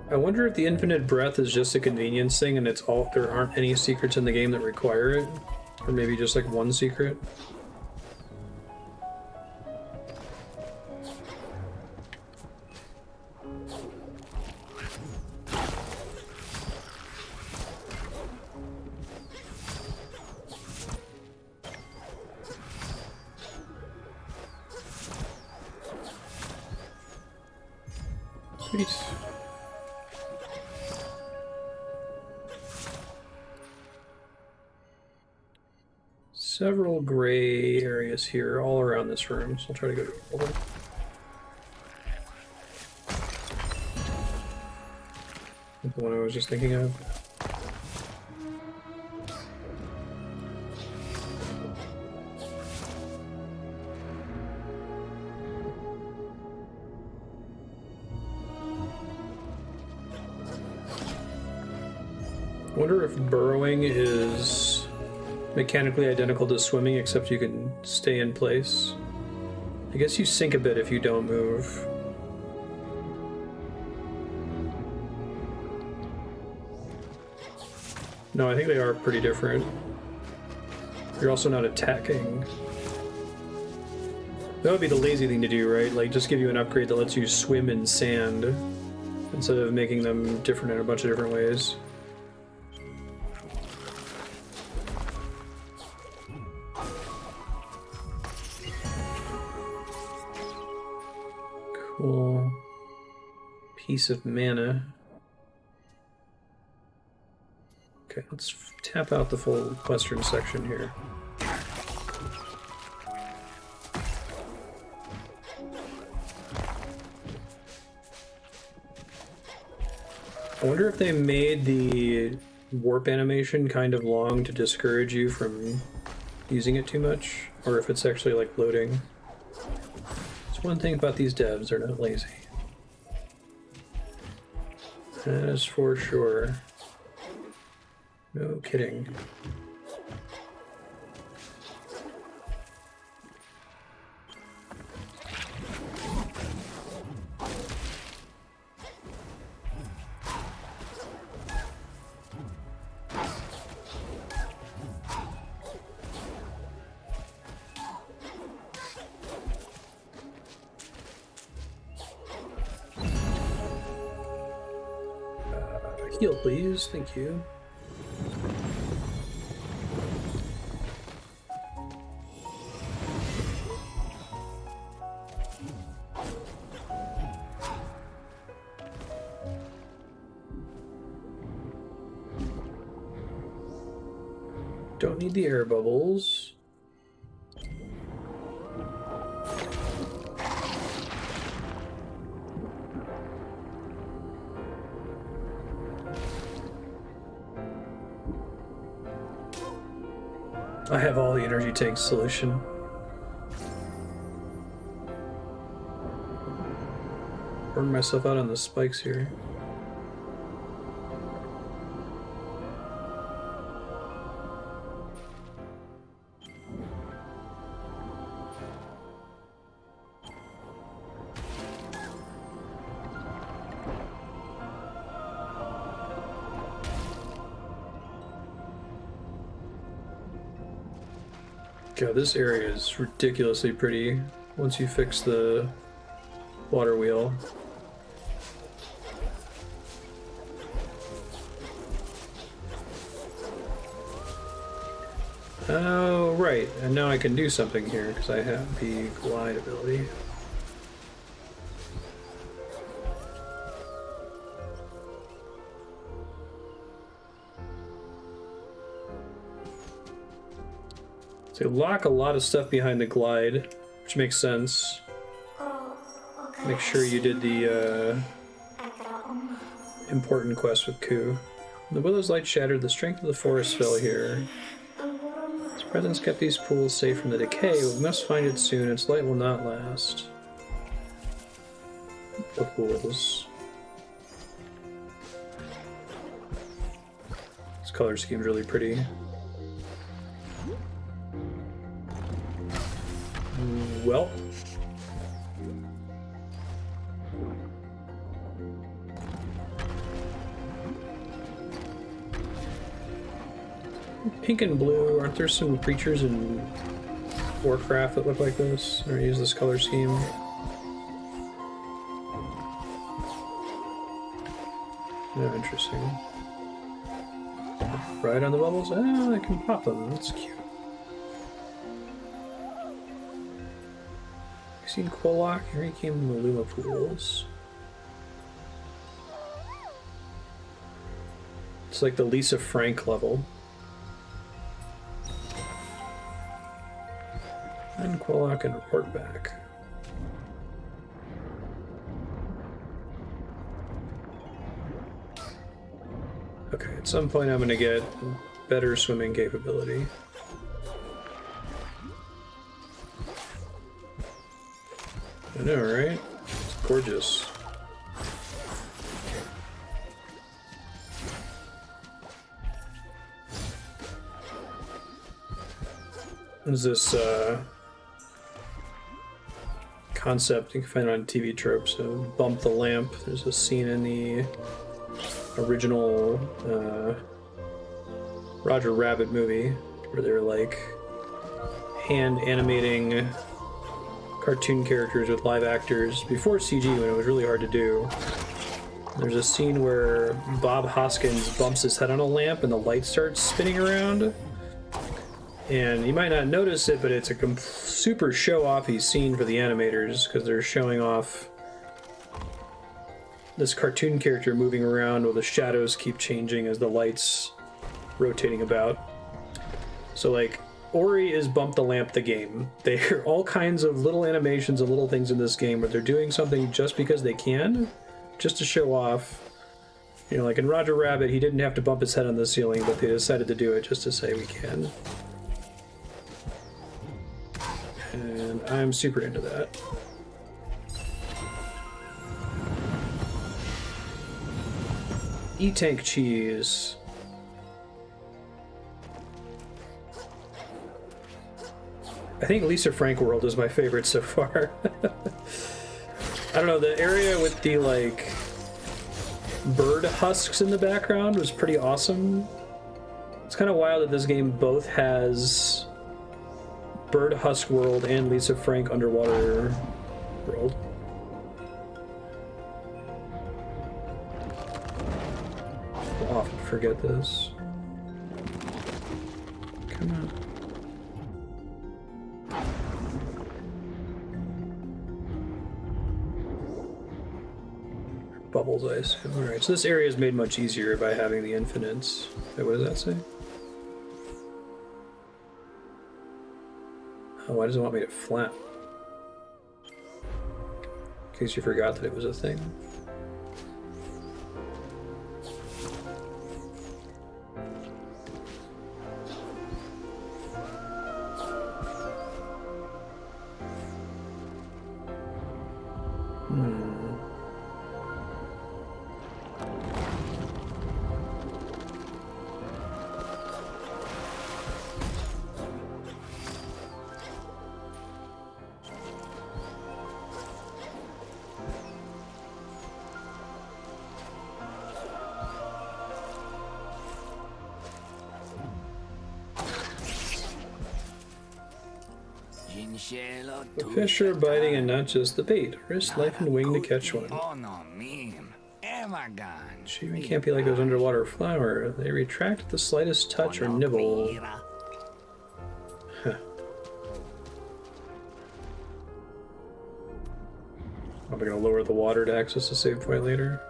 I wonder if the infinite breath is just a convenience thing and it's all there aren't any secrets in the game that require it. Or maybe just like one secret. Sweet. Several gray areas here all around this room, so I'll try to go to all of them. The one I was just thinking of. I wonder if burrowing is mechanically identical to swimming, except you can stay in place. I guess you sink a bit if you don't move. No, I think they are pretty different. You're also not attacking. That would be the lazy thing to do, right? Like, just give you an upgrade that lets you swim in sand instead of making them different in a bunch of different ways. Cool. Piece of mana. Okay, let's tap out the full western section here. I wonder if they made the warp animation kind of long to discourage you from using it too much, or if it's actually like loading. It's one thing about these devs, they're not lazy. That is for sure. No kidding. Heal, please. Thank you. Don't need the air bubbles. I have all the energy tank solution. Burn myself out on the spikes here. God, this area is ridiculously pretty once you fix the water wheel. Oh, right, and now I can do something here because I have the glide ability. They lock a lot of stuff behind the glide, which makes sense. Make sure you did the important quest with Ku. The willow's light shattered, the strength of the forest fell here. Its presence kept these pools safe from the decay. We must find it soon, its light will not last. The pools. This color scheme's really pretty. Well, pink and blue, aren't there some creatures in Warcraft that look like this? Or use this color scheme? Oh, interesting. Right on the bubbles? Ah, I can pop them, that's cute. Seen Kwolok? Here he came in the Luma pools. It's like the Lisa Frank level. And Kwolok can report back. Okay, at some point I'm gonna get better swimming capability. I know, right? It's gorgeous. There's this concept you can find on TV tropes of bump the lamp. There's a scene in the original Roger Rabbit movie where they're like hand animating cartoon characters with live actors before CG when it was really hard to do. There's a scene where Bob Hoskins bumps his head on a lamp and the light starts spinning around. And you might not notice it, but it's a super show-offy scene for the animators because they're showing off this cartoon character moving around while the shadows keep changing as the lights rotating about. So like, Ori is Bump the Lamp the game. There are all kinds of little animations and little things in this game where they're doing something just because they can, just to show off. You know, like in Roger Rabbit, he didn't have to bump his head on the ceiling, but they decided to do it just to say we can. And I'm super into that. E-Tank cheese. I think Lisa Frank World is my favorite so far. I don't know, the area with the like bird husks in the background was pretty awesome. It's kind of wild that this game both has Bird Husk World and Lisa Frank Underwater World. I'll often forget this. Come on. Bubbles, I assume. Alright, so this area is made much easier by having the infinites. Wait, what does that say? Oh, why does it want me to flat? In case you forgot that it was a thing. The fish are biting and not just the bait. Risk life and wing to catch one. Achievement can't be like those underwater flower. They retract at the slightest touch or nibble. Huh. Am I gonna lower the water to access the save point later?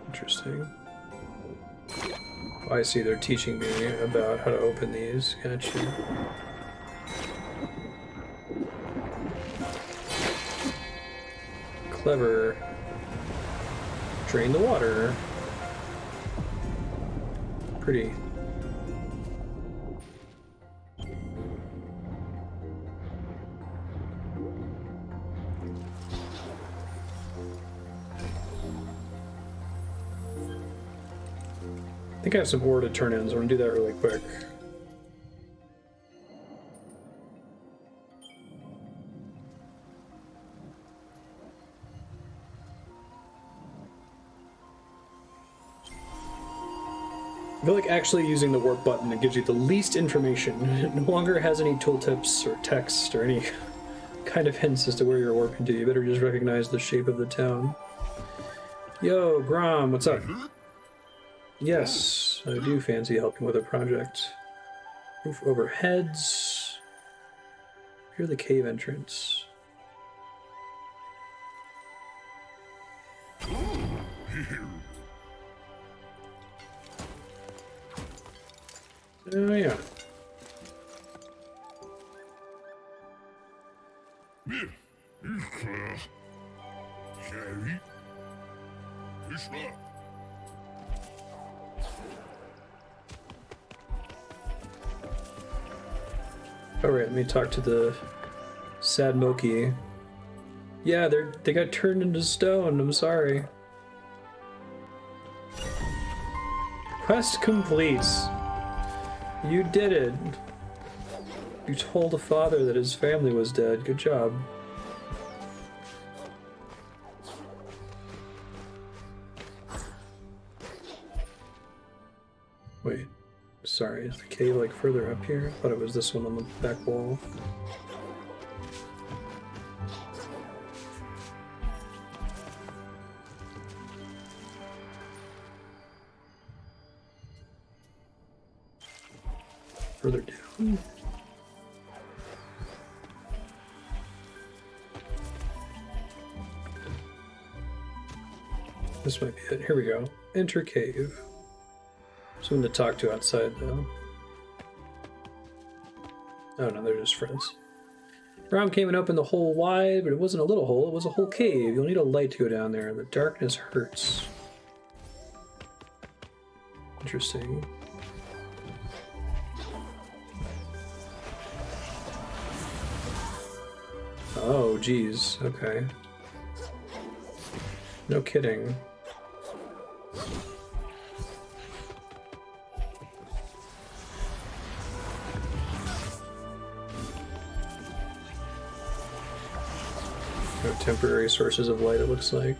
Interesting. Oh, I see they're teaching me about how to open these. Gotcha. Clever. Drain the water. Pretty. I think I have some ore to turn in, so I'm gonna do that really quick. I feel like actually using the warp button, it gives you the least information. It no longer has any tooltips or text or any kind of hints as to where you're warping to. You better just recognize the shape of the town. Yo, Grom, what's up? Yes, I do fancy helping with a project. Roof over heads. Here's the cave entrance. Oh yeah. Alright, let me talk to the sad Moki. Yeah, they got turned into stone, I'm sorry. Quest complete. You did it. You told a father that his family was dead. Good job. Wait. Sorry, is the cave like further up here? I thought it was this one on the back wall. Further down. This might be it. Here we go. Enter cave. Someone to talk to outside, though. Oh no, they're just friends. Rom came and opened the hole wide, but it wasn't a little hole, it was a whole cave. You'll need a light to go down there, and the darkness hurts. Interesting. Oh, geez. Okay. No kidding. No temporary sources of light, it looks like.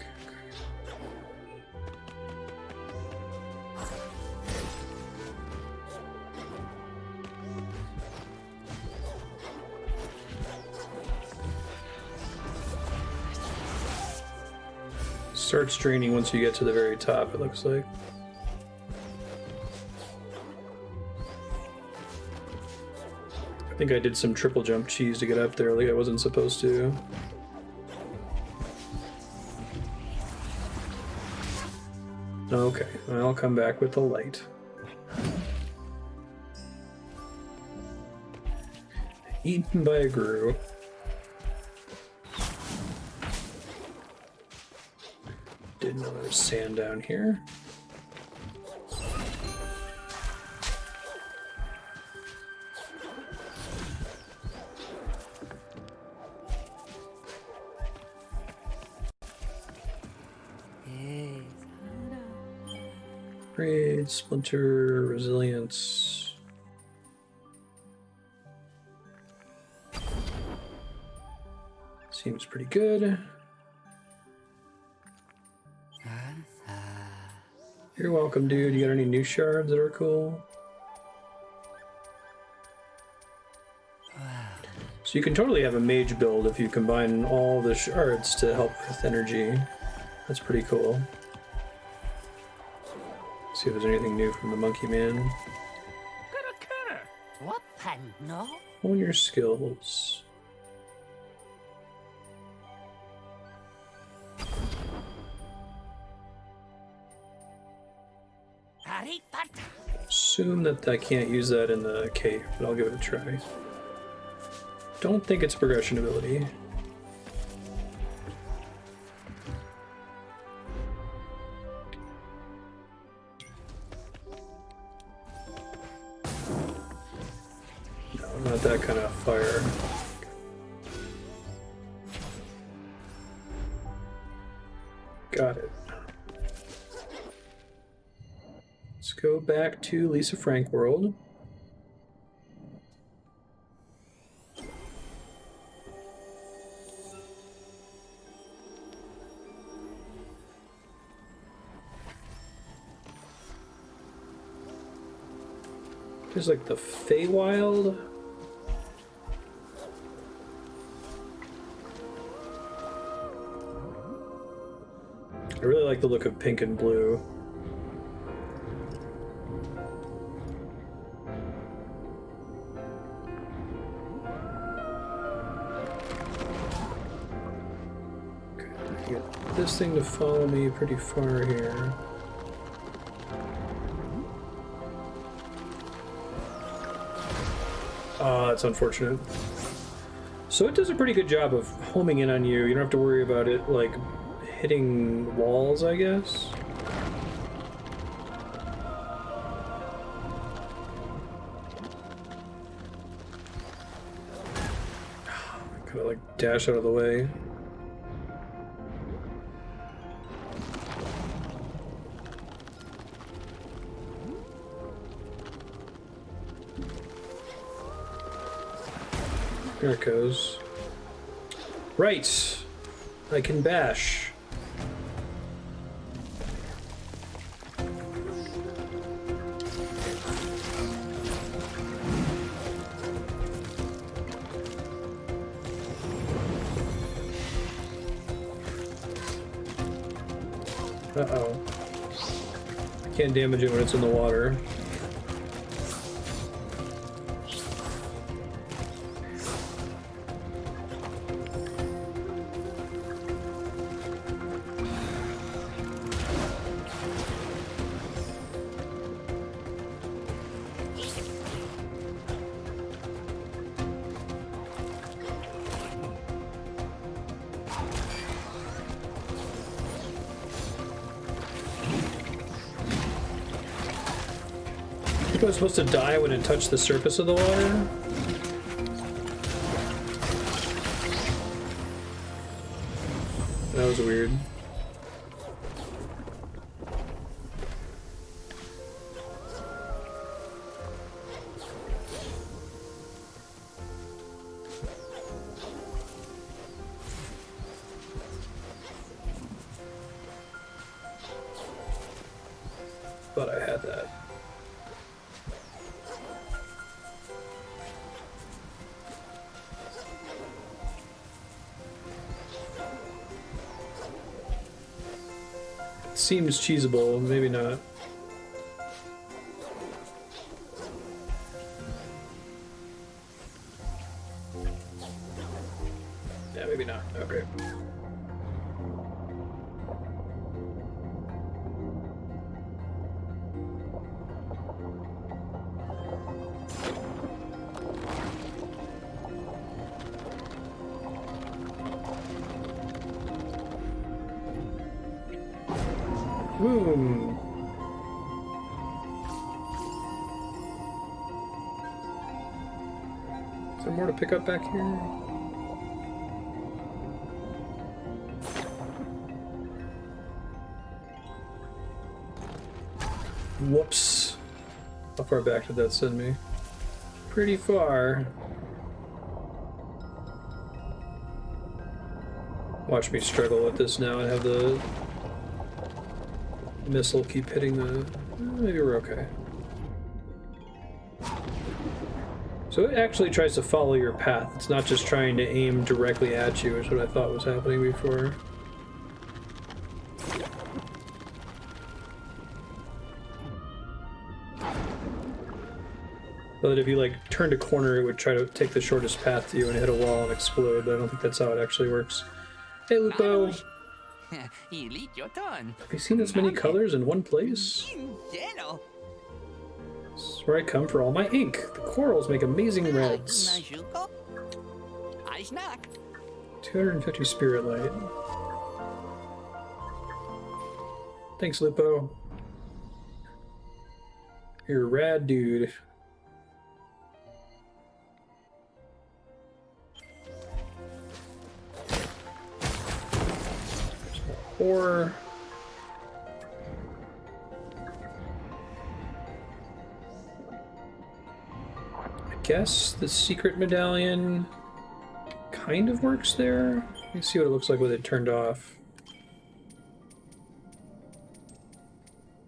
Starts draining once you get to the very top, it looks like. I think I did some triple jump cheese to get up there like I wasn't supposed to. Okay, I'll come back with the light. Eaten by a Gru. Didn't know there was sand down here. Raid, splinter, resilience. Seems pretty good. You're welcome, dude. You got any new shards that are cool? So you can totally have a mage build if you combine all the shards to help with energy. That's pretty cool. See if there's anything new from the monkey man. Hone your skills. Assume that I can't use that in the cave, but I'll give it a try. Don't think it's a progression ability. No, not that kind of fire. Got it. Let's go back to Lisa Frank world. There's like the Feywild. I really like the look of pink and blue. Okay, get this thing to follow me pretty far here. That's unfortunate. So it does a pretty good job of homing in on you. You don't have to worry about it, like, hitting walls, I guess. Kind of, like, dash out of the way. There it goes. Right! I can bash. Uh-oh. I can't damage it when it's in the water. It was supposed to die when it touched the surface of the water? That was weird. But I had that. Seems cheesable, maybe not. Yeah, maybe not. Okay. Boom. Is there more to pick up back here? Whoops. How far back did that send me? Pretty far. Watch me struggle with this now and have the missile keep hitting the... Maybe we're okay. So it actually tries to follow your path. It's not just trying to aim directly at you, is what I thought was happening before. So that if you, like, turned a corner, it would try to take the shortest path to you and hit a wall and explode, but I don't think that's how it actually works. Hey, Lupo! Have you seen this many colors in one place? This is where I come for all my ink. The corals make amazing reds. 250 spirit light. Thanks, Lupo. You're a rad dude. Or I guess the secret medallion kind of works there. Let me see what it looks like with it turned off.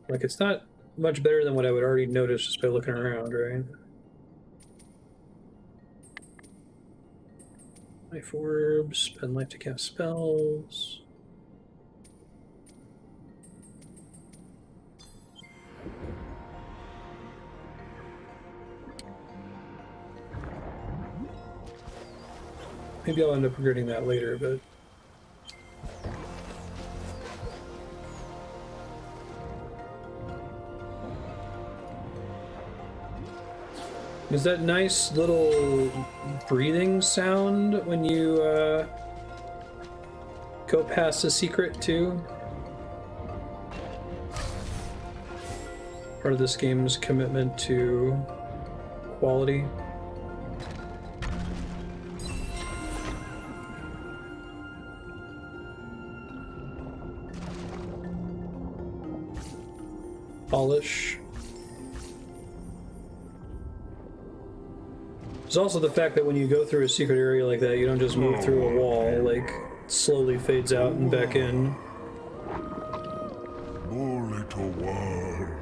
Like, it's not much better than what I would already notice just by looking around, right? Life orbs, spend life to cast spells. Maybe I'll end up regretting that later, but... Is that nice little breathing sound when you go past the secret too? Part of this game's commitment to quality. Polish. There's also the fact that when you go through a secret area like that, you don't just move through a wall, like, it slowly fades out and back in. Bulitowar,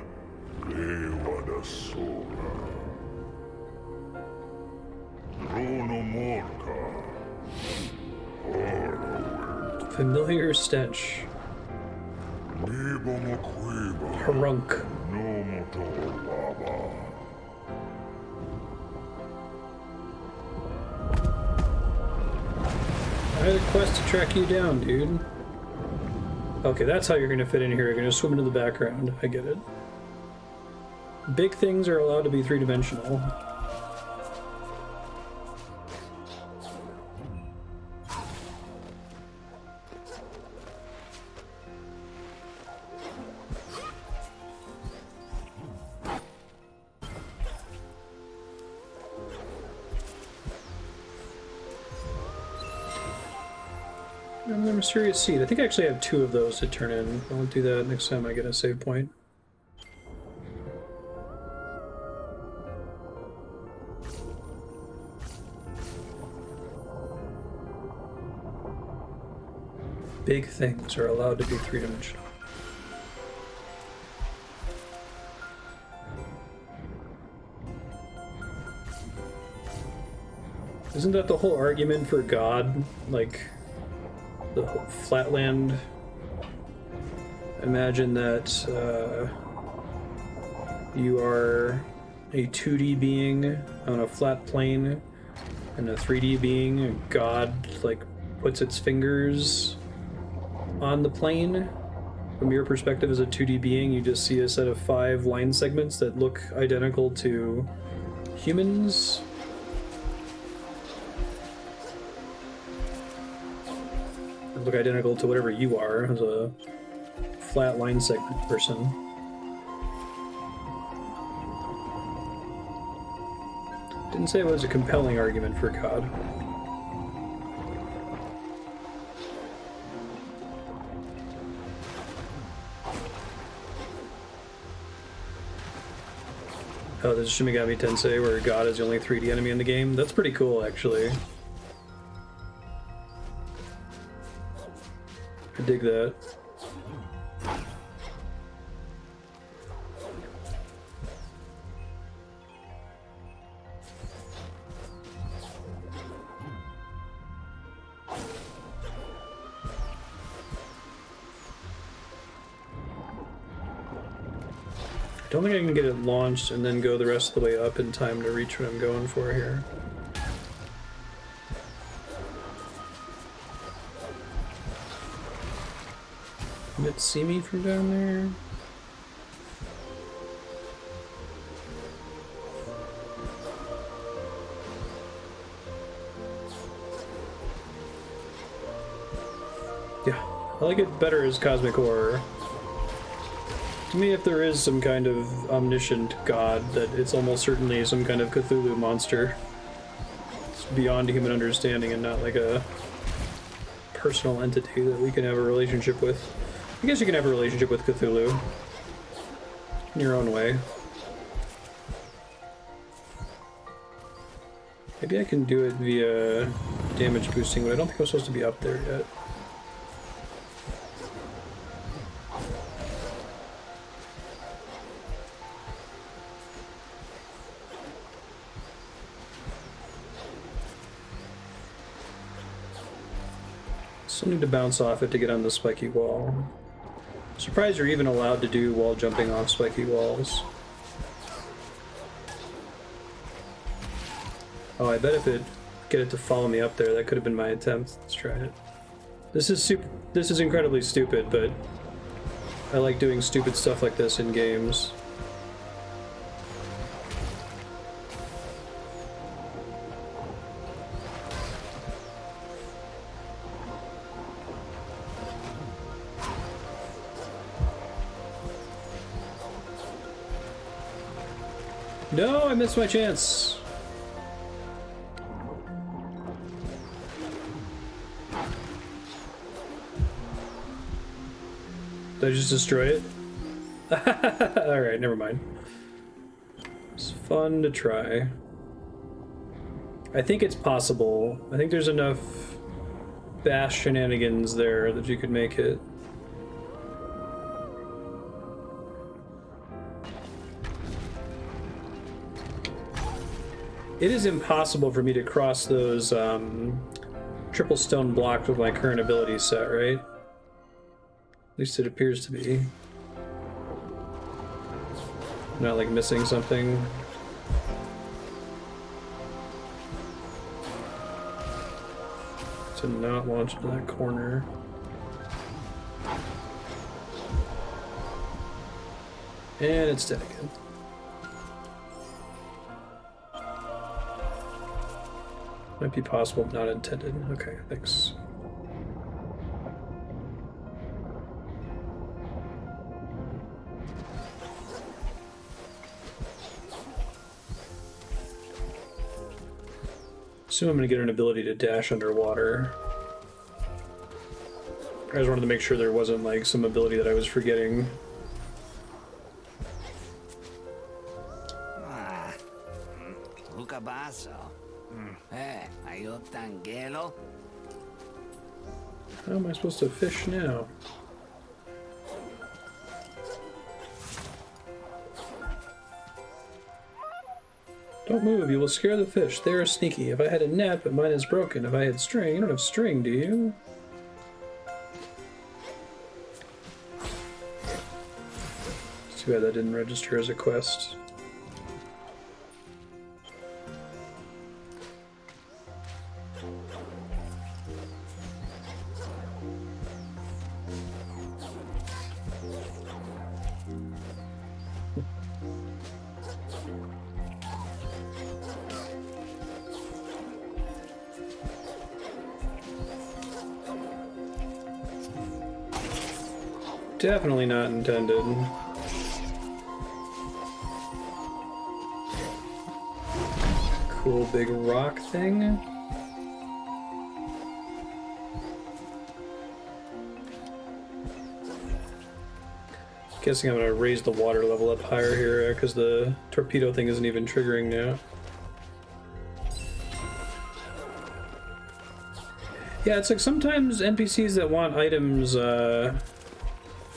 Lewadasora. Dronomorka. Horrowing. Familiar stench. Nibomoquiba. Harunk. Nomoto Baba. I had a quest to track you down, dude. Okay, that's how you're gonna fit in here. You're gonna swim into the background. I get it. Big things are allowed to be three-dimensional. Another mysterious seed. I think I actually have 2 of those to turn in. I'll do that next time I get a save point. Big things are allowed to be three-dimensional. Isn't that the whole argument for God? Like, the whole flatland? Imagine that you are a 2D being on a flat plane, and a 3D being, and God, like, puts its fingers on the plane. From your perspective as a 2D being, you just see a set of 5 line segments that look identical to humans. Look identical to whatever you are as a flat line segment person. Didn't say it was a compelling argument for God. Oh, this is Shimigami Tensei, where God is the only 3D enemy in the game. That's pretty cool, actually. I dig that. I don't think I can get it launched and then go the rest of the way up in time to reach what I'm going for here. Can it see me from down there? Yeah, I like it better as cosmic horror. To me, if there is some kind of omniscient god, that it's almost certainly some kind of Cthulhu monster. It's beyond human understanding and not like a personal entity that we can have a relationship with. I guess you can have a relationship with Cthulhu in your own way. Maybe I can do it via damage boosting, but I don't think I'm supposed to be up there yet. Still need to bounce off it to get on the spiky wall. Surprised you're even allowed to do wall jumping off spiky walls. Oh, I bet if it get it to follow me up there, that could have been my attempt. Let's try it. This is incredibly stupid, but I like doing stupid stuff like this in games. No, I missed my chance. Did I just destroy it? Alright, never mind. It's fun to try. I think it's possible. I think there's enough bash shenanigans there that you could make it. It is impossible for me to cross those triple stone blocks with my current ability set, right? At least it appears to be. Not like missing something. To not launch into that corner. And it's dead again. Might be possible, not intended. Okay, thanks. Assume I'm gonna get an ability to dash underwater. I just wanted to make sure there wasn't like some ability that I was forgetting. Luca Basso. Ayotangelo. How am I supposed to fish now? Don't move, you will scare the fish. They are sneaky. If I had a net, but mine is broken. If I had string, you don't have string, do you? It's too bad that didn't register as a quest. Definitely not intended. Cool big rock thing. Guessing I'm gonna raise the water level up higher here because the torpedo thing isn't even triggering now. Yeah, it's like sometimes NPCs that want items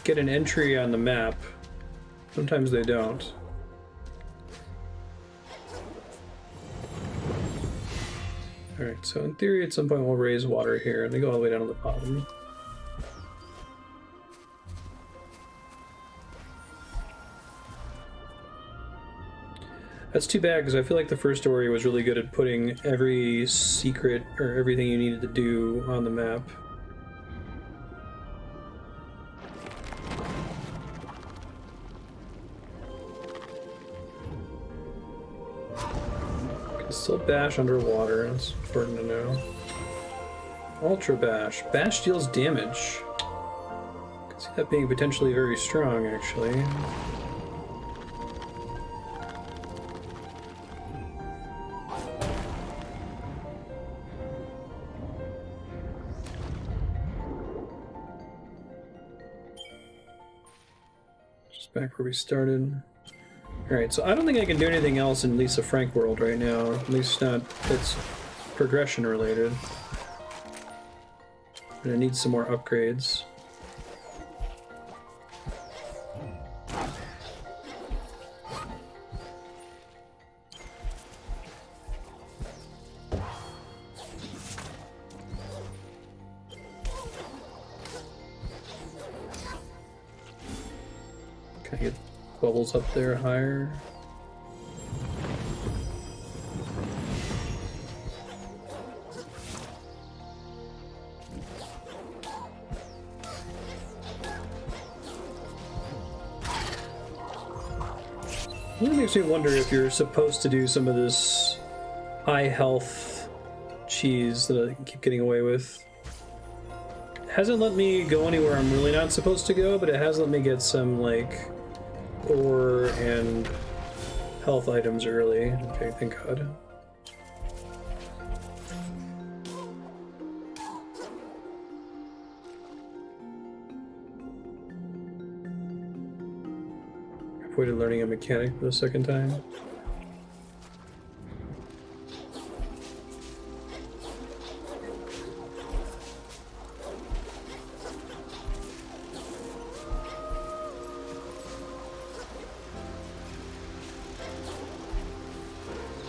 get an entry on the map. Sometimes they don't. Alright, so in theory at some point we'll raise water here and they go all the way down to the bottom. That's too bad because I feel like the first story was really good at putting every secret or everything you needed to do on the map. Still bash underwater, that's important to know. Ultra bash. Bash deals damage. I can see that being potentially very strong, actually. Just back where we started. Alright, so I don't think I can do anything else in Lisa Frank World right now. At least not that's progression related. And I need some more upgrades. Can I get bubbles up there higher? It really makes me wonder if you're supposed to do some of this high health cheese that I keep getting away with. It hasn't let me go anywhere I'm really not supposed to go, but it has let me get some like ore and health items early. Okay, thank God. Avoided learning a mechanic for the second time.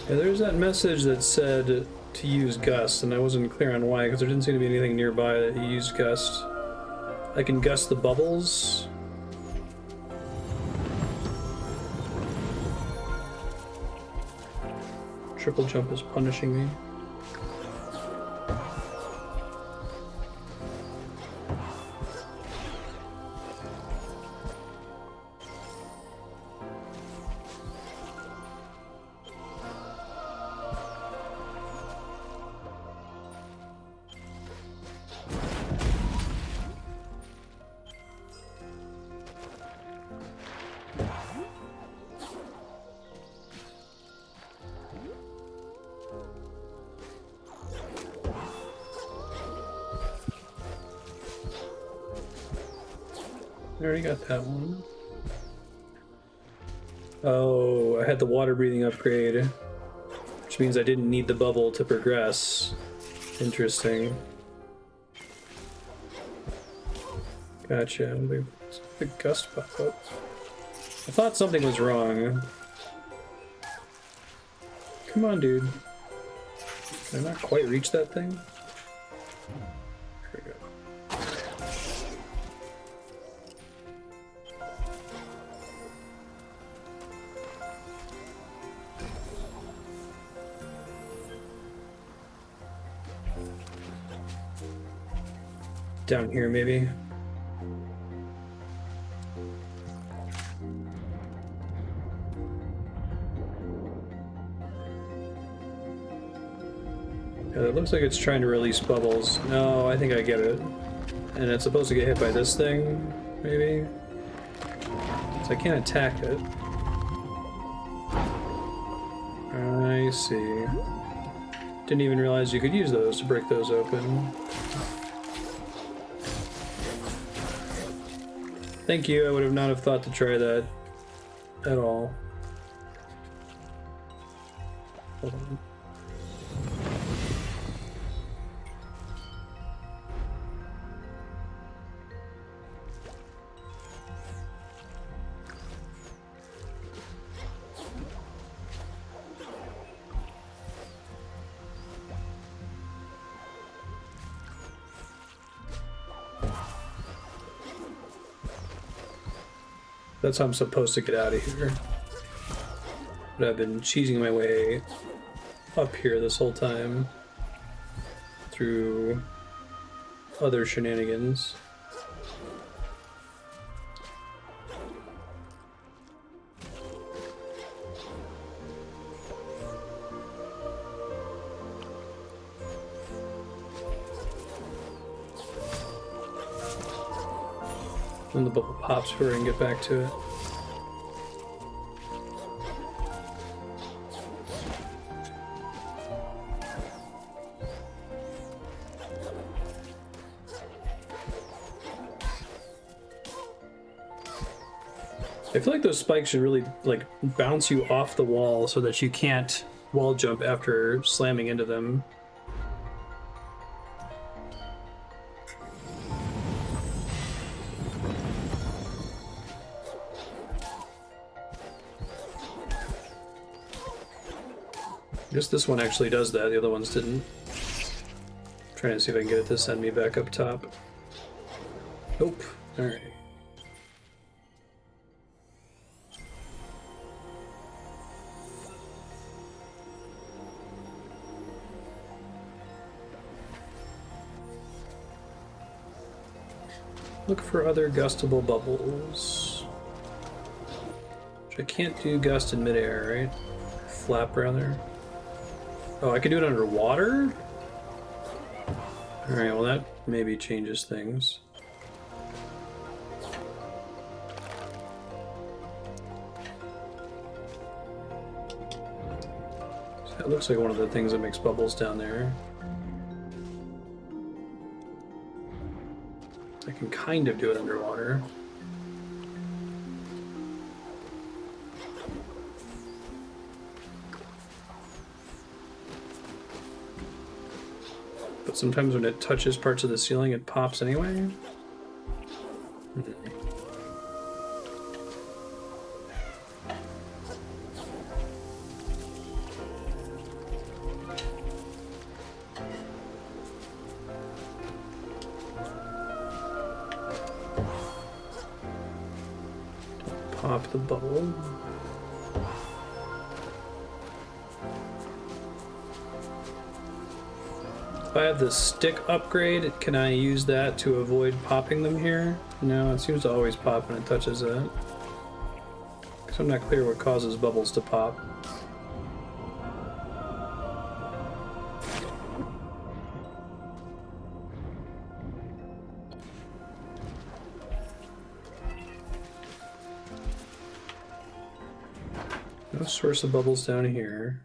Yeah, there's that message that said to use Gust, and I wasn't clear on why, because there didn't seem to be anything nearby that you used Gust. I can gust the bubbles. Triple jump is punishing me. I already got that one. Oh, I had the water breathing upgrade, which means I didn't need the bubble to progress. Interesting. Gotcha. The gust pop up. I thought something was wrong. Come on, dude. Can I not quite reach that thing? There we go. Down here, maybe. Yeah, it looks like it's trying to release bubbles. No, I think I get it. And it's supposed to get hit by this thing, maybe? So I can't attack it. I see. Didn't even realize you could use those to break those open. Thank you, I would have not have thought to try that at all. Hold on. That's how I'm supposed to get out of here. But I've been cheesing my way up here this whole time through other shenanigans. When the bubble pops before I can get back to it. I feel like those spikes should really like bounce you off the wall so that you can't wall jump after slamming into them. I guess this one actually does that, the other ones didn't. Trying to see if I can get it to send me back up top. Nope. Alright. Look for other gustable bubbles. Which I can't do gust in midair, right? Flap, rather. Oh, I can do it underwater? Alright, well that maybe changes things. So that looks like one of the things that makes bubbles down there. I can kind of do it underwater. But sometimes when it touches parts of the ceiling, it pops anyway. pop the bubble. If I have the stick upgrade, can I use that to avoid popping them here? No, it seems to always pop when it touches that. So I'm not clear what causes bubbles to pop. No source of bubbles down here.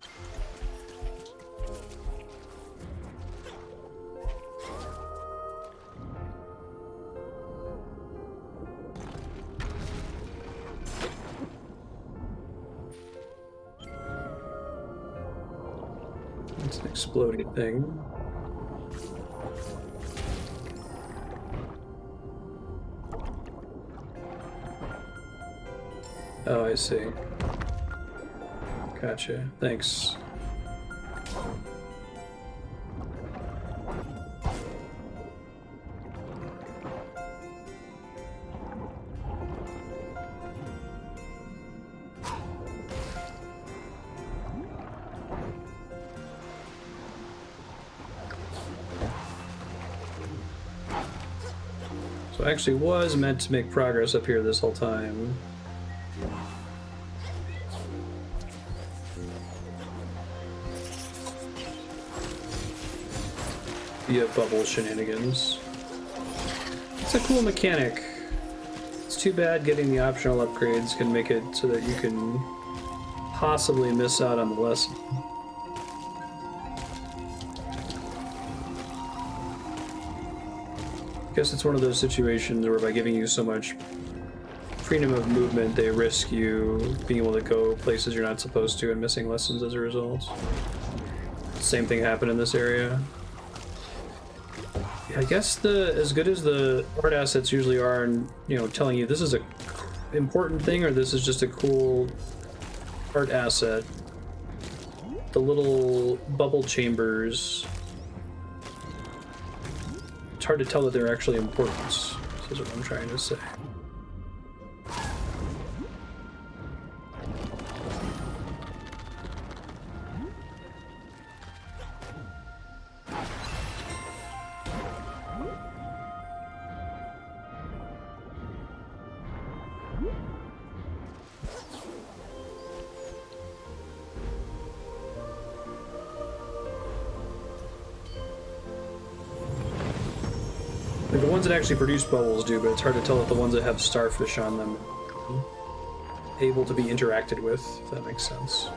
It's an exploding thing. Oh, I see. Gotcha. Thanks. So I actually was meant to make progress up here this whole time. Via bubble shenanigans. It's a cool mechanic. It's too bad getting the optional upgrades can make it so that you can possibly miss out on the lesson. I guess it's one of those situations where by giving you so much freedom of movement, they risk you being able to go places you're not supposed to and missing lessons as a result. Same thing happened in this area. I guess as good as the art assets usually are in, you know, telling you this is a important thing or this is just a cool art asset, the little bubble chambers, it's hard to tell that they're actually important. This is what I'm trying to say. Like the ones that actually produce bubbles do, but it's hard to tell if the ones that have starfish on them are able to be interacted with, if that makes sense.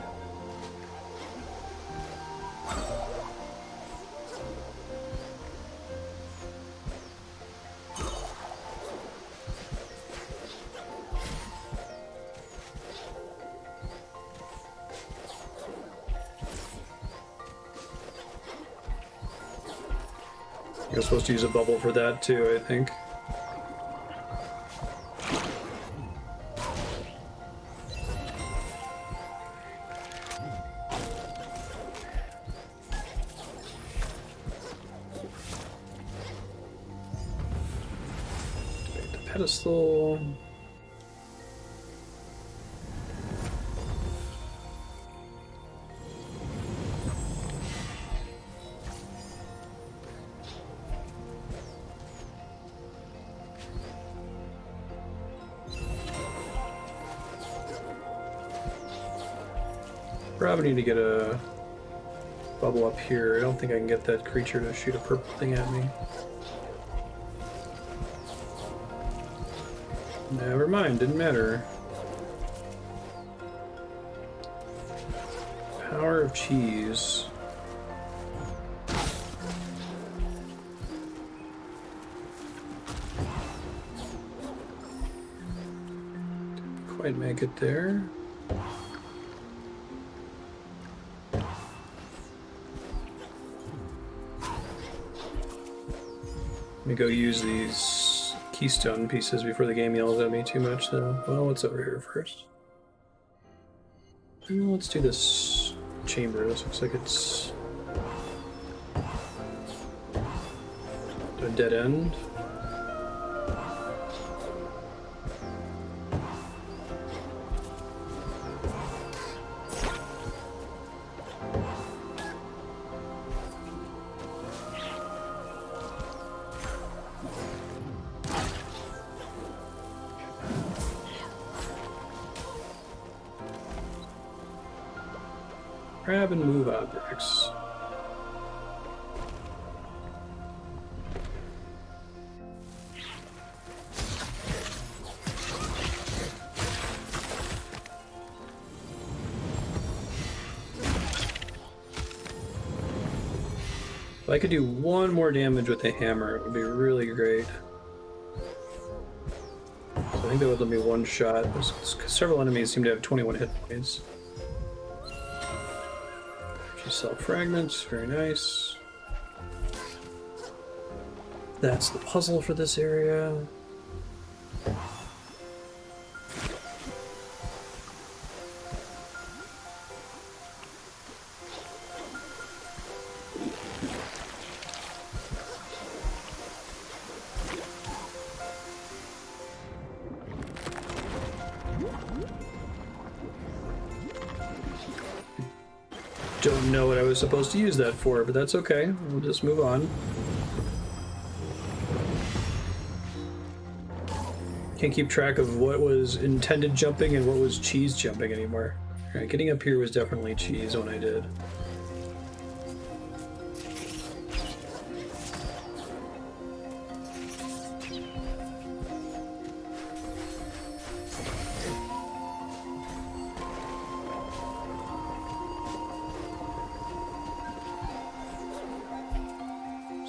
You're supposed to use a bubble for that too, I think. Activate the pedestal. Probably need to get a bubble up here. I don't think I can get that creature to shoot a purple thing at me. Never mind, didn't matter. Power of cheese. Didn't quite make it there. Let me go use these keystone pieces before the game yells at me too much, though. Well, what's over here first? Let's do this chamber. This looks like it's a dead end. Grab and move objects. If I could do one more damage with a hammer, it would be really great. So I think that would let me one shot. Several enemies seem to have 21 hit points. Cell fragments, very nice. That's the puzzle for this area. Don't know what I was supposed to use that for, but that's okay. We'll just move on. Can't keep track of what was intended jumping and what was cheese jumping anymore. Alright, getting up here was definitely cheese when I did.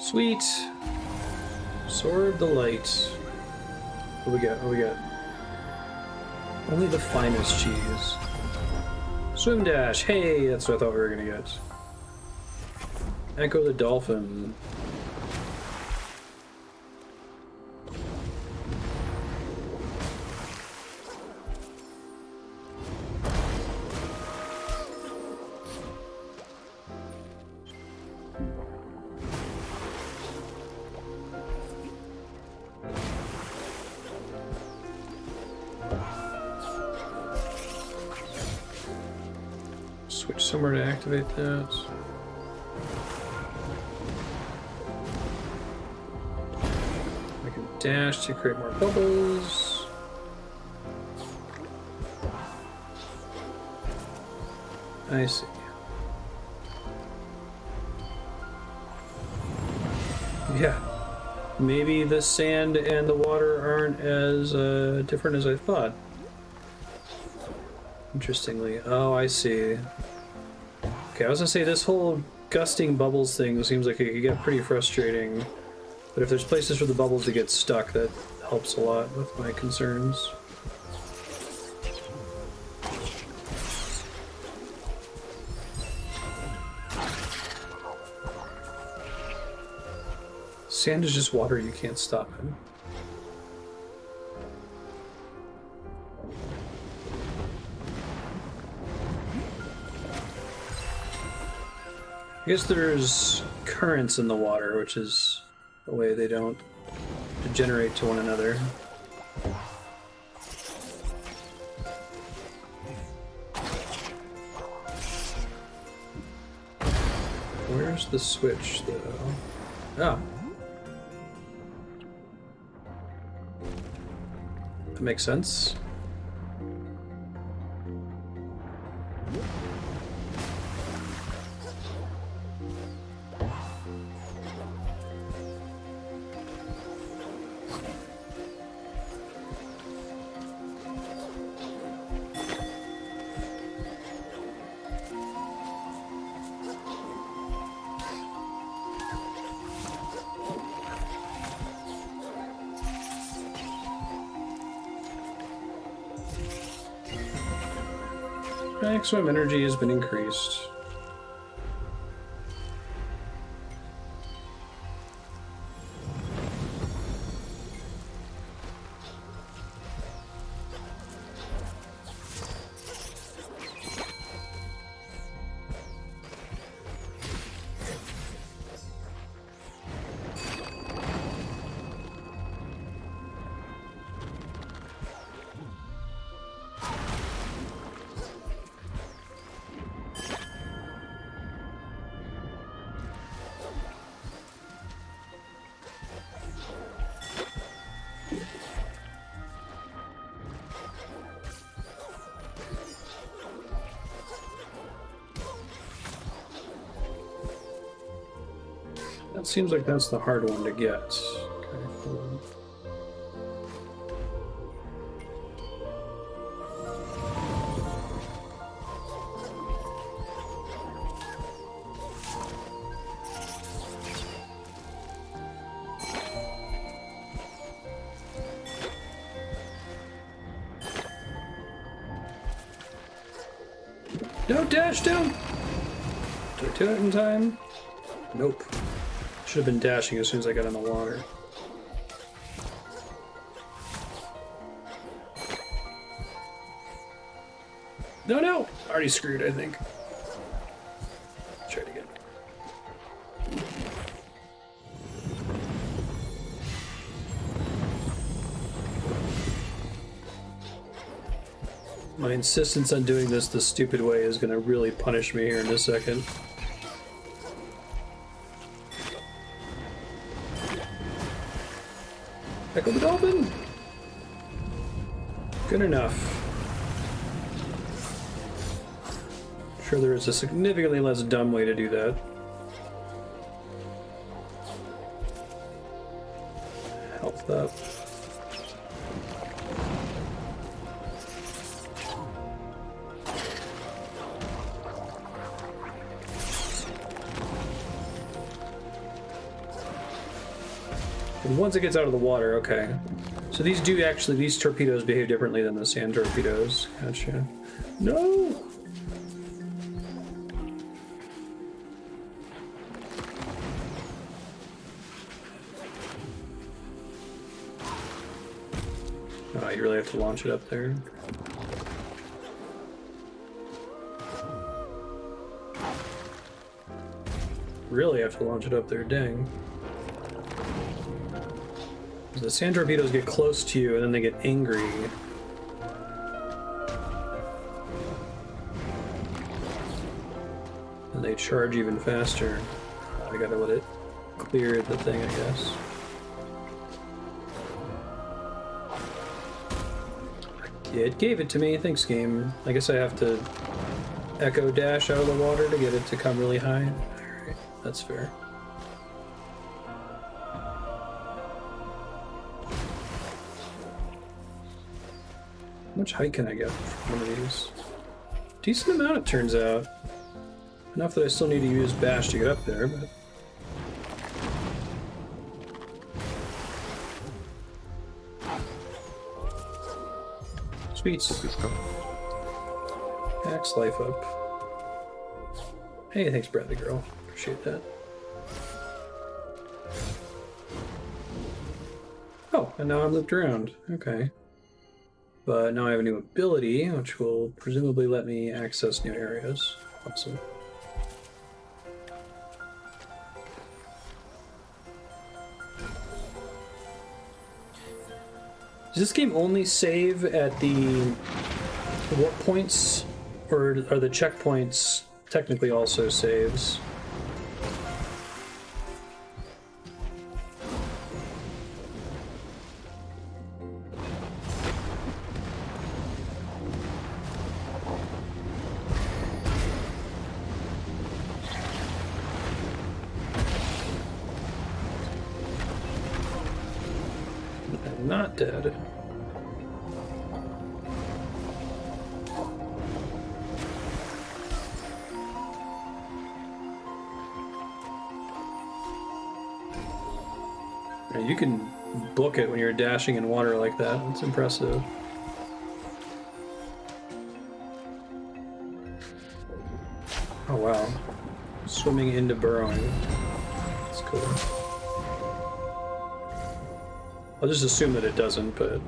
Sweet. Sword of the Light. What we got? What we got? Only the finest cheese. Swim dash. Hey, that's what I thought we were gonna get. Echo the dolphin. Switch somewhere to activate that. I can dash to create more bubbles. I see. Yeah. Maybe the sand and the water aren't as different as I thought. Interestingly. Oh, I see. Okay, I was gonna say this whole gusting bubbles thing seems like it could get pretty frustrating. But if there's places for the bubbles to get stuck, that helps a lot with my concerns. Sand is just water, you can't stop it. I guess there's currents in the water, which is the way they don't degenerate to one another. Where's the switch, though? Oh. That makes sense. Maximum energy has been increased. That seems like that's the hard one to get. Okay, cool. No, dash down! Did I do it in time? Nope. Should have been dashing as soon as I got in the water. No, no! Already screwed, I think. Try it again. My insistence on doing this the stupid way is going to really punish me here in a second. Echo the dolphin! Good enough. Sure, there is a significantly less dumb way to do that. Health up. And once it gets out of the water, okay. So these do actually, these torpedoes behave differently than the sand torpedoes. Gotcha. No! Oh, you really have to launch it up there. Really have to launch it up there, dang. The sand torpedoes get close to you and then they get angry. And they charge even faster. I gotta let it clear the thing, I guess. It gave it to me, thanks game. I guess I have to echo dash out of the water to get it to come really high. Alright, that's fair. How much height can I get from one of these? Decent amount, it turns out. Enough that I still need to use bash to get up there, but... Sweet. Max life up. Hey, thanks Bradley girl. Appreciate that. Oh, and now I'm looped around. Okay. But now I have a new ability, which will presumably let me access new areas. Awesome. Does this game only save at the warp points, or are the checkpoints technically also saves? Not dead. You can book it when you're dashing in water like that. That's impressive. Oh wow. Swimming into burrowing. That's cool. I'll just assume that it doesn't, but...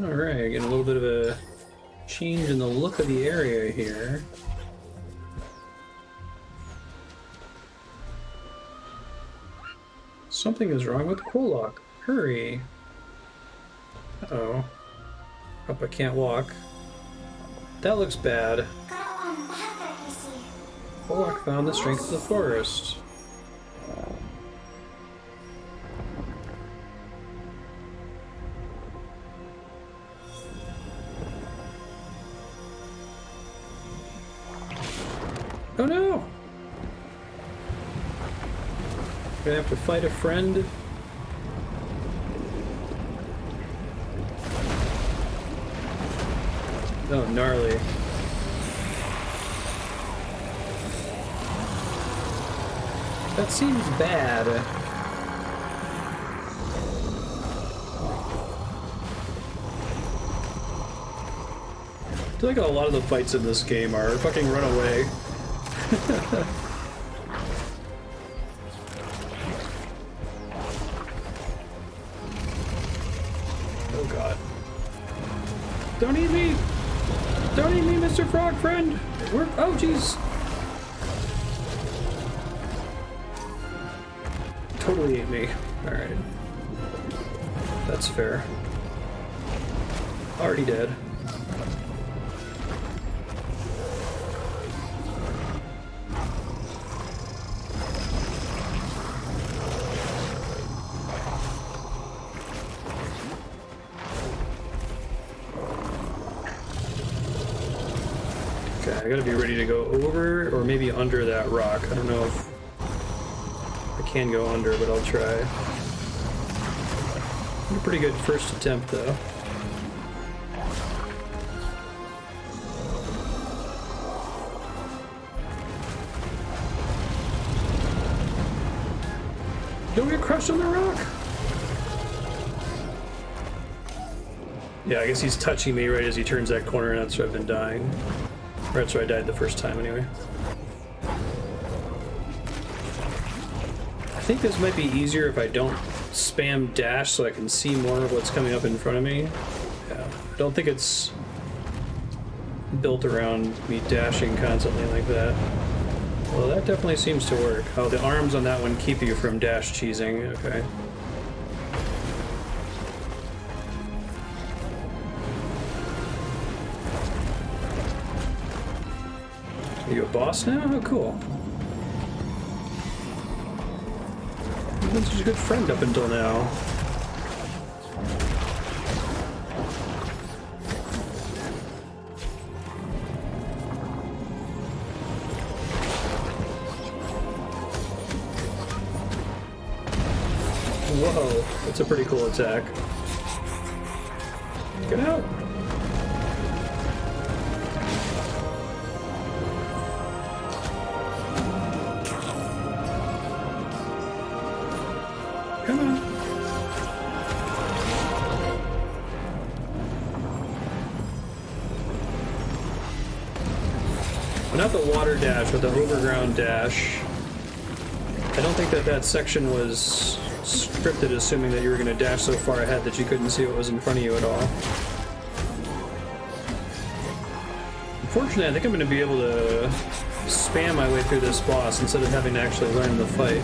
Alright, getting a little bit of a change in the look of the area here. Something is wrong with Kwolok. Hurry! Uh-oh. Hope I can't walk. That looks bad. Kwolok found the strength of the forest. Oh no! Gonna have to fight a friend. Oh, gnarly. That seems bad. I feel like a lot of the fights in this game are fucking run away. Oh god. Don't eat me! Don't eat me, Mr. Frog Friend! Oh jeez! Totally ate me. Alright. That's fair. Already dead. Okay, I gotta be ready to go over or maybe under that rock. I don't know if I can go under, but I'll try. A pretty good first attempt, though. Don't get crushed on the rock! Yeah, I guess he's touching me right as he turns that corner, and that's where I've been dying. Or that's where I died the first time, anyway. I think this might be easier if I don't spam dash so I can see more of what's coming up in front of me. Yeah, I don't think it's built around me dashing constantly like that. Well, that definitely seems to work. Oh, the arms on that one keep you from dash cheesing. Okay. Are you a boss now? Oh, cool. You've been such a good friend up until now. Whoa, that's a pretty cool attack. Get out! Come on. Well, not the water dash, but the overground dash. I don't think that section was scripted assuming that you were going to dash so far ahead that you couldn't see what was in front of you at all. Unfortunately, I think I'm going to be able to spam my way through this boss instead of having to actually learn the fight.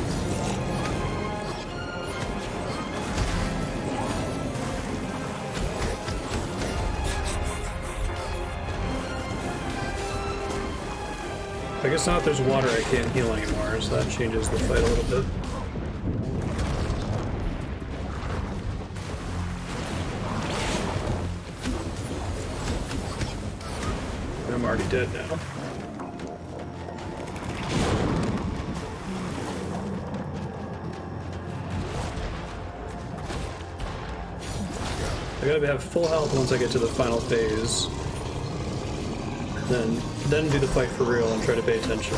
I guess now if there's water I can't heal anymore, so that changes the fight a little bit. I'm already dead now. I gotta have full health once I get to the final phase. Then do the fight for real and try to pay attention.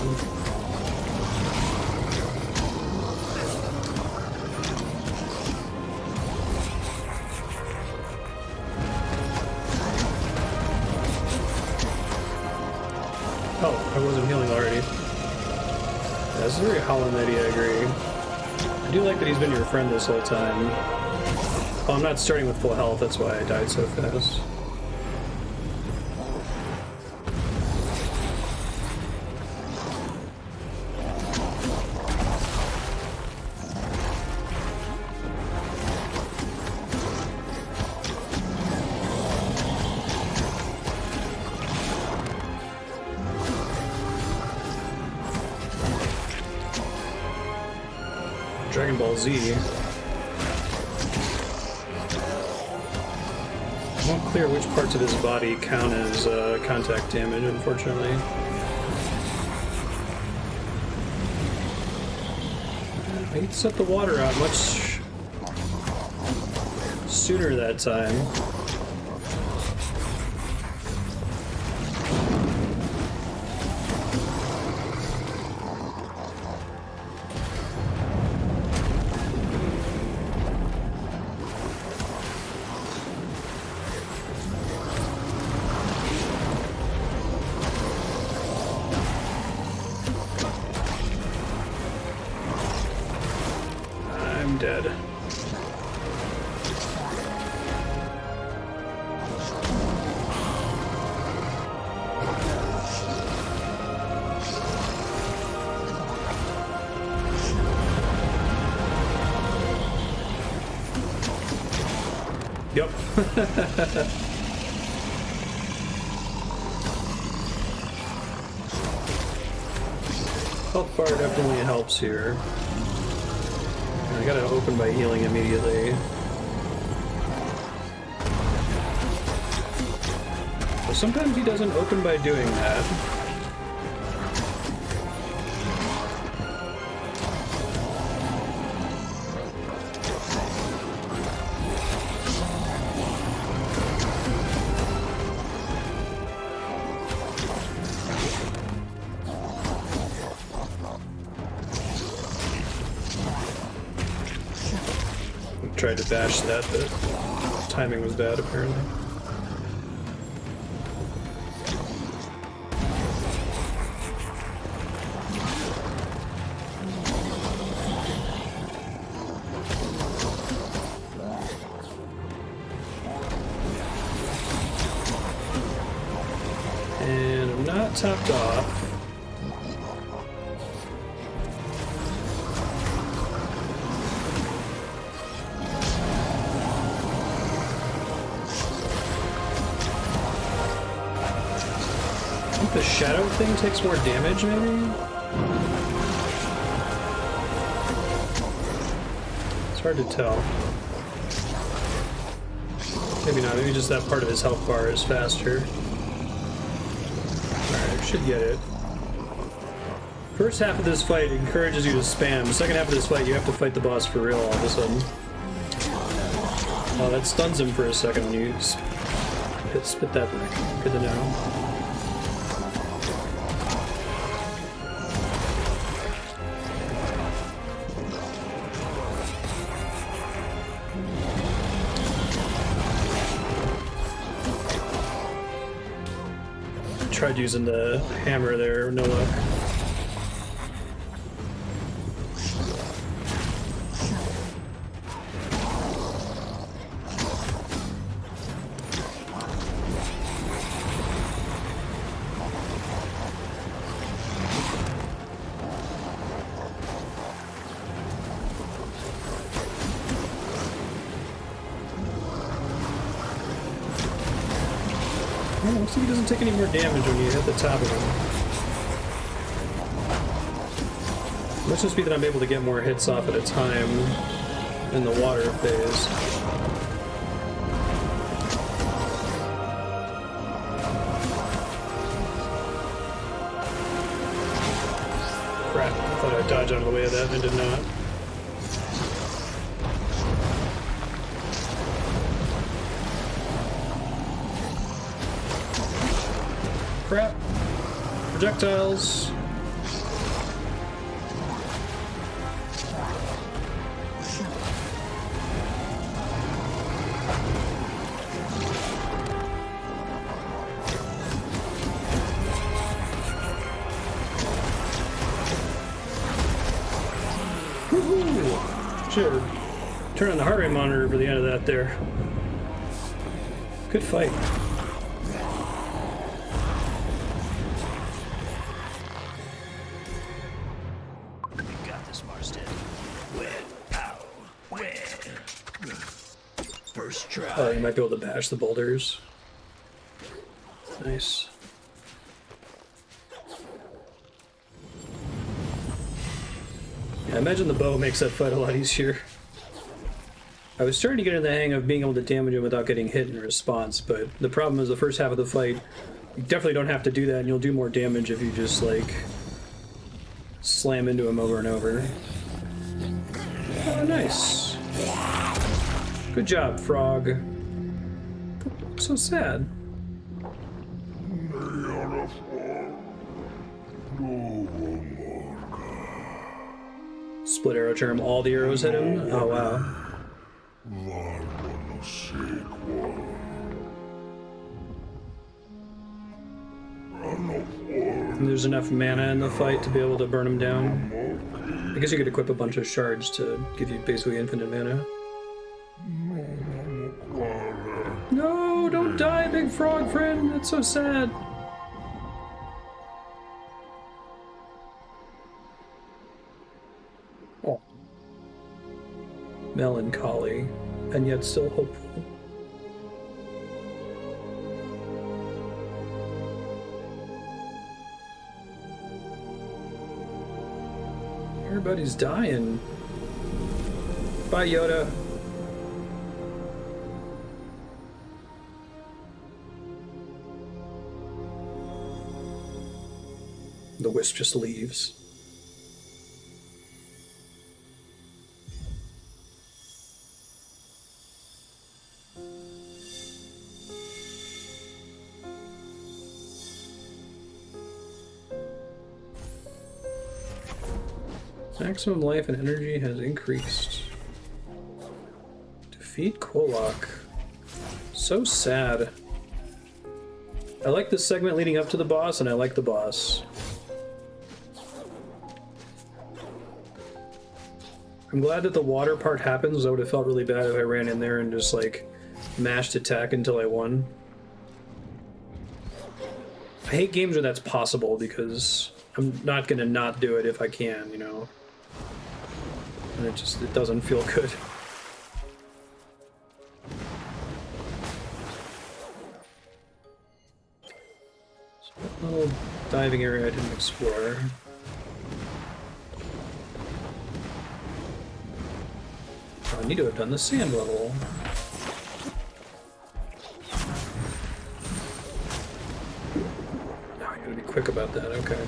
Oh, I wasn't healing already. Yeah, this is very Hollow Knight-y, I agree. I do like that he's been your friend this whole time. Oh, I'm not starting with full health, that's why I died so fast. Dragon Ball Z. I won't clear which parts of his body count as contact damage, unfortunately. He set the water out much sooner that time. I'm dead. Yep. Health bar definitely helps here. I gotta open by healing immediately. But sometimes he doesn't open by doing that. Tried to bash that, but timing was bad apparently. And I'm not topped off. The shadow thing takes more damage, maybe? It's hard to tell. Maybe not, maybe just that part of his health bar is faster. Alright, should get it. First half of this fight encourages you to spam. The second half of this fight, you have to fight the boss for real all of a sudden. Oh, that stuns him for a second when you spit that back. Good to know. Tried using the hammer there, no luck. Oh, looks like he doesn't take any more damage when you hit the top of him. Must just be that I'm able to get more hits off at a time in the water phase. Crap, I thought I'd dodge out of the way of that and I did not. Crap. Projectiles. Woohoo! Sure. Turn on the heart rate monitor for the end of that there. Good fight. Got this, Marstead. Where? How? Where? First try. Oh, you might be able to bash the boulders. Nice. Yeah, I imagine the bow makes that fight a lot easier. I was starting to get in the hang of being able to damage him without getting hit in response, but the problem is the first half of the fight, you definitely don't have to do that, and you'll do more damage if you just, like, slam into him over and over. Oh, nice. Good job, frog. So sad. Split arrow charm, all the arrows hit him? Oh, wow. And there's enough mana in the fight to be able to burn him down. I guess you could equip a bunch of shards to give you basically infinite mana. No, don't die, big frog friend. That's so sad. Oh. Melancholy, and yet still hopeful. Everybody's dying. Bye, Yoda. The wisp just leaves. Maximum life and energy has increased. Defeat Kwolok. So sad. I like this segment leading up to the boss, and I like the boss. I'm glad that the water part happens. I would have felt really bad if I ran in there and just, like, mashed attack until I won. I hate games where that's possible, because I'm not gonna not do it if I can, you know? And it doesn't feel good. So that little diving area I didn't explore. I need to have done the sand level. Oh, I gotta be quick about that, okay.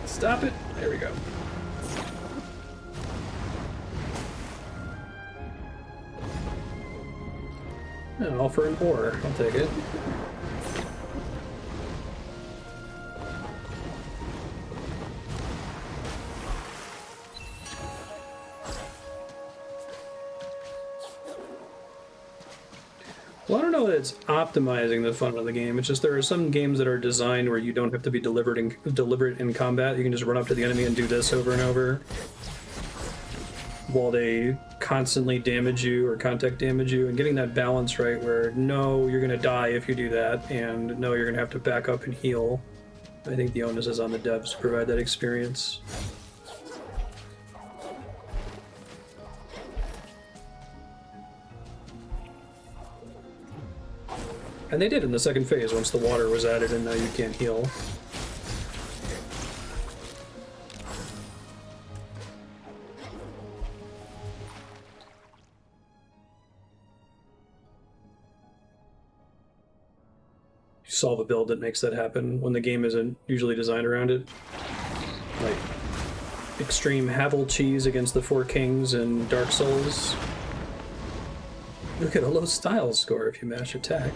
Stop it! There we go. And all for an ore. I'll take it. Well, I don't know that it's optimizing the fun of the game. It's just there are some games that are designed where you don't have to be deliberate in combat. You can just run up to the enemy and do this over and over, while they constantly damage you or contact damage you. And getting that balance right, where no, you're gonna die if you do that, and no, you're gonna have to back up and heal. I think the onus is on the devs to provide that experience. And they did in the second phase, once the water was added and now you can't heal. You solve a build that makes that happen when the game isn't usually designed around it. Like extreme Havel cheese against the Four Kings in Dark Souls. Look at a low style score if you mash attack.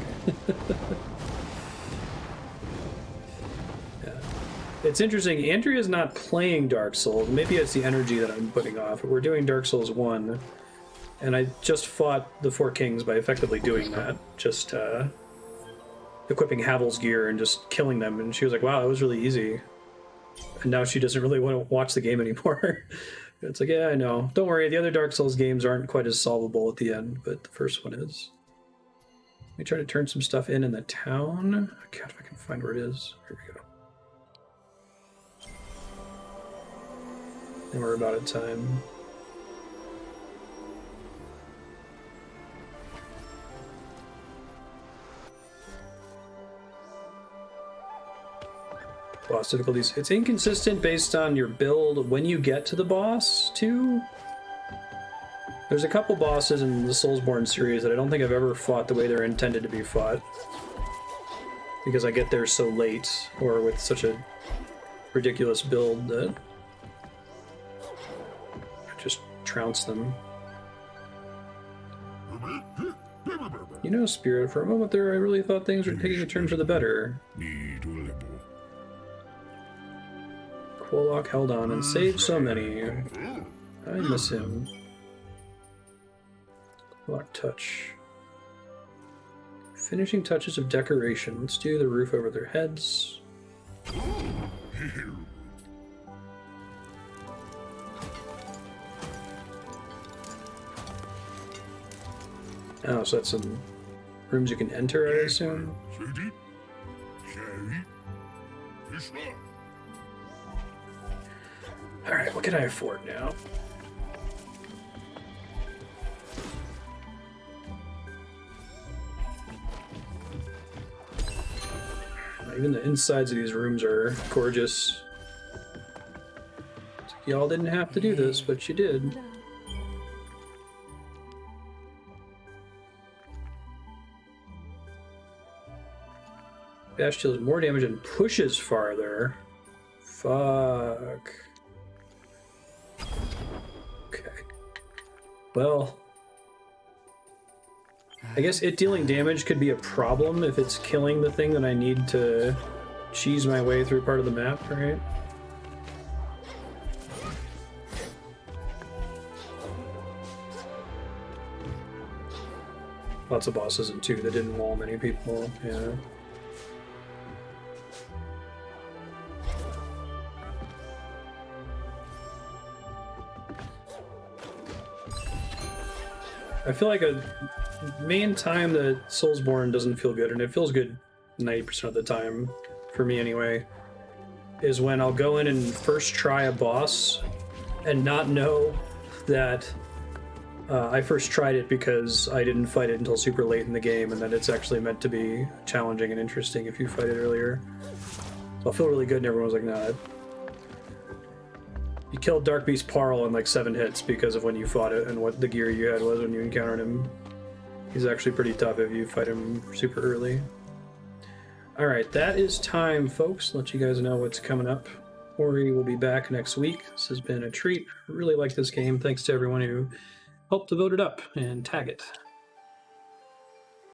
Yeah. It's interesting, Andrea's not playing Dark Souls. Maybe it's the energy that I'm putting off. We're doing Dark Souls 1, and I just fought the Four Kings by effectively doing that. Just equipping Havel's gear and just killing them, and she was like, wow, that was really easy. And now she doesn't really want to watch the game anymore. It's like, yeah, I know. Don't worry, the other Dark Souls games aren't quite as solvable at the end, but the first one is. Let me try to turn some stuff in the town. God, if I can find where it is. Here we go. And we're about at time. Boss difficulties. It's inconsistent based on your build when you get to the boss, too. There's a couple bosses in the Soulsborne series that I don't think I've ever fought the way they're intended to be fought. because I get there so late, or with such a ridiculous build that I just trounce them. You know, Spirit, for a moment there I really thought things were taking a turn for the better. Kwolok held on and saved so many. I miss him. Kwolok touch. Finishing touches of decoration. Let's do the roof over their heads. Oh, so that's some rooms you can enter, I assume? Alright, what can I afford now? Even the insides of these rooms are gorgeous. It's like, y'all didn't have to do this, but you did. Bash deals more damage and pushes farther. Fuck. Okay. Well, I guess it dealing damage could be a problem if it's killing the thing that I need to cheese my way through part of the map, right? Lots of bosses in 2 that didn't wall many people, yeah. I feel like a main time that Soulsborne doesn't feel good, and it feels good 90% of the time, for me anyway, is when I'll go in and first try a boss and not know that I first tried it because I didn't fight it until super late in the game, and that it's actually meant to be challenging and interesting if you fight it earlier. So I'll feel really good and everyone's like, nah. You killed Dark Beast Parl in like 7 hits because of when you fought it and what the gear you had was when you encountered him. He's actually pretty tough if you fight him super early. Alright, that is time, folks. Let you guys know what's coming up. Ori will be back next week. This has been a treat. I really like this game. Thanks to everyone who helped to vote it up and tag it.